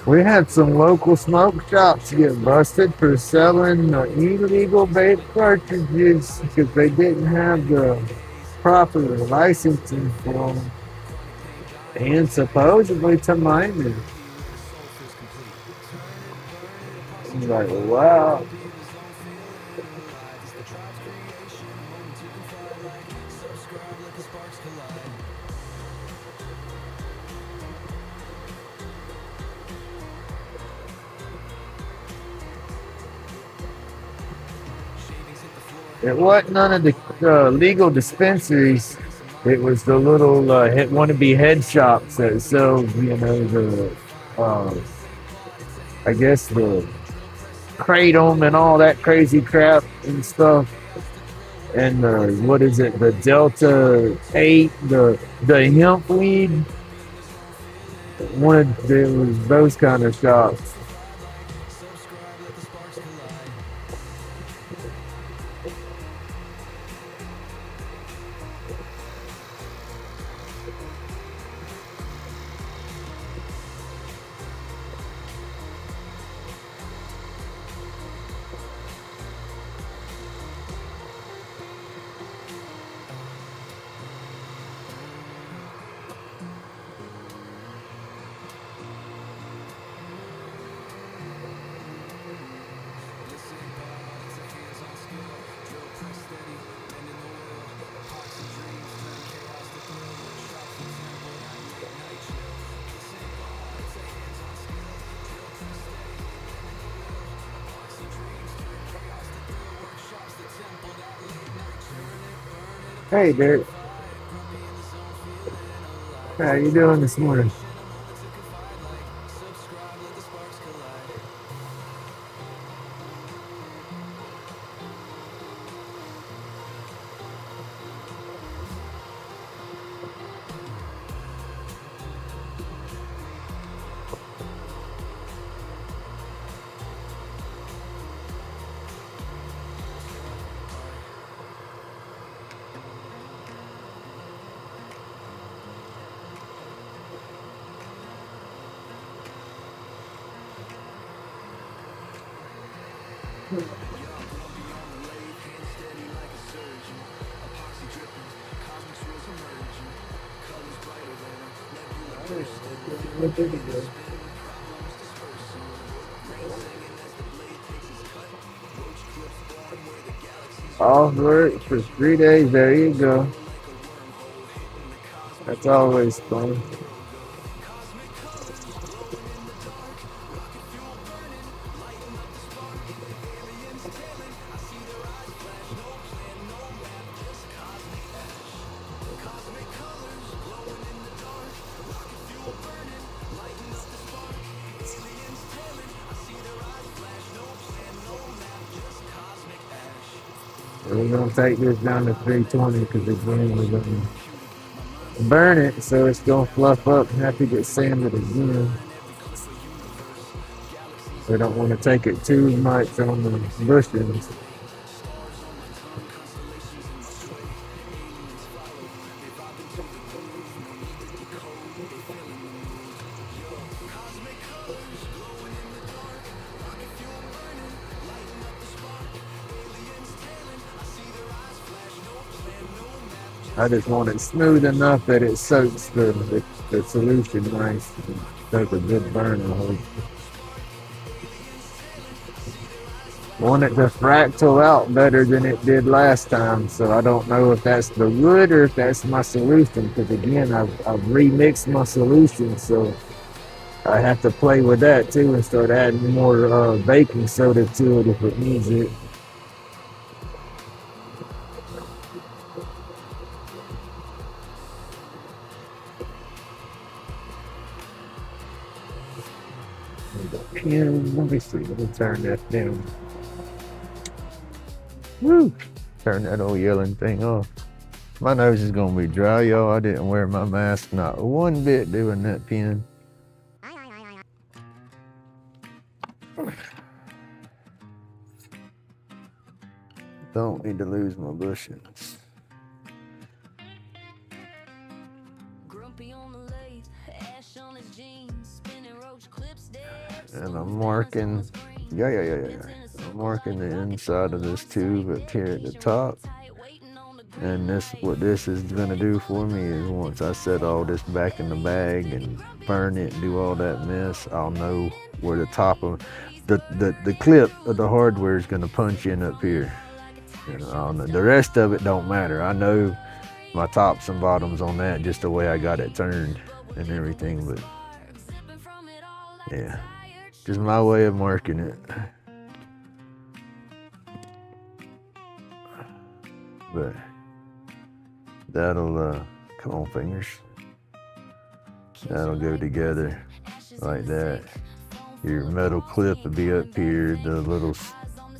We had some local smoke shops get busted for selling illegal vape cartridges because they didn't have the proper licensing for them. And supposedly to minors. I'm like, wow. It wasn't none of the legal dispensaries. It was the little wannabe head shops that sell, you know, the I guess the kratom and all that crazy crap and stuff. And what is it? The Delta 8, the hemp weed. It was those kind of shops. Hey, Derek. How you doing this morning? Off work for 3 days. There you go. That's always fun. We're gonna take this down to 320 because it's going to burn it, so it's gonna fluff up and have to get sanded again. We don't want to take it too much on the bushings. I just want it smooth enough that it soaks the solution nice and does a good burn on it. Want it to fractal out better than it did last time, so I don't know if that's the wood or if that's my solution, because again, I've remixed my solution, so I have to play with that too and start adding more baking soda to it if it needs it. Let me see. Let me turn that down. Woo! Turn that old yelling thing off. My nose is gonna be dry, y'all. I didn't wear my mask not one bit doing that pen. Don't need to lose my bushings. And I'm marking, I'm marking the inside of this tube up here at the top. And what this is gonna do for me is once I set all this back in the bag and burn it and do all that mess, I'll know where the top of the clip of the hardware is gonna punch in up here. You know, the rest of it don't matter. I know my tops and bottoms on that just the way I got it turned and everything, but yeah. Just my way of marking it. but that'll, come on fingers. That'll go together like that. Your metal clip will be up here. The little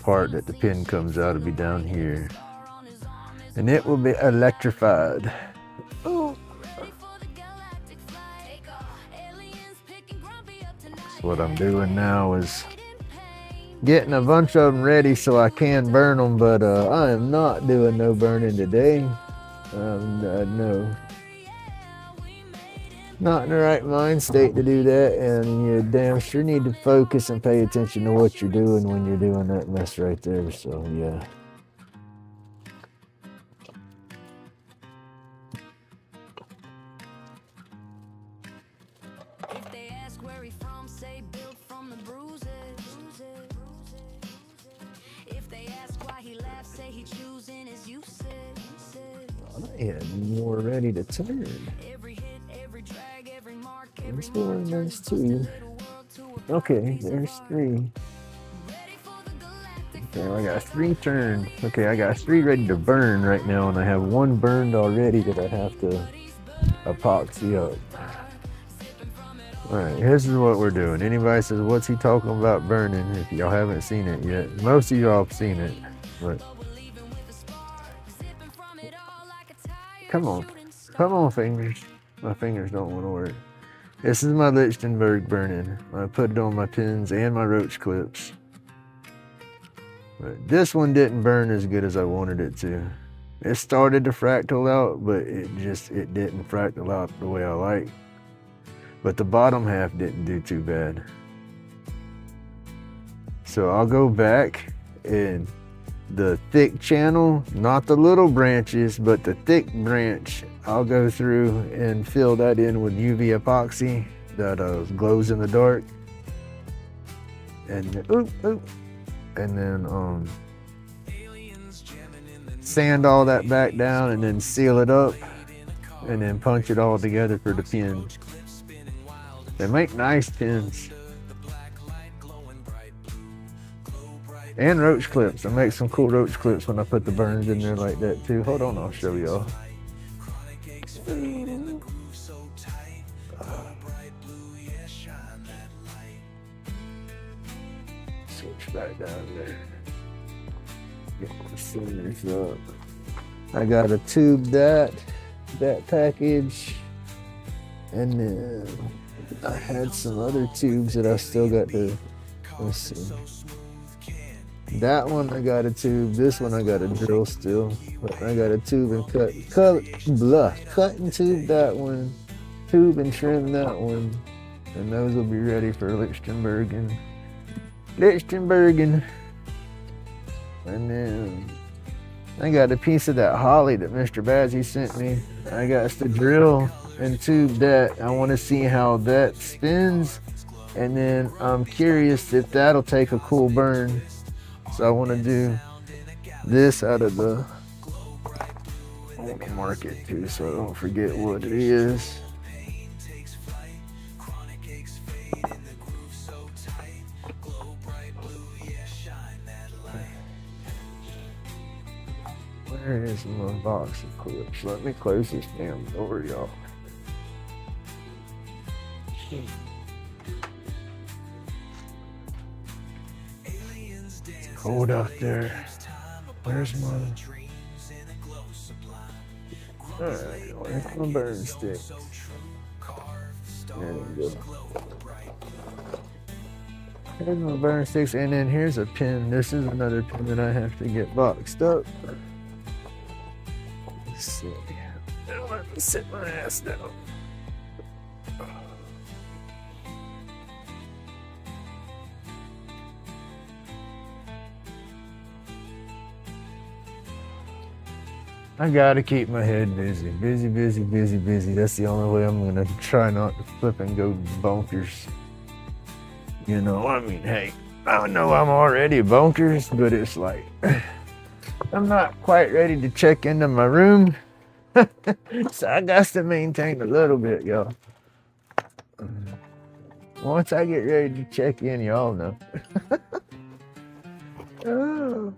part that the pin comes out will be down here. And it will be electrified. Oh. So what I'm doing now is getting a bunch of them ready so I can burn them, but I am not doing no burning today. No. Not in the right mind state to do that, and you damn sure need to focus and pay attention to what you're doing when you're doing that mess right there, so yeah. If they ask where he from, say built from the bruises. If they ask why he laughs, say he choosing his uses. I had more ready to turn. Every hit, every drag, every mark, There's one, there's two. Okay, there's three. Okay, I got 3 turned. Okay, I got 3 ready to burn right now, and I have 1 burned already that I have to epoxy up. Alright, here's what we're doing. Anybody says, what's he talking about burning? If y'all haven't seen it yet. Most of y'all have seen it, but come on fingers. My fingers don't want to work. This is my Lichtenberg burning. I put it on my pins and my RoachClips. But this one didn't burn as good as I wanted it to. It started to fractal out, but it didn't fractal out the way I like. But the bottom half didn't do too bad. So I'll go back and the thick channel, not the little branches, but the thick branch, I'll go through and fill that in with UV epoxy that glows in the dark. And and then sand all that back down and then seal it up and then punch it all together for the pins. They make nice pins. And RoachClips. I make some cool RoachClips when I put the burns in there like that too. Hold on, I'll show y'all. Switch back down there. Get the cinders up. I got a tube that package, and then I had some other tubes that I still got to, let's see. That one I got a tube, this one I got a drill still. But I got a tube and cut and tube that one, tube and trim that one. And those will be ready for Lichtenbergen. And then I got a piece of that holly that Mr. Bazzi sent me. I got to drill and tube that. I want to see how that spins. And then I'm curious if that'll take a cool burn. So I want to do this out of the, I want to mark it too so I don't forget what it is. Where is my box of clips? Let me close this damn door, y'all. Cold out there. Where's my... Alright, where's my burn stick? There we go. Here's my burn sticks, and then here's a pin. This is another pin that I have to get boxed up. Let's see. Now let me sit my ass down. I gotta keep my head busy. Busy. That's the only way I'm gonna try not to flip and go bonkers. You know, I mean, hey, I know I'm already bonkers, but it's like, I'm not quite ready to check into my room. So I got to maintain a little bit, y'all. Once I get ready to check in, y'all know. Oh.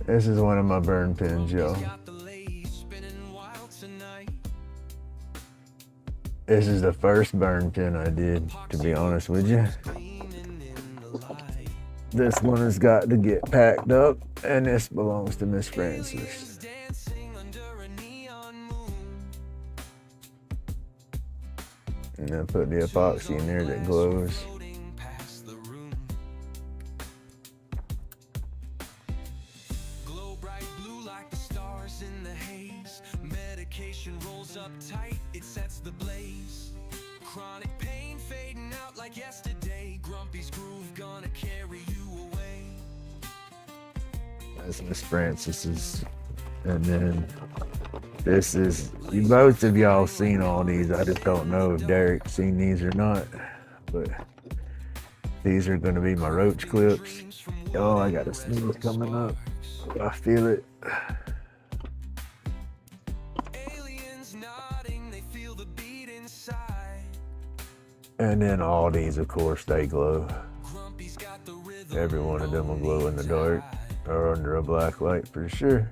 This is one of my burn pins, y'all. Got the ladies spinning wild tonight. This is the first burn pin I did, to be honest with you. Gleaming in the light. This one has got to get packed up, and this belongs to Miss Francis. Aliens dancing under a neon moon. And I put the epoxy in there that glows. Floating past the room. Glow bright blue like the stars in the haze. Medication rolls up tight, it sets the blaze. Chronic pain fading out like yesterday. Grumpy's groove gonna carry you away. That's Miss Francis's. And then this is, most of y'all seen all these. I just don't know if Derek's seen these or not. But these are gonna be my roach clips. Oh, I got a sneeze coming up. I feel it. Aliens nodding, they feel the beat inside. And then all these, of course, they glow. Grumpy's got the rhythm. Every one of them will glow in the dark or under a black light for sure.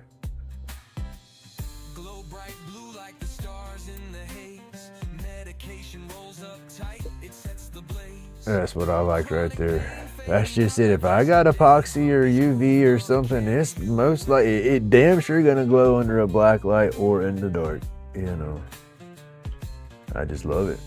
Glow bright blue like the stars in the haze. Medication rolls up tight, it sets the blaze. That's what I like right there. That's just it. If I got epoxy or UV or something, it's most likely, it damn sure gonna glow under a black light or in the dark. You know, I just love it.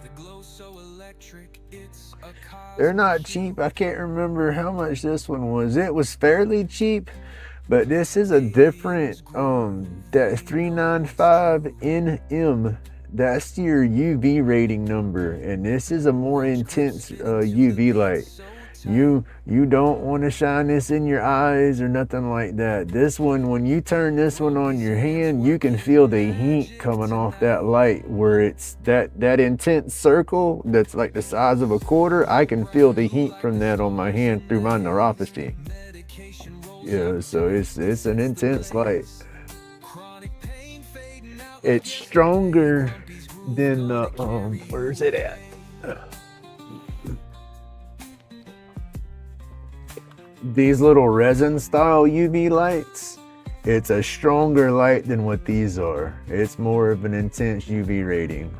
The glow so electric, it's a They're not cheap. I can't remember how much this one was. It was fairly cheap, but this is a different, that 395 NM. That's your UV rating number, and this is a more intense UV light. You don't want to shine this in your eyes or nothing like that. This one, when you turn this one on your hand, you can feel the heat coming off that light where it's that intense circle that's like the size of a quarter. I can feel the heat from that on my hand through my neuropathy. Yeah, so it's an intense light. It's stronger than where's it at? These little resin style UV lights, it's a stronger light than what these are. It's more of an intense UV rating.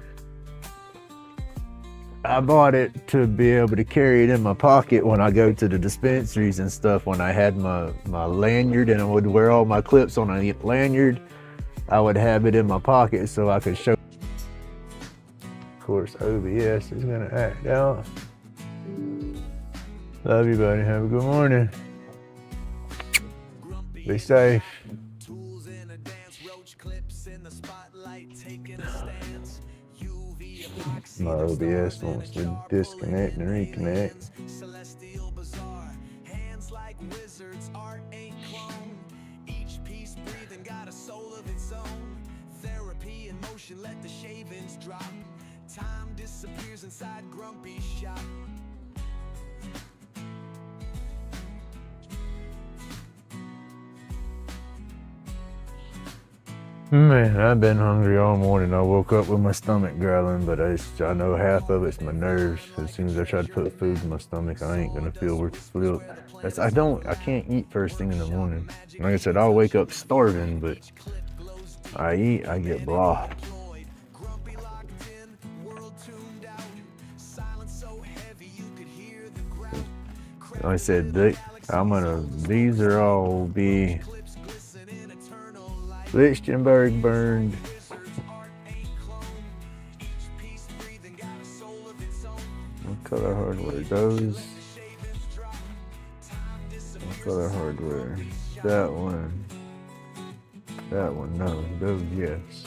I bought it to be able to carry it in my pocket when I go to the dispensaries and stuff. When I had my lanyard and I would wear all my clips on a lanyard, I would have it in my pocket so I could show. Of course, OBS is gonna act out. Love you, buddy. Have a good morning. Be safe. Tools in a dance, roach clips in the spotlight, taking a stance. UV epoxy, My OBS wants to disconnect and reconnect. celestial bizarre, hands like wizards, art ain't clone. Each piece breathing got a soul of its own. Therapy in motion, let the shavings drop. Time disappears inside Grumpy's shop. Man, I've been hungry all morning. I woke up with my stomach growling, but I know half of it's my nerves. As soon as I try to put food in my stomach, I ain't gonna feel worth the flip. I can't eat first thing in the morning. Like I said, I'll wake up starving, but I eat, I get blah. Grumpy locked in, world tuned out. Silence so heavy you could hear the ground. Like I said, these are all be Clips glisten in eternal light. Lichtenberg burned. Wizards, art ain't clone. Each piece breathing got a soul of its own. What color hardware? Those. The shavings drop. Time disappears. What color hardware? That one. That one, no. Those, yes.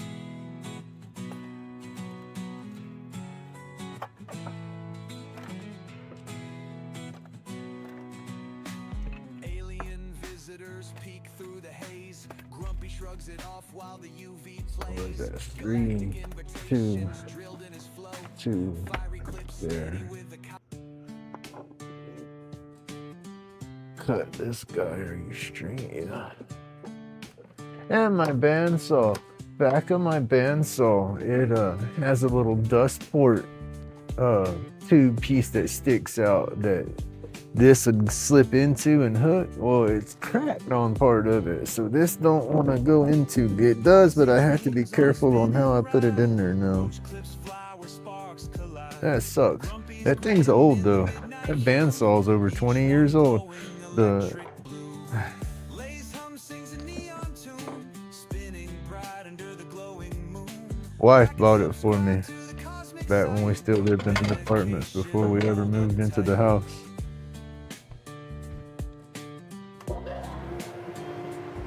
Alien visitors peek through the haze. Grumpy shrugs it off while the UV plays. What was that? 3, 2, Drilled in his flow. 2. Fiery clips There. steady with the Cut this guy, are you straight? And my bandsaw. Back of my bandsaw, it has a little dust port tube piece that sticks out that this would slip into and hook. Well, it's cracked on part of it, so this don't want to go into. It does, but I have to be careful on how I put it in there now. That sucks. That thing's old though. That bandsaw's over 20 years old. The wife bought it for me back when we still lived in the apartments before we ever moved into the house.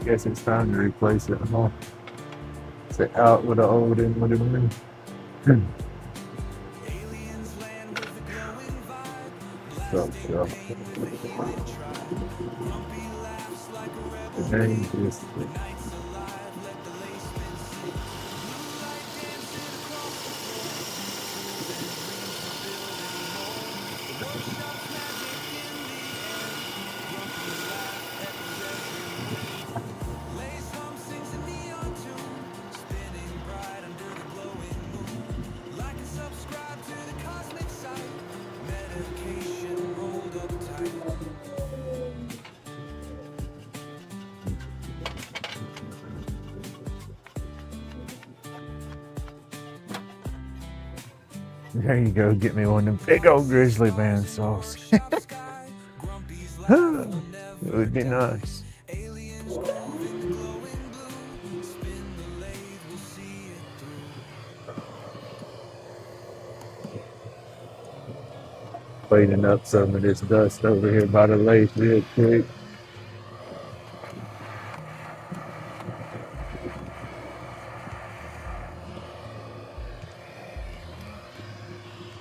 Guess it's time to replace it, huh? Say out with the old, in with the new. So, the name is there you go, get me one of them big old grizzly bandsaws. It would be nice. Cleaning up some of this dust over here by the lake real quick.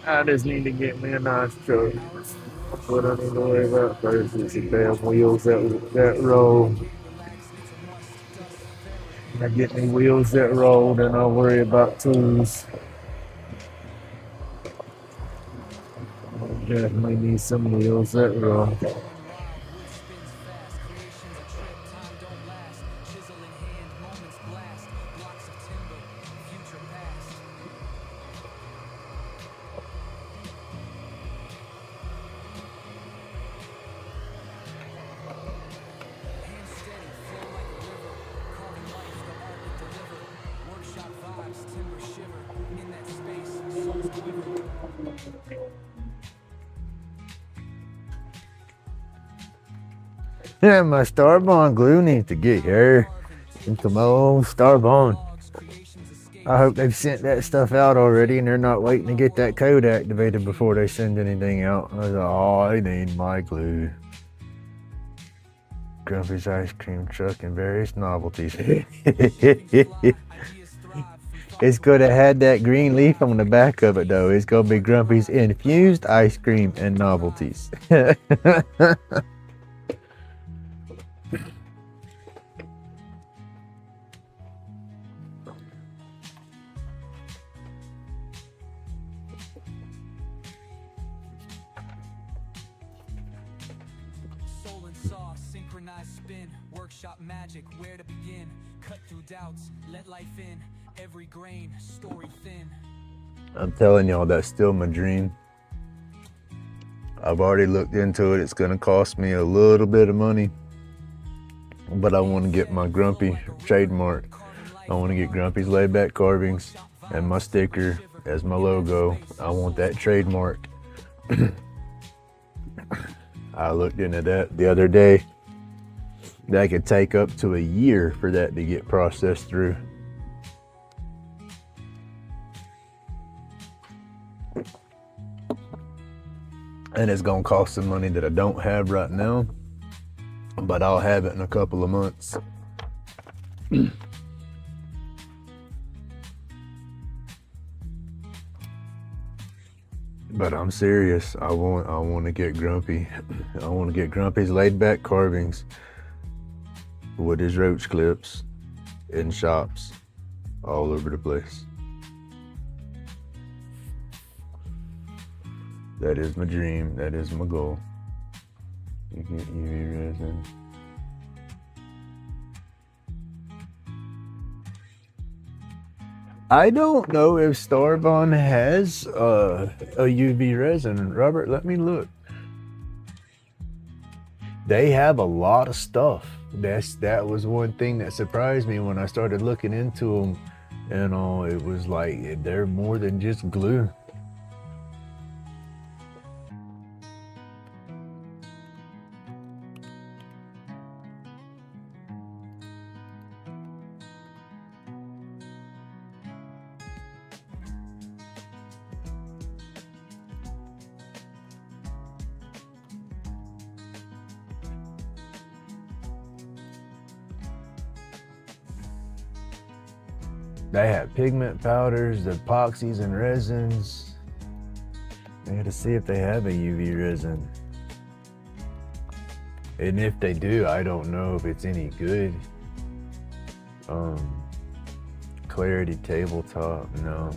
I just need to get me a nice truck. What I need to worry about first is the damn wheels that roll. When I get me wheels that roll, then I'll worry about tools. Definitely need some wheels that roll. Yeah, my Starbond glue needs to get here into my old Starbond. I hope they've sent that stuff out already and they're not waiting to get that code activated before they send anything out. I was like, oh, I need my glue. Grumpy's ice cream truck and various novelties. It's gonna have that green leaf on the back of it though. It's gonna be Grumpy's infused ice cream and novelties. Workshop magic, where to begin? Cut through doubts, let life in. Every grain, story thin. I'm telling y'all, that's still my dream. I've already looked into it. It's gonna cost me a little bit of money, but I want to get my Grumpy trademark. I want to get Grumpy's LaidBak carvings and my sticker as my logo. I want that trademark. I looked into that the other day. That could take up to a year for that to get processed through. And it's gonna cost some money that I don't have right now, but I'll have it in a couple of months. But I'm serious. I want to get Grumpy. I want to get Grumpy's LaidBak carvings with his RoachClips in shops all over the place. That is my dream. That is my goal. You get UV resin. I don't know if Starbond has a UV resin. Robert, let me look. They have a lot of stuff. That was one thing that surprised me when I started looking into them. And it was like they're more than just glue. They have pigment powders, epoxies, and resins. I gotta see if they have a UV resin. And if they do, I don't know if it's any good. Clarity tabletop, no.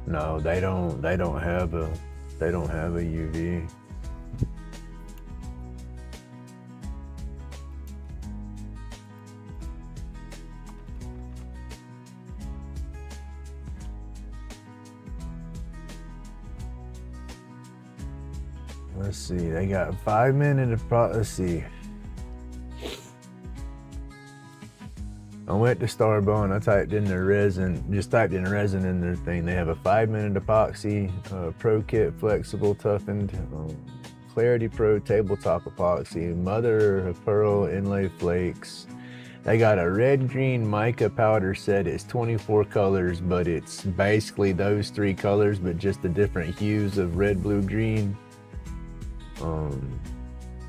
No, they don't have a UV. Let's see, they got 5 minutes let's see. I went to Starbond, I typed in their resin, just typed in resin in their thing. They have a 5-minute epoxy, Pro Kit flexible toughened, Clarity Pro tabletop epoxy, mother of pearl inlay flakes. They got a red green mica powder set. It's 24 colors, but it's basically those 3 colors, but just the different hues of red, blue, green.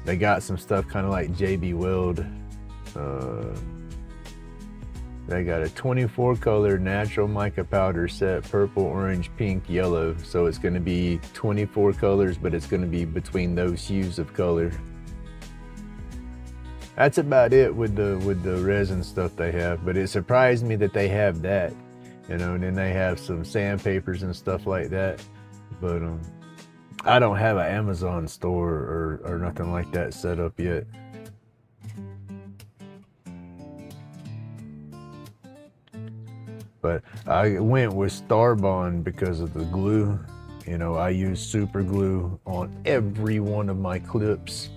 They got some stuff kind of like JB Weld. They got a 24 color natural mica powder set, purple, orange, pink, yellow. So it's going to be 24 colors, but it's going to be between those hues of color. That's about it with the resin stuff they have, but it surprised me that they have that, you know. And then they have some sandpapers and stuff like that, but I don't have an Amazon store or nothing like that set up yet. But I went with Starbond because of the glue. You know, I use super glue on every one of my clips,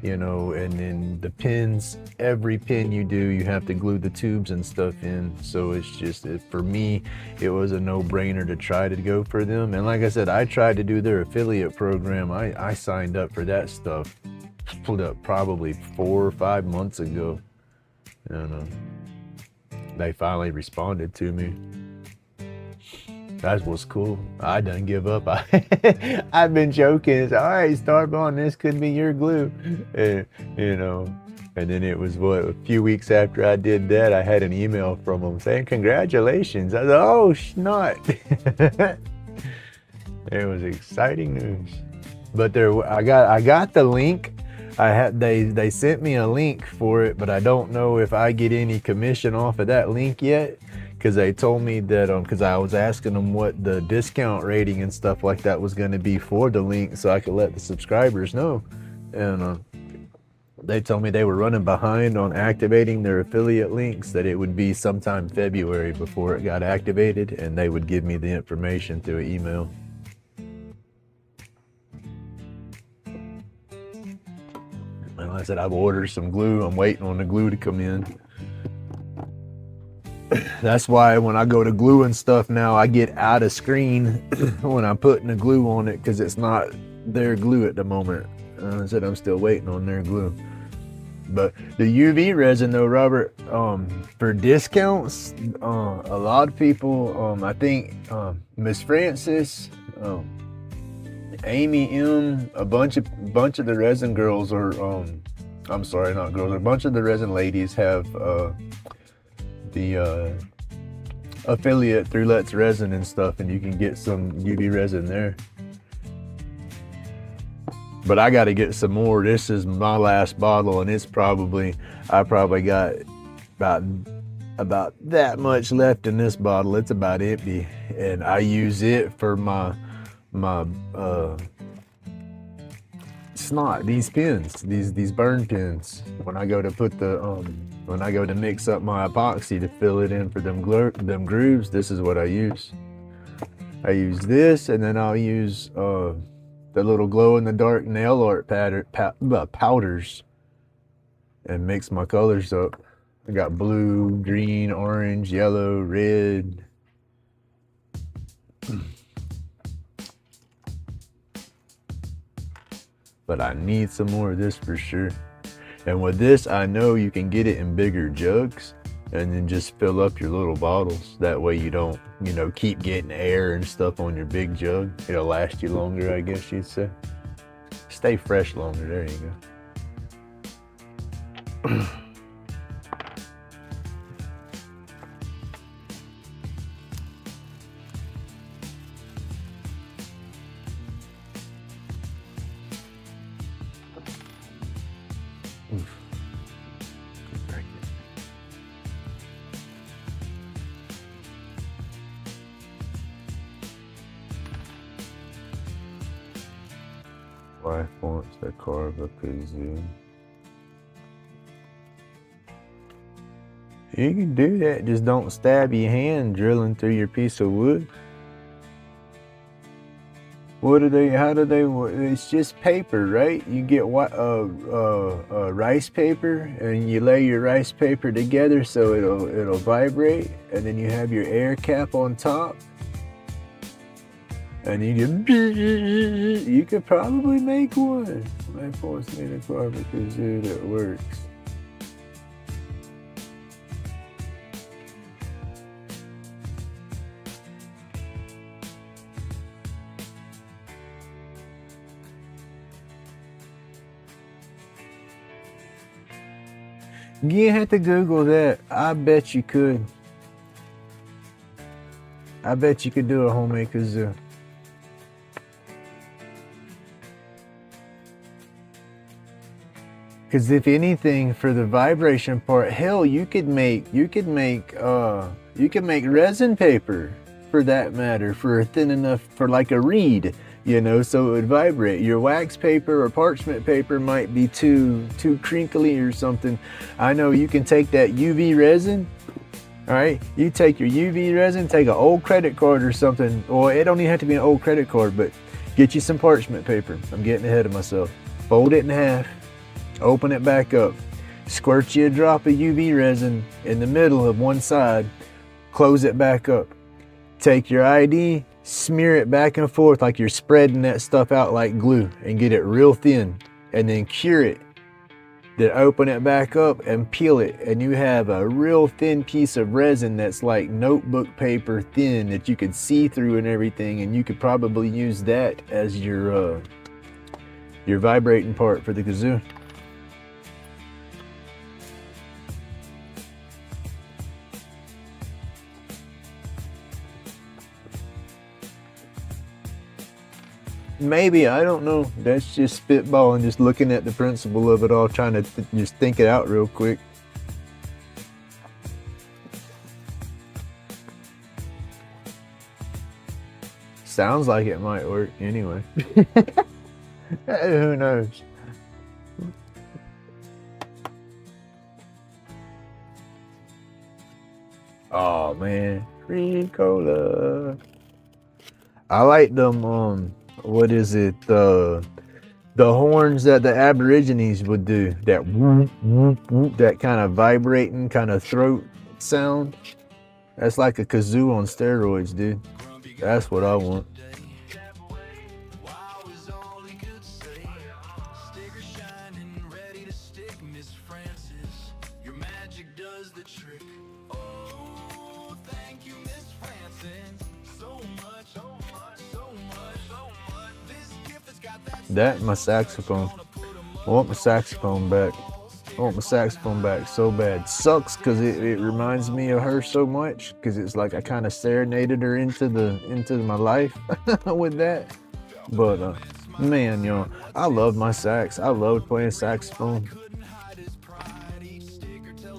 you know, and then the pins, every pin you do, you have to glue the tubes and stuff in. So it's just, for me, it was a no-brainer to try to go for them. And like I said, I tried to do their affiliate program. I signed up for that stuff, pulled up probably 4 or 5 months ago. And they finally responded to me. That was cool. I done give up. I've been joking. It's all right, Starbond, this could be your glue. And, you know, and then it was a few weeks after I did that, I had an email from them saying, congratulations. I was like, oh, snot. It was exciting news. But I got the link. They sent me a link for it, but I don't know if I get any commission off of that link yet. Because they told me that, because I was asking them what the discount rating and stuff like that was going to be for the link so I could let the subscribers know. And they told me they were running behind on activating their affiliate links, that it would be sometime February before it got activated, and they would give me the information through an email. And like I said, I've ordered some glue. I'm waiting on the glue to come in. That's why when I go to glue and stuff now, I get out of screen when I'm putting the glue on it, because it's not their glue at the moment. I said I'm still waiting on their glue. But the UV resin though, Robert, for discounts, a lot of people, I think Miss Francis, Amy M, a bunch of the resin girls are, I'm sorry, not girls, a bunch of the resin ladies have the affiliate through Let's Resin and stuff, and you can get some UV resin there. But I got to get some more. This is my last bottle, and I probably got about that much left in this bottle. It's about empty, and I use it for my snot, these pins, these burn pins. When I go to put the when I go to mix up my epoxy to fill it in for them grooves, this is what I use. I use this, and then I'll use the little glow-in-the-dark nail art powders and mix my colors up. I got blue, green, orange, yellow, red. But I need some more of this for sure. And with this, I know you can get it in bigger jugs and then just fill up your little bottles. That way you don't, you know, keep getting air and stuff on your big jug. It'll last you longer, I guess you'd say. Stay fresh longer, there you go. Life wants to carve a kazoo. You can do that, just don't stab your hand drilling through your piece of wood. What do they, how do they, it's just paper, right? You get rice paper and you lay your rice paper together so it'll vibrate, and then you have your air cap on top. And you could probably make one. Might force me to carve a kazoo that works. You have to Google that. I bet you could. I bet you could do a homemade kazoo. Because if anything, for the vibration part, hell, you could make resin paper, for that matter, for thin enough, for like a reed, you know, so it would vibrate. Your wax paper or parchment paper might be too crinkly or something. I know you can take that UV resin. All right, you take your UV resin, take an old credit card or something, or it don't even have to be an old credit card, but get you some parchment paper. I'm getting ahead of myself. Fold it in half. Open it back up, squirt you a drop of UV resin in the middle of one side, close it back up. Take your ID, smear it back and forth like you're spreading that stuff out like glue, and get it real thin, and then cure it. Then open it back up and peel it, and you have a real thin piece of resin that's like notebook paper thin that you could see through and everything, and you could probably use that as your vibrating part for the kazoo. Maybe, I don't know. That's just spitballing, just looking at the principle of it all, trying to just think it out real quick. Sounds like it might work anyway. Who knows? Oh man, free cola. I like them, what is it, the horns that the Aborigines would do, that whoop, whoop, whoop, that kind of vibrating kind of throat sound. That's like a kazoo on steroids, dude. That's what I want. That and my saxophone. I want my saxophone back. I want my saxophone back so bad. Sucks because it reminds me of her so much, because it's like I kind of serenaded her into my life with that. But man, y'all, I love my sax. I loved playing saxophone.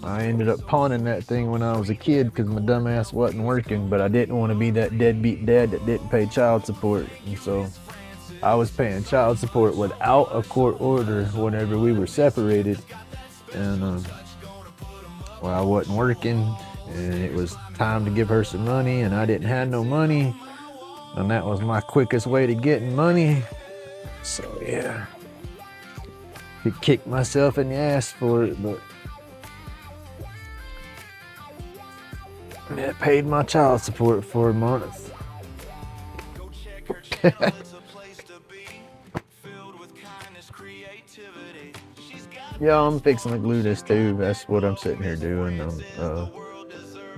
I ended up pawning that thing when I was a kid because my dumb ass wasn't working, but I didn't want to be that deadbeat dad that didn't pay child support, and so I was paying child support without a court order whenever we were separated, and Well, I wasn't working, and it was time to give her some money, and I didn't have no money, and that was my quickest way to getting money. So yeah, could kick myself in the ass for it, but it paid my child support for a month. Go check her channel, it's a place to be. Filled with kindness, creativity. She's got Yeah, I'm fixing to glue this too. That's what I'm sitting here doing.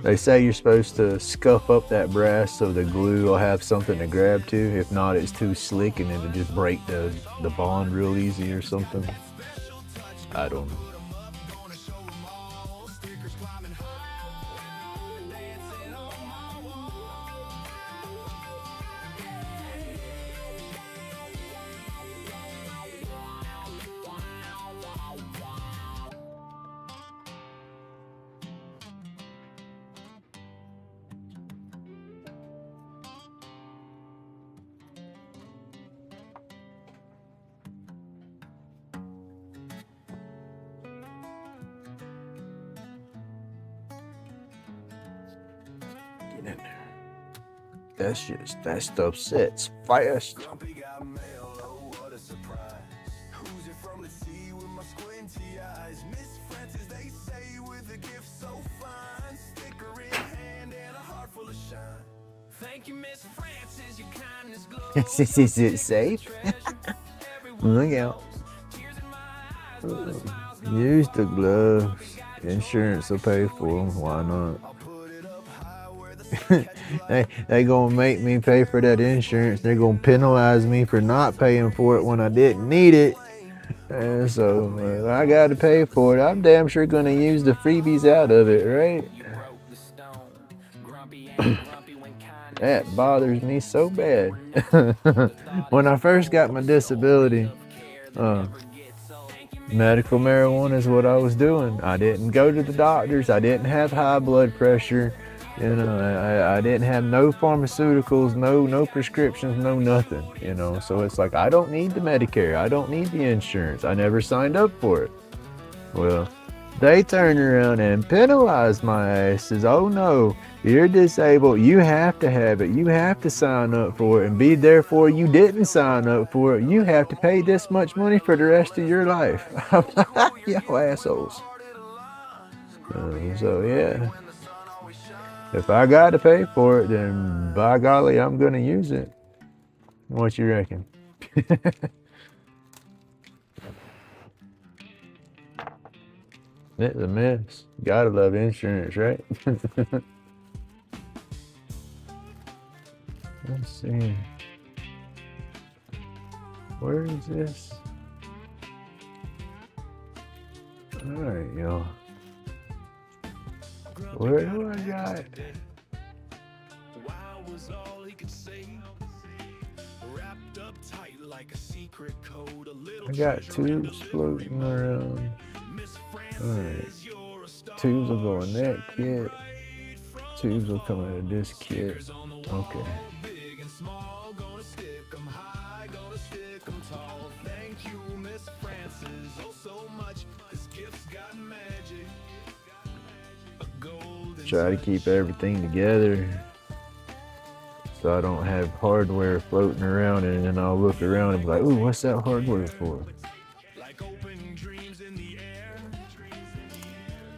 They say you're supposed to scuff up that brass so the glue will have something to grab to. If not, it's too slick and it'll just break the bond real easy or something. I don't know. Get in there. That stuff sets fast. Grumpy got mail, oh what a surprise. Who's it from the sea with my squinty eyes? Miss Francis, they say, with a gift so fine. Sticker in hand and a heart full of shine. Thank you, Miss Francis, your kindness glows. Is it safe? Look out. Use the gloves. Insurance will pay for them. Why not? they gonna make me pay for that insurance. They're gonna penalize me for not paying for it when I didn't need it. And so I gotta pay for it. I'm damn sure gonna use the freebies out of it, right? That bothers me so bad. When I first got my disability, medical marijuana is what I was doing. I didn't go to the doctors. I didn't have high blood pressure. You know, I didn't have no pharmaceuticals, no prescriptions, no nothing, you know. So it's like, I don't need the Medicare. I don't need the insurance. I never signed up for it. Well, they turned around and penalized my asses. Oh no, you're disabled. You have to have it. You have to sign up for it. And be therefore you didn't sign up for it. You have to pay this much money for the rest of your life. Y'all assholes. So yeah. If I got to pay for it, then by golly, I'm gonna use it. What you reckon? It's a mess. Gotta love insurance, right? Let's see. Where is this? All right, y'all. Where do I got? I got tubes floating around. Alright. Tubes will go in that kit. Tubes will come out of this kit. Okay. Try to keep everything together so I don't have hardware floating around, and then I'll look around and be like, ooh, what's that hardware for? like open dreams in the air.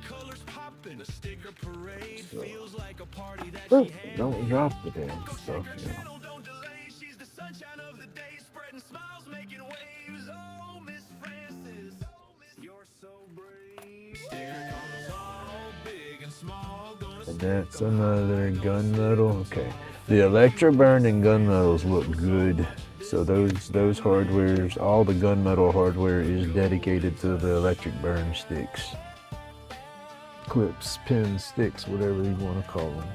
Colors popping, a sticker parade feels like a party that Ooh, don't drop the damn stuff. Yeah. don't delay. She's the sunshine of the day, spreading smiles, making waves. Oh, Miss Francis, you're so brave. Sticker comes all big and small. And that's another gunmetal. Okay. The electroburn and gunmetals look good. So those hardwares, all the gunmetal hardware is dedicated to the electric burn sticks. Clips, pins, sticks, whatever you want to call them.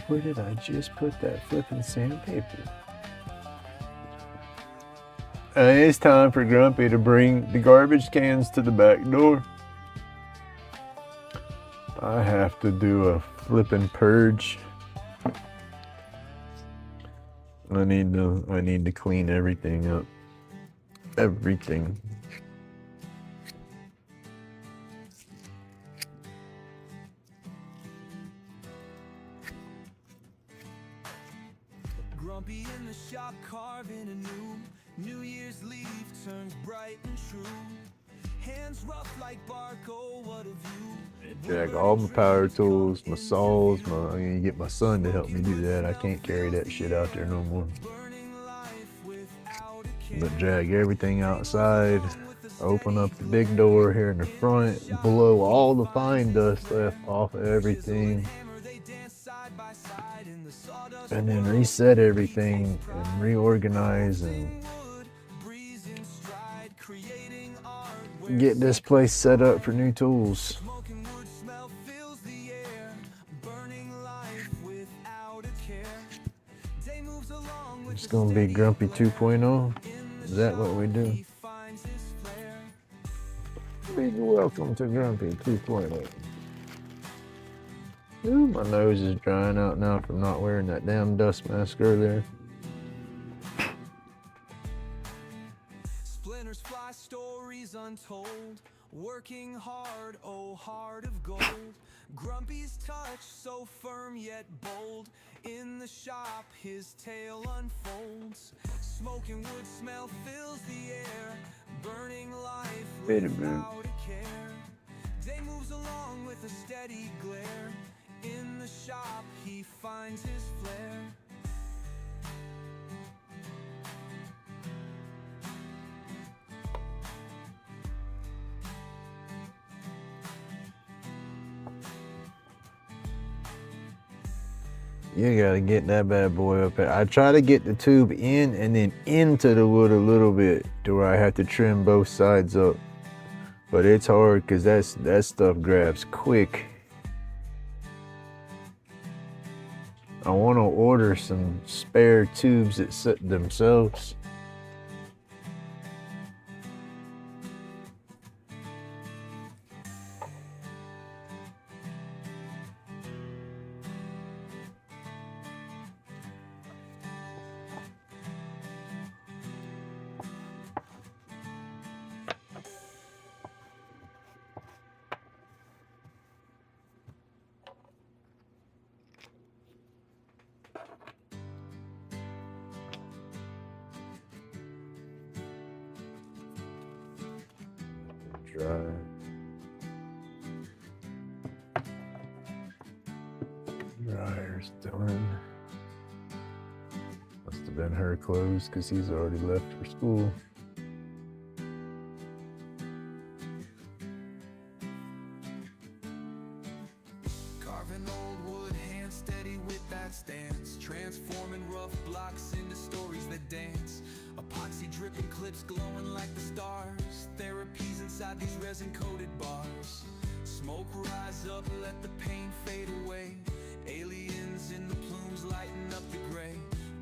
Where did I just put that flipping sandpaper? It's time for Grumpy to bring the garbage cans to the back door. I have to do a flipping purge. I need to clean everything up. Everything. Grumpy in the shop carving a New Year's leaf turns bright and true. Hands rough like bark, oh what a view. Drag all my power tools, my saws, I'm gonna get my son to help me do that. I can't carry that shit out there no more. But drag everything outside, open up the big door here in the front, blow all the fine dust left off of everything, and then reset everything and reorganize and get this place set up for new tools. It's gonna be Grumpy 2.0. Is that what we do? Welcome to Grumpy 2.0. Ooh, my nose is drying out now from not wearing that damn dust mask earlier. Splinters fly, stories untold. Working hard, oh heart of gold. Grumpy's touch so firm yet bold. In the shop his tale unfolds. Smoking wood smell fills the air. Burning life without a care. Day moves along with a steady glare. In the shop he finds his flair. You gotta get that bad boy up there. I try to get the tube in and then into the wood a little bit to where I have to trim both sides up. But it's hard because that stuff grabs quick. I want to order some spare tubes that set themselves. Dry. Dryer's done. Must have been her clothes because he's already left for school. Carving old wood, hand steady with that stance. Transforming rough blocks into stories that dance. Epoxy dripping clips glowing like the stars. Therapies inside these resin-coated bars. Smoke rise up, let the pain fade away. Aliens in the plumes lighting up the gray.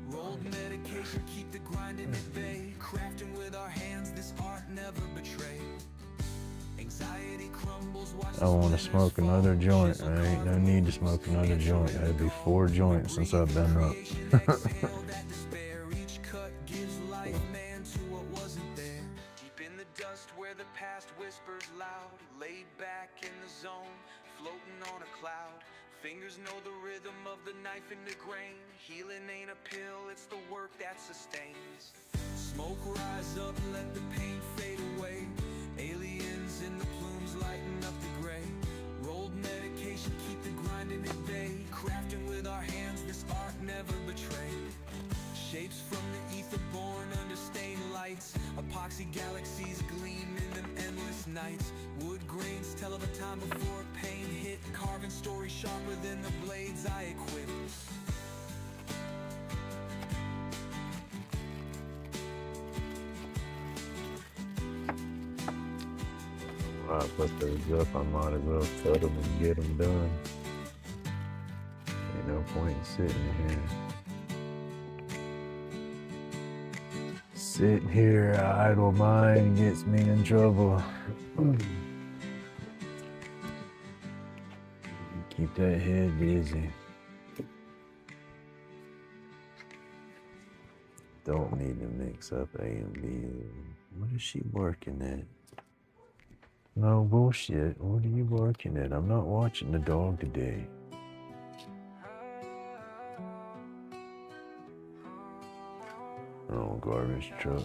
Rolled medication, keep the grinding at bay. Crafting with our hands, this art never betrayed. Anxiety crumbles, watch I want to smoke another joint. I ain't no need to smoke another joint. That'd be 4 joints since I've been up. Each cut gives life, man, to what wasn't there. Deep in the dust where the past whispers loud. Laid back in the zone, floating on a cloud. Fingers know the rhythm of the knife in the grain. Healing ain't a pill, it's the work that sustains. Smoke rise up, let the pain fade away. Aliens in the plumes lighting up the gray. Rolled medication, keep the grinding at bay. Crafting with our hands, this art never betrayed. Shapes from the ether born under stained lights. Epoxy galaxies gleam in them endless nights. Wood grains tell of a time before pain hit. Carving stories sharper than the blades I equip. While I put those up, I might as well cut them and get them done. Ain't no point in sitting here. Sitting here, idle mind gets me in trouble. Keep that head busy. Don't need to mix up A and B. What is she working at? No bullshit. What are you working at? I'm not watching the dog today. Oh, garbage truck.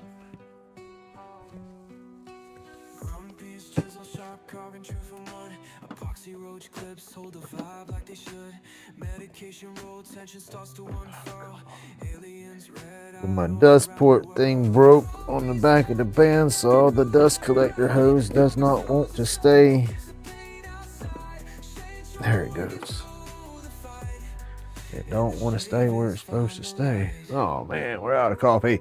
Chisel sharp, carving true from wood. Epoxy roach clips hold the vibe like they should. Medication roll, tension starts to unfurl. Aliens red My dust port thing broke on the back of the bandsaw. The dust collector hose does not want to stay. There it goes. It don't want to stay where it's supposed to stay. Oh man, we're out of coffee.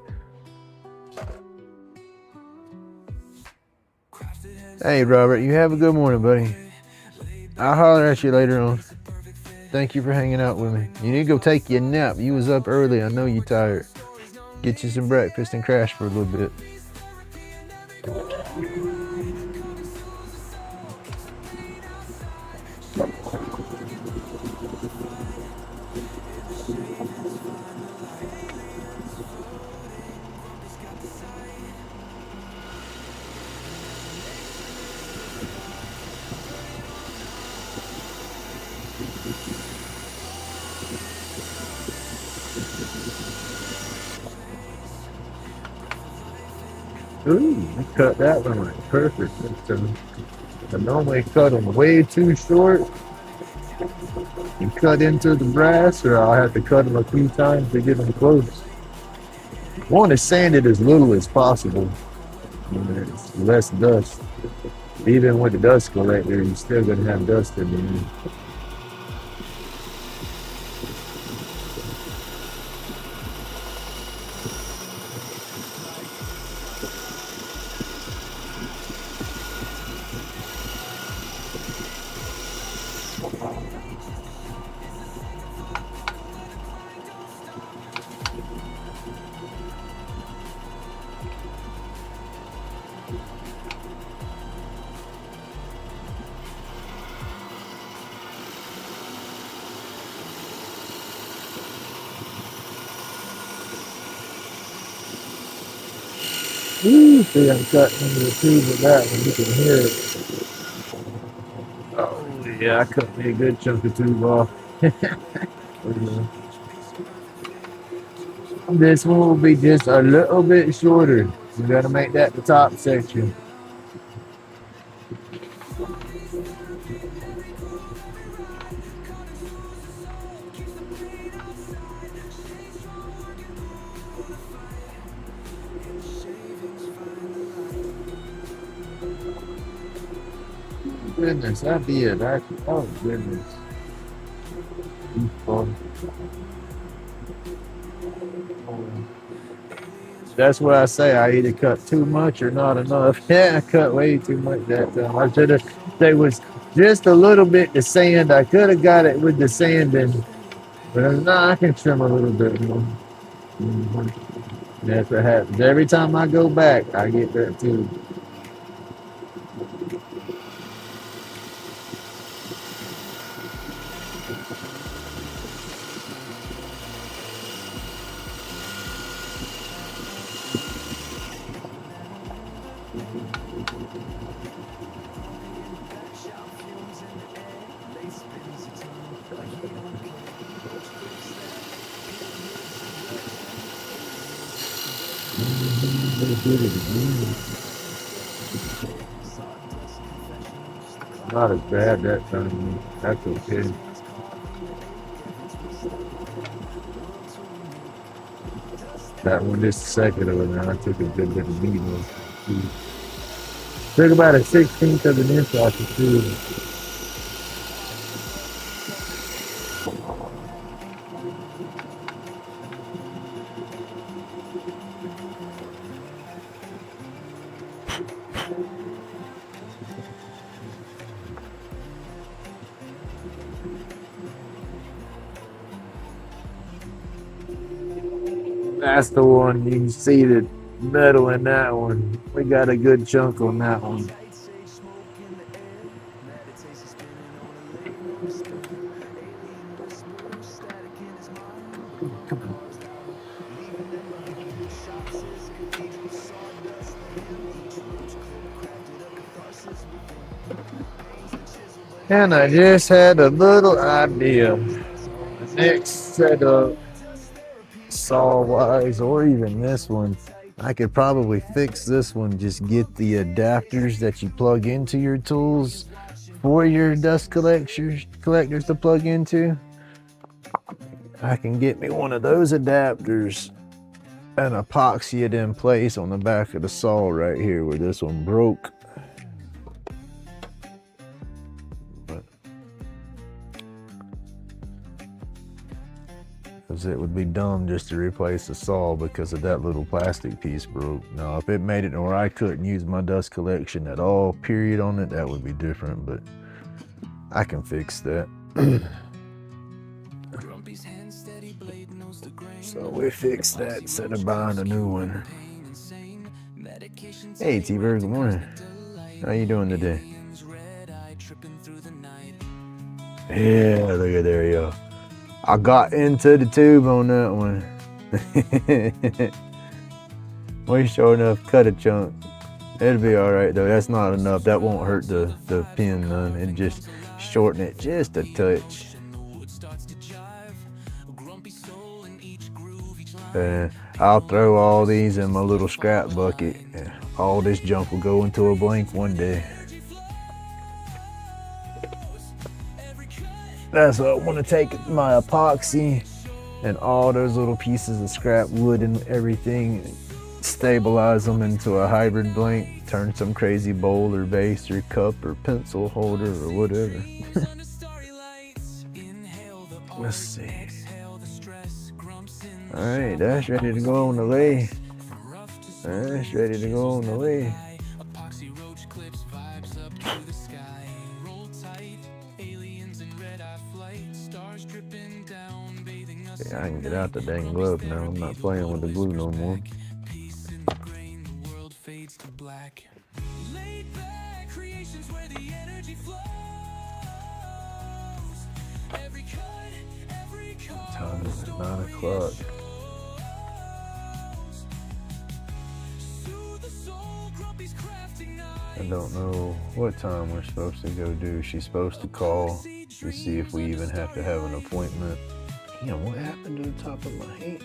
Hey Robert, you have a good morning, buddy. I'll holler at you later on. Thank you for hanging out with me. You need to go take your nap. You was up early. I know you tired. Get you some breakfast and crash for a little bit. Ooh, I cut that one like perfect. I normally cut them way too short and cut into the brass, or I'll have to cut them a few times to get them close. I want to sand it as little as possible. It's less dust. Even with the dust collector, you're still going to have dust in there. Ooh, see, I'm cutting into the tube with that one. You can hear it. Oh, yeah, I cut me a good chunk of tube off. This one will be just a little bit shorter. You gotta make that the top section. Goodness, that'd be it. Oh, goodness. That's what I say. I either cut too much or not enough. Yeah, I cut way too much that time. I should have. There was just a little bit to sand. I could have got it with the sanding, but no, I can trim a little bit more. That's what happens. Every time I go back, I get that too. Not as bad that time. That's okay. That one just a second of it now. I took a good bit of meat off. Took about a 16th of an inch off the tube. That's the one. You can see the metal in that one. We got a good chunk on that one. And I just had a little idea. Next setup. saw wise, or even this one. I could probably fix this one. Just get the adapters that you plug into your tools for your dust collectors to plug into. I can get me one of those adapters and epoxy it in place on the back of the saw right here where this one broke. Because it would be dumb just to replace the saw because of that little plastic piece broke. Now, if it made it where I couldn't use my dust collection at all, period, on it, that would be different, but I can fix that. So we fixed that instead of buying a new one. Hey, T-Bird, good morning. How you doing today? Yeah, look at there you go. I got into the tube on that one. We sure enough cut a chunk. It'll be all right though. That's not enough. That won't hurt the pin none. It just shorten it just a touch. And I'll throw all these in my little scrap bucket. All this junk will go into a blank one day. That's what I want to take my epoxy and all those little pieces of scrap wood and everything, stabilize them into a hybrid blank, turn some crazy bowl or vase or cup or pencil holder or whatever. Let's see. All right, that's ready to go on the way. That's ready to go on the way. Yeah, I can get out the dang glove now. I'm not playing with the glue no more. Time is 9 o'clock. I don't know what time we're supposed to go do. She's supposed to call to see if we even have to have an appointment. Damn, what happened to the top of my hand?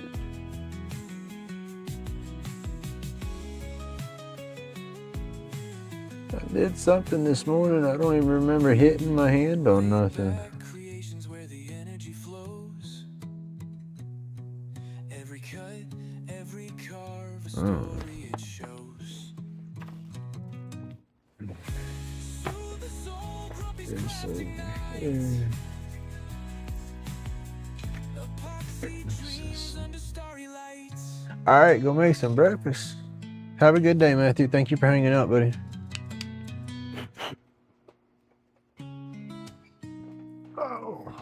I did something this morning. I don't even remember hitting my hand on nothing. Oh. All right, go make some breakfast. Have a good day, Matthew. Thank you for hanging out, buddy. Oh.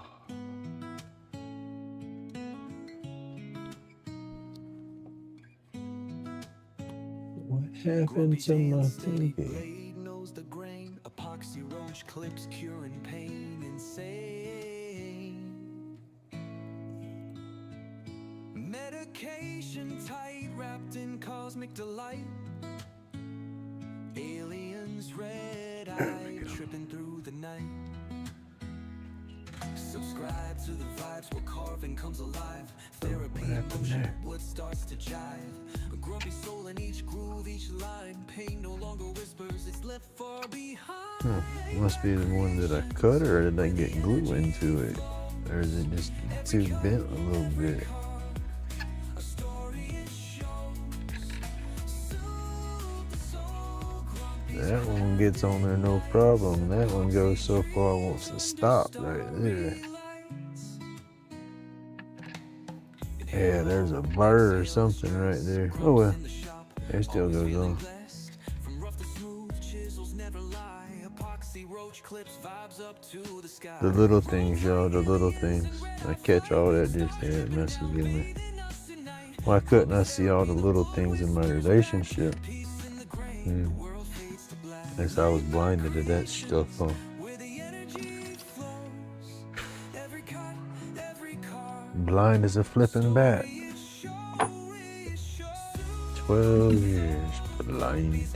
What happened to my TV? Epoxy RoachClips curing pain insane. Medication tight wrapped in cosmic delight. Aliens red eye tripping through the night. Subscribe to the vibes where carving comes alive. Therapy in motion, blood starts to jive. A grumpy soul in each groove, each line. Pain no longer whispers, it's left far behind. Must be the one that I cut, or did I get glue into it? Or is it just too bent a little bit? That one gets on there no problem. That one goes so far it wants to stop right there. Yeah, there's a burr or something right there. Oh well, it still goes on. The little things, y'all, the little things. I catch all that just there, it messes with me. Why couldn't I see all the little things in my relationship? Guess I was blinded to that stuff, huh? Blind as a flipping bat. 12 years blind.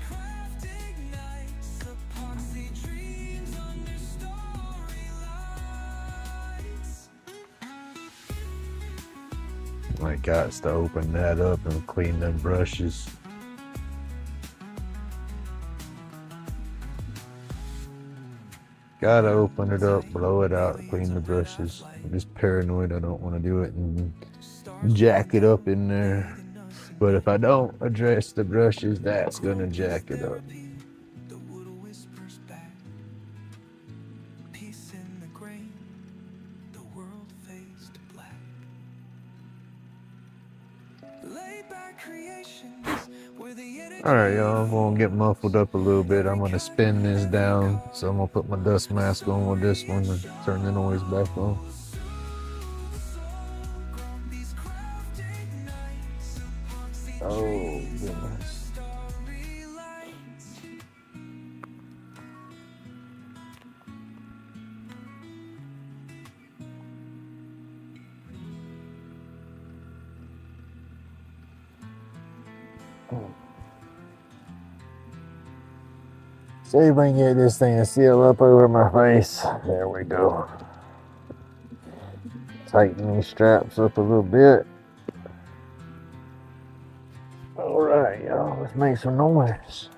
Like, got to open that up and clean them brushes. Gotta open it up, blow it out, clean the brushes. I'm just paranoid. I don't want to do it and jack it up in there. But if I don't address the brushes, that's gonna jack it up. The wood whispers back. Peace in the grain. The world fades to black. Laid back creations where the energy. Alright, y'all, I'm gonna get muffled up a little bit. I'm gonna spin this down. So I'm gonna put my dust mask on with this one and turn the noise back on. Oh, goodness. See if we can get this thing to seal up over my face. There we go. Tighten these straps up a little bit. Alright, y'all, let's make some noise.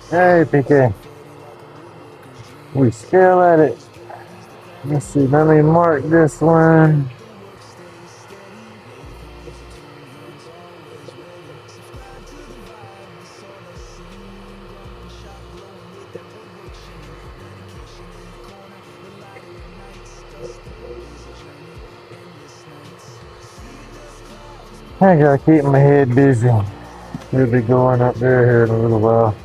Hey, PK. We still at it. Let's see, let me mark this one. I gotta keep my head busy. We'll be going up there here in a little while.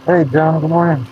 Hey, John, good morning.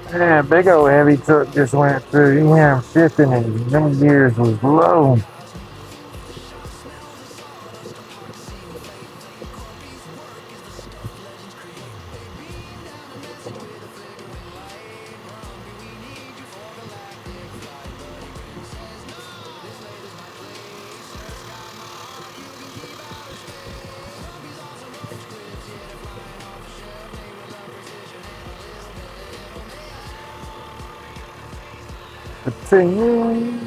Yeah, big old heavy truck just went through. You hear him shifting and them gears was low. Continue.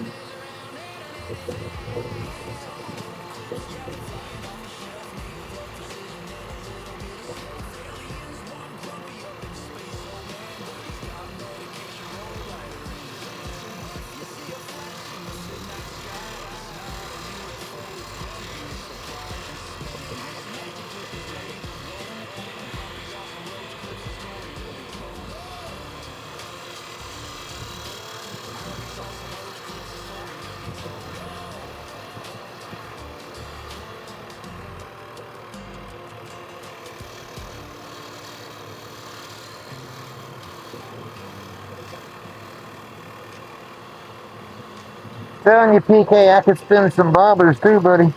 Telling you, PK, I could spin some bobbers too, buddy.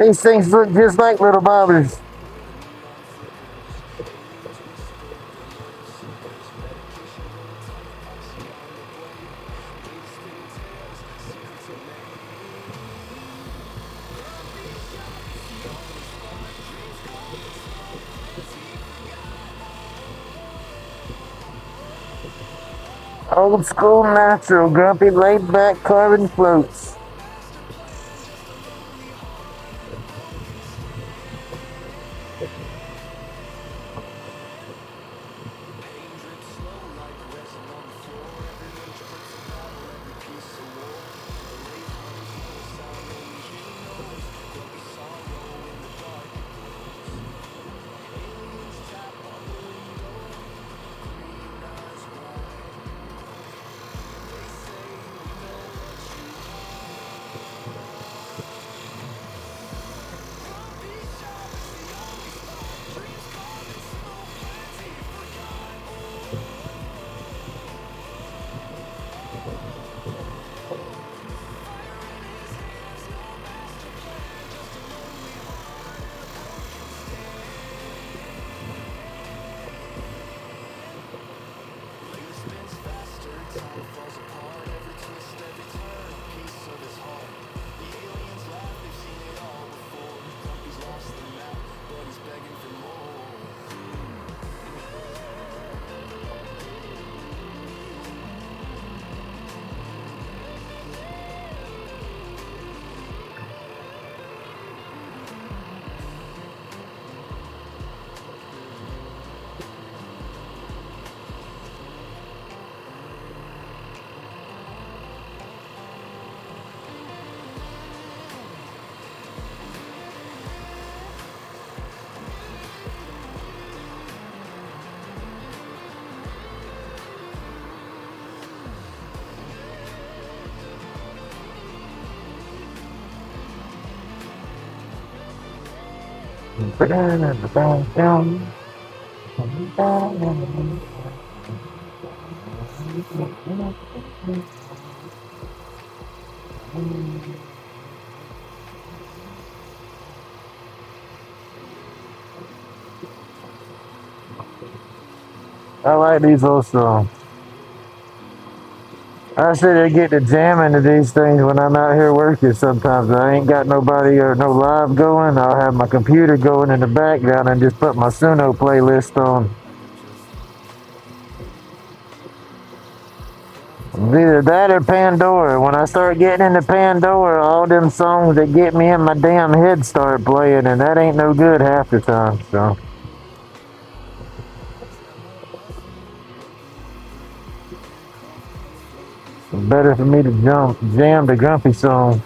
These things look just like little bobbers. Old school natural, grumpy, laid back carbon floats. I like these little songs. I sit there get to jamming to these things when I'm out here working sometimes. I ain't got nobody or no live going. I'll have my computer going in the background and just put my Suno playlist on. Either that or Pandora. When I start getting into Pandora, all them songs that get me in my damn head start playing, and that ain't no good half the time, so. It's better for me to jam the grumpy songs.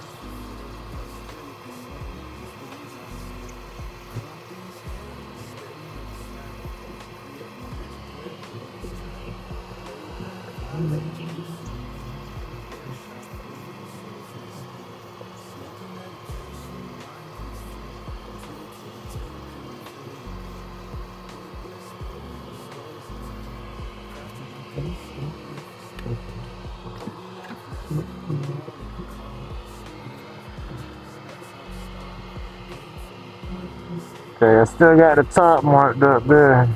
Okay, I still got the top marked up there.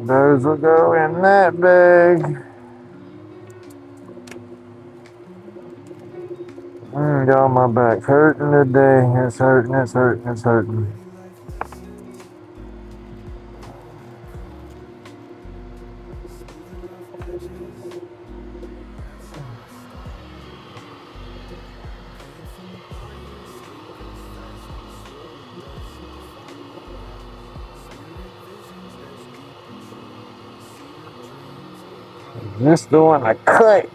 Those will go in that bag. Y'all, my back's hurting today. It's hurting, it's hurting, it's hurting. This the one I cut.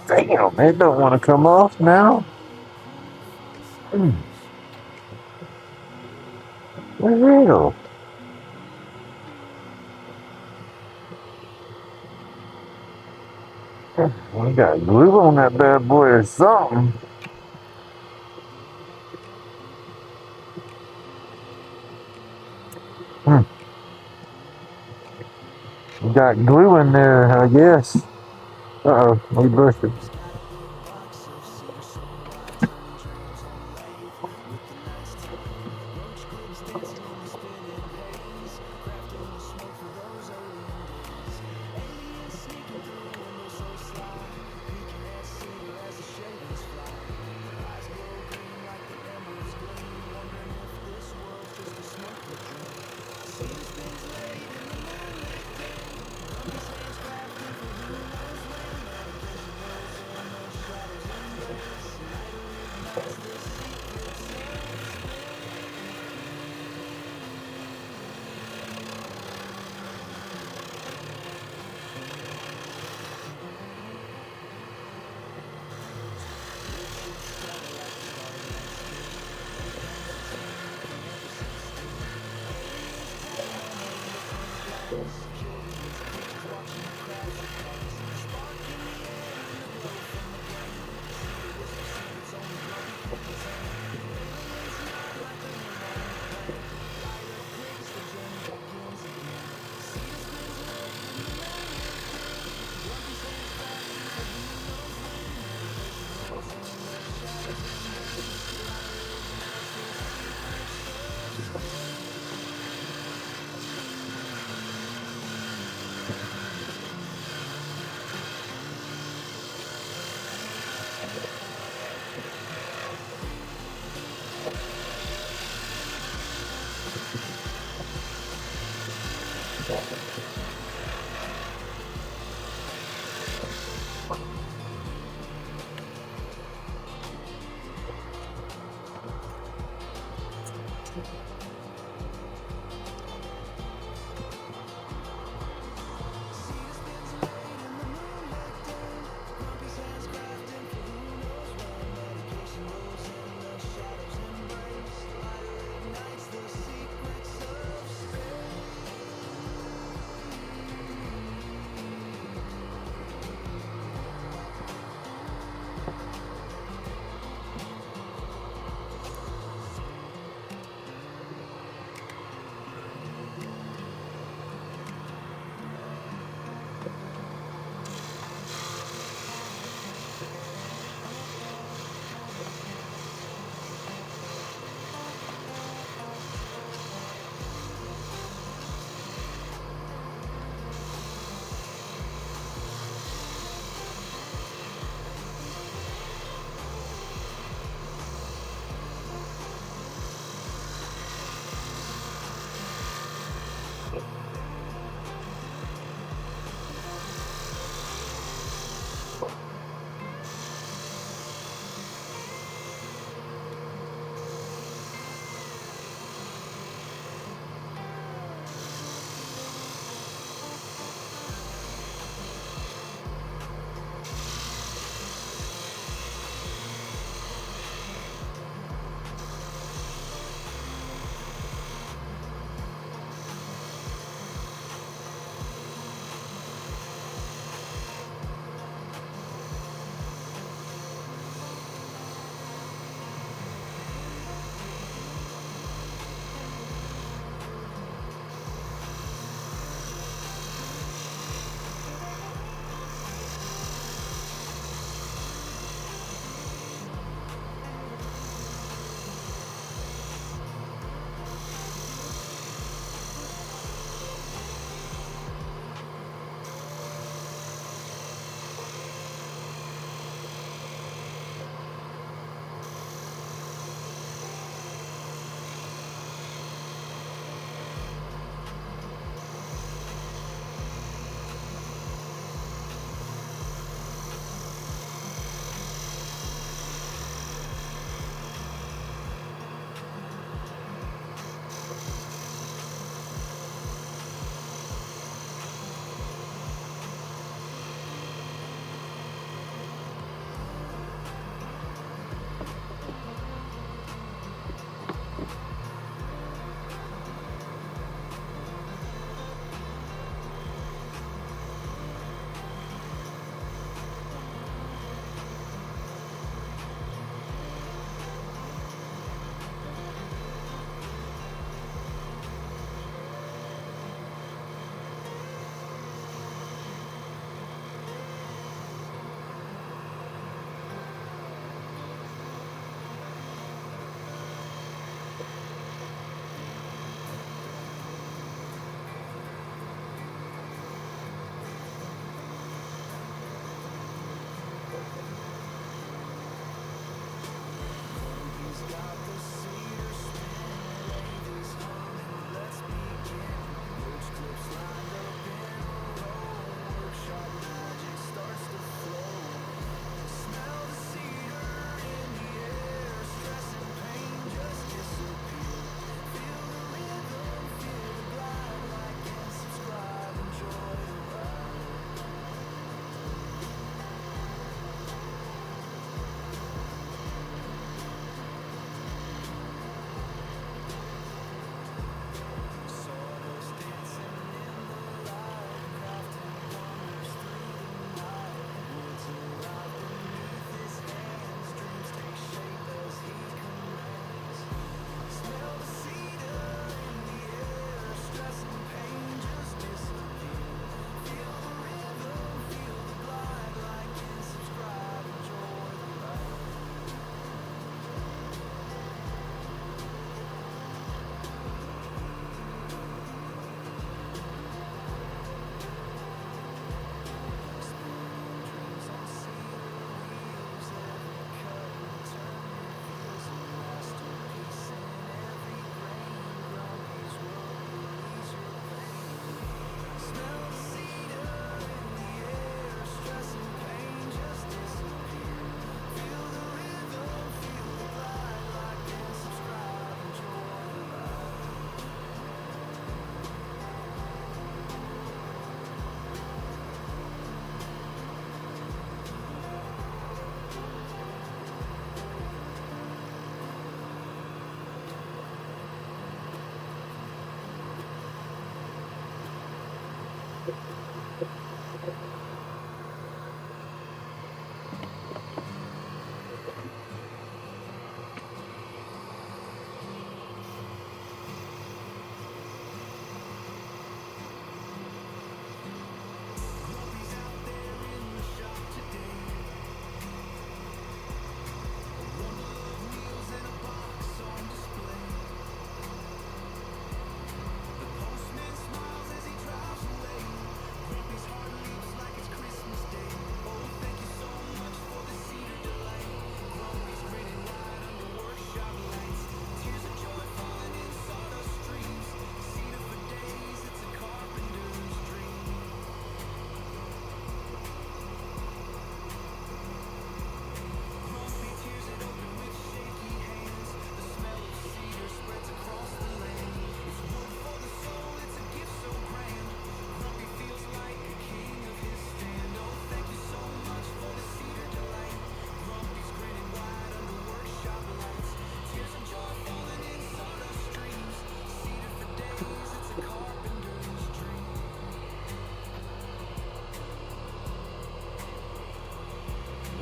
Damn, it don't want to come off now. Real. We got glue on that bad boy or something. We got glue in there, I guess. Uh-oh, we busted.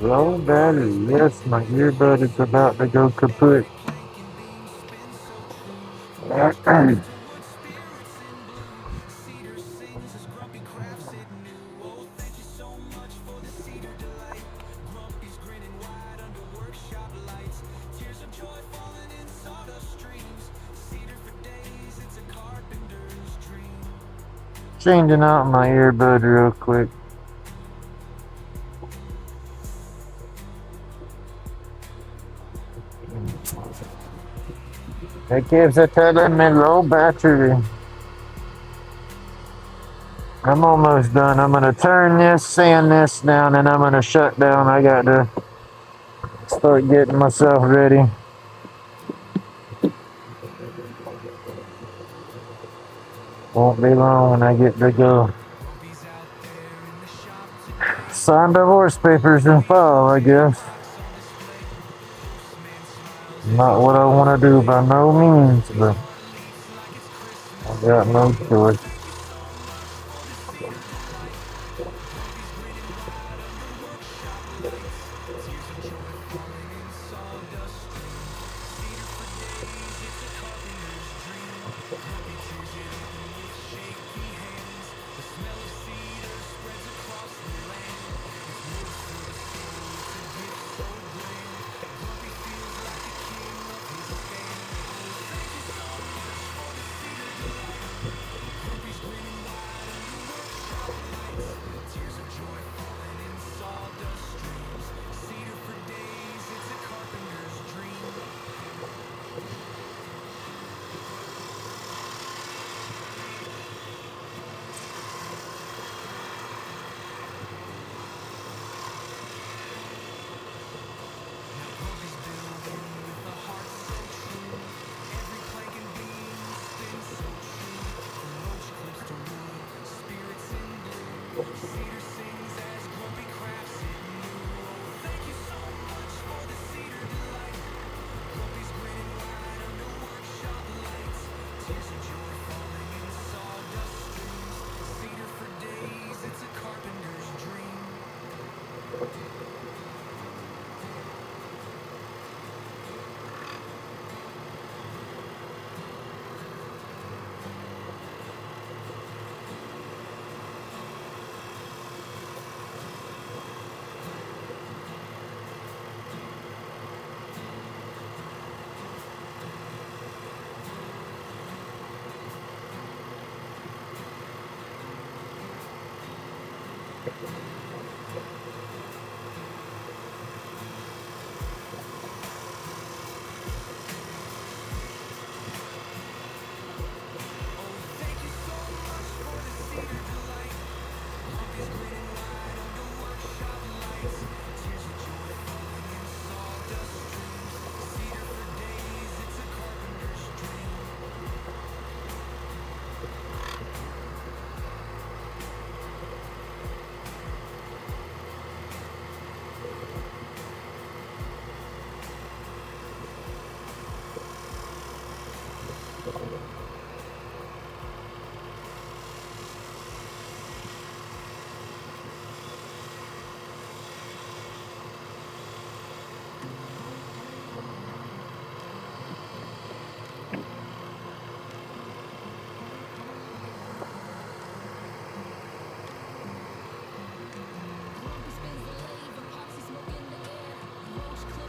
Low battery. Yes, my earbud is about to go kaput. Changing out my earbud real quick. It keeps telling me low battery. I'm almost done. I'm gonna turn this, sand this down, and I'm gonna shut down. I got to start getting myself ready. Won't be long when I get to go. Sign divorce papers and file, I guess. Not what I want to do by no means, but I got no choice.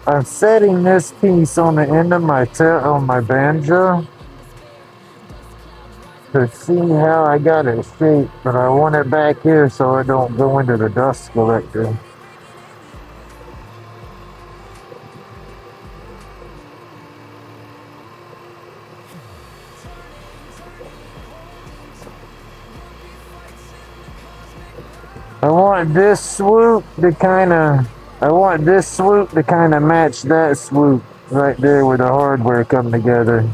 I'm setting this piece on the end of my banjo to see how I got it shaped, but I want it back here so it don't go into the dust collector. I want this swoop to kind of match that swoop right there where the hardware come together.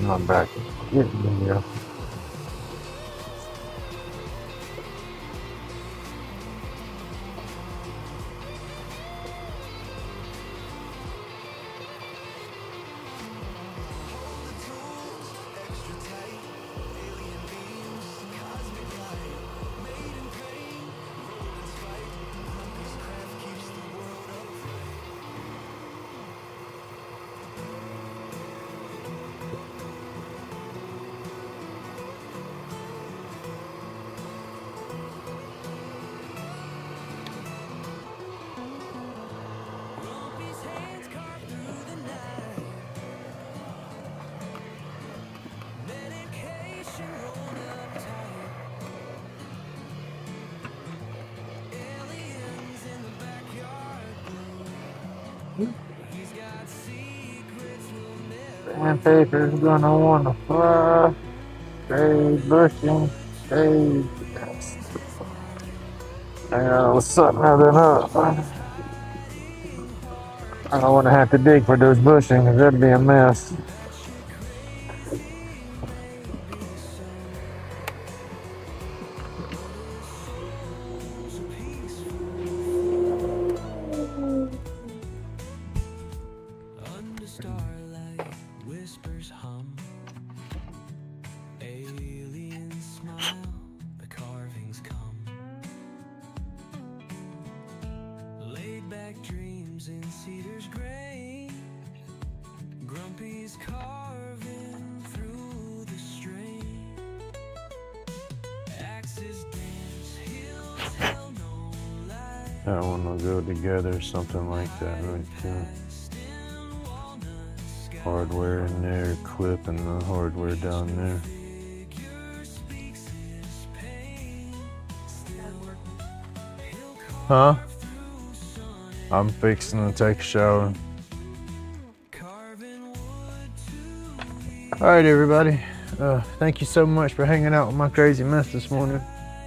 I'm back. Yeah. Grumpy's hands carved through the night. Medication rolled up tight. Aliens in the backyard blue. He's got secrets we'll never. Sandpaper's gonna wanna fly. Stay bushing. Stay. I gotta suck nothing up. I don't want to have to dig for those bushings. That'd be a mess. whispers hum. Aliens smile, the carvings come. Laid back dreams in cedar's gray. Grumpy's carving through the strain. Axes dance, he'll tell no lie. That one will go together, something like that right there. Hardware in there, clip and the hardware down there. Huh? I'm fixing to take a shower. Alright everybody, thank you so much for hanging out with my crazy mess this morning.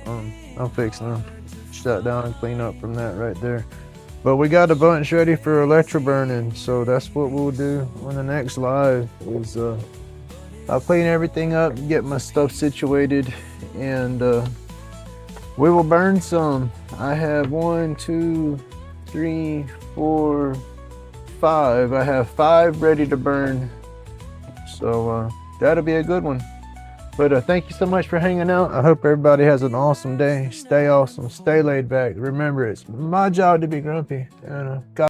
I'm fixing to shut down and clean up from that right there. But we got a bunch ready for electro burning, so that's what we'll do on the next live is I'll clean everything up, get my stuff situated, and we will burn some. I have 1, 2, 3, 4, 5. I have 5 ready to burn. So that'll be a good one. But thank you so much for hanging out. I hope everybody has an awesome day. Stay awesome. Stay laid back. Remember, it's my job to be grumpy. And God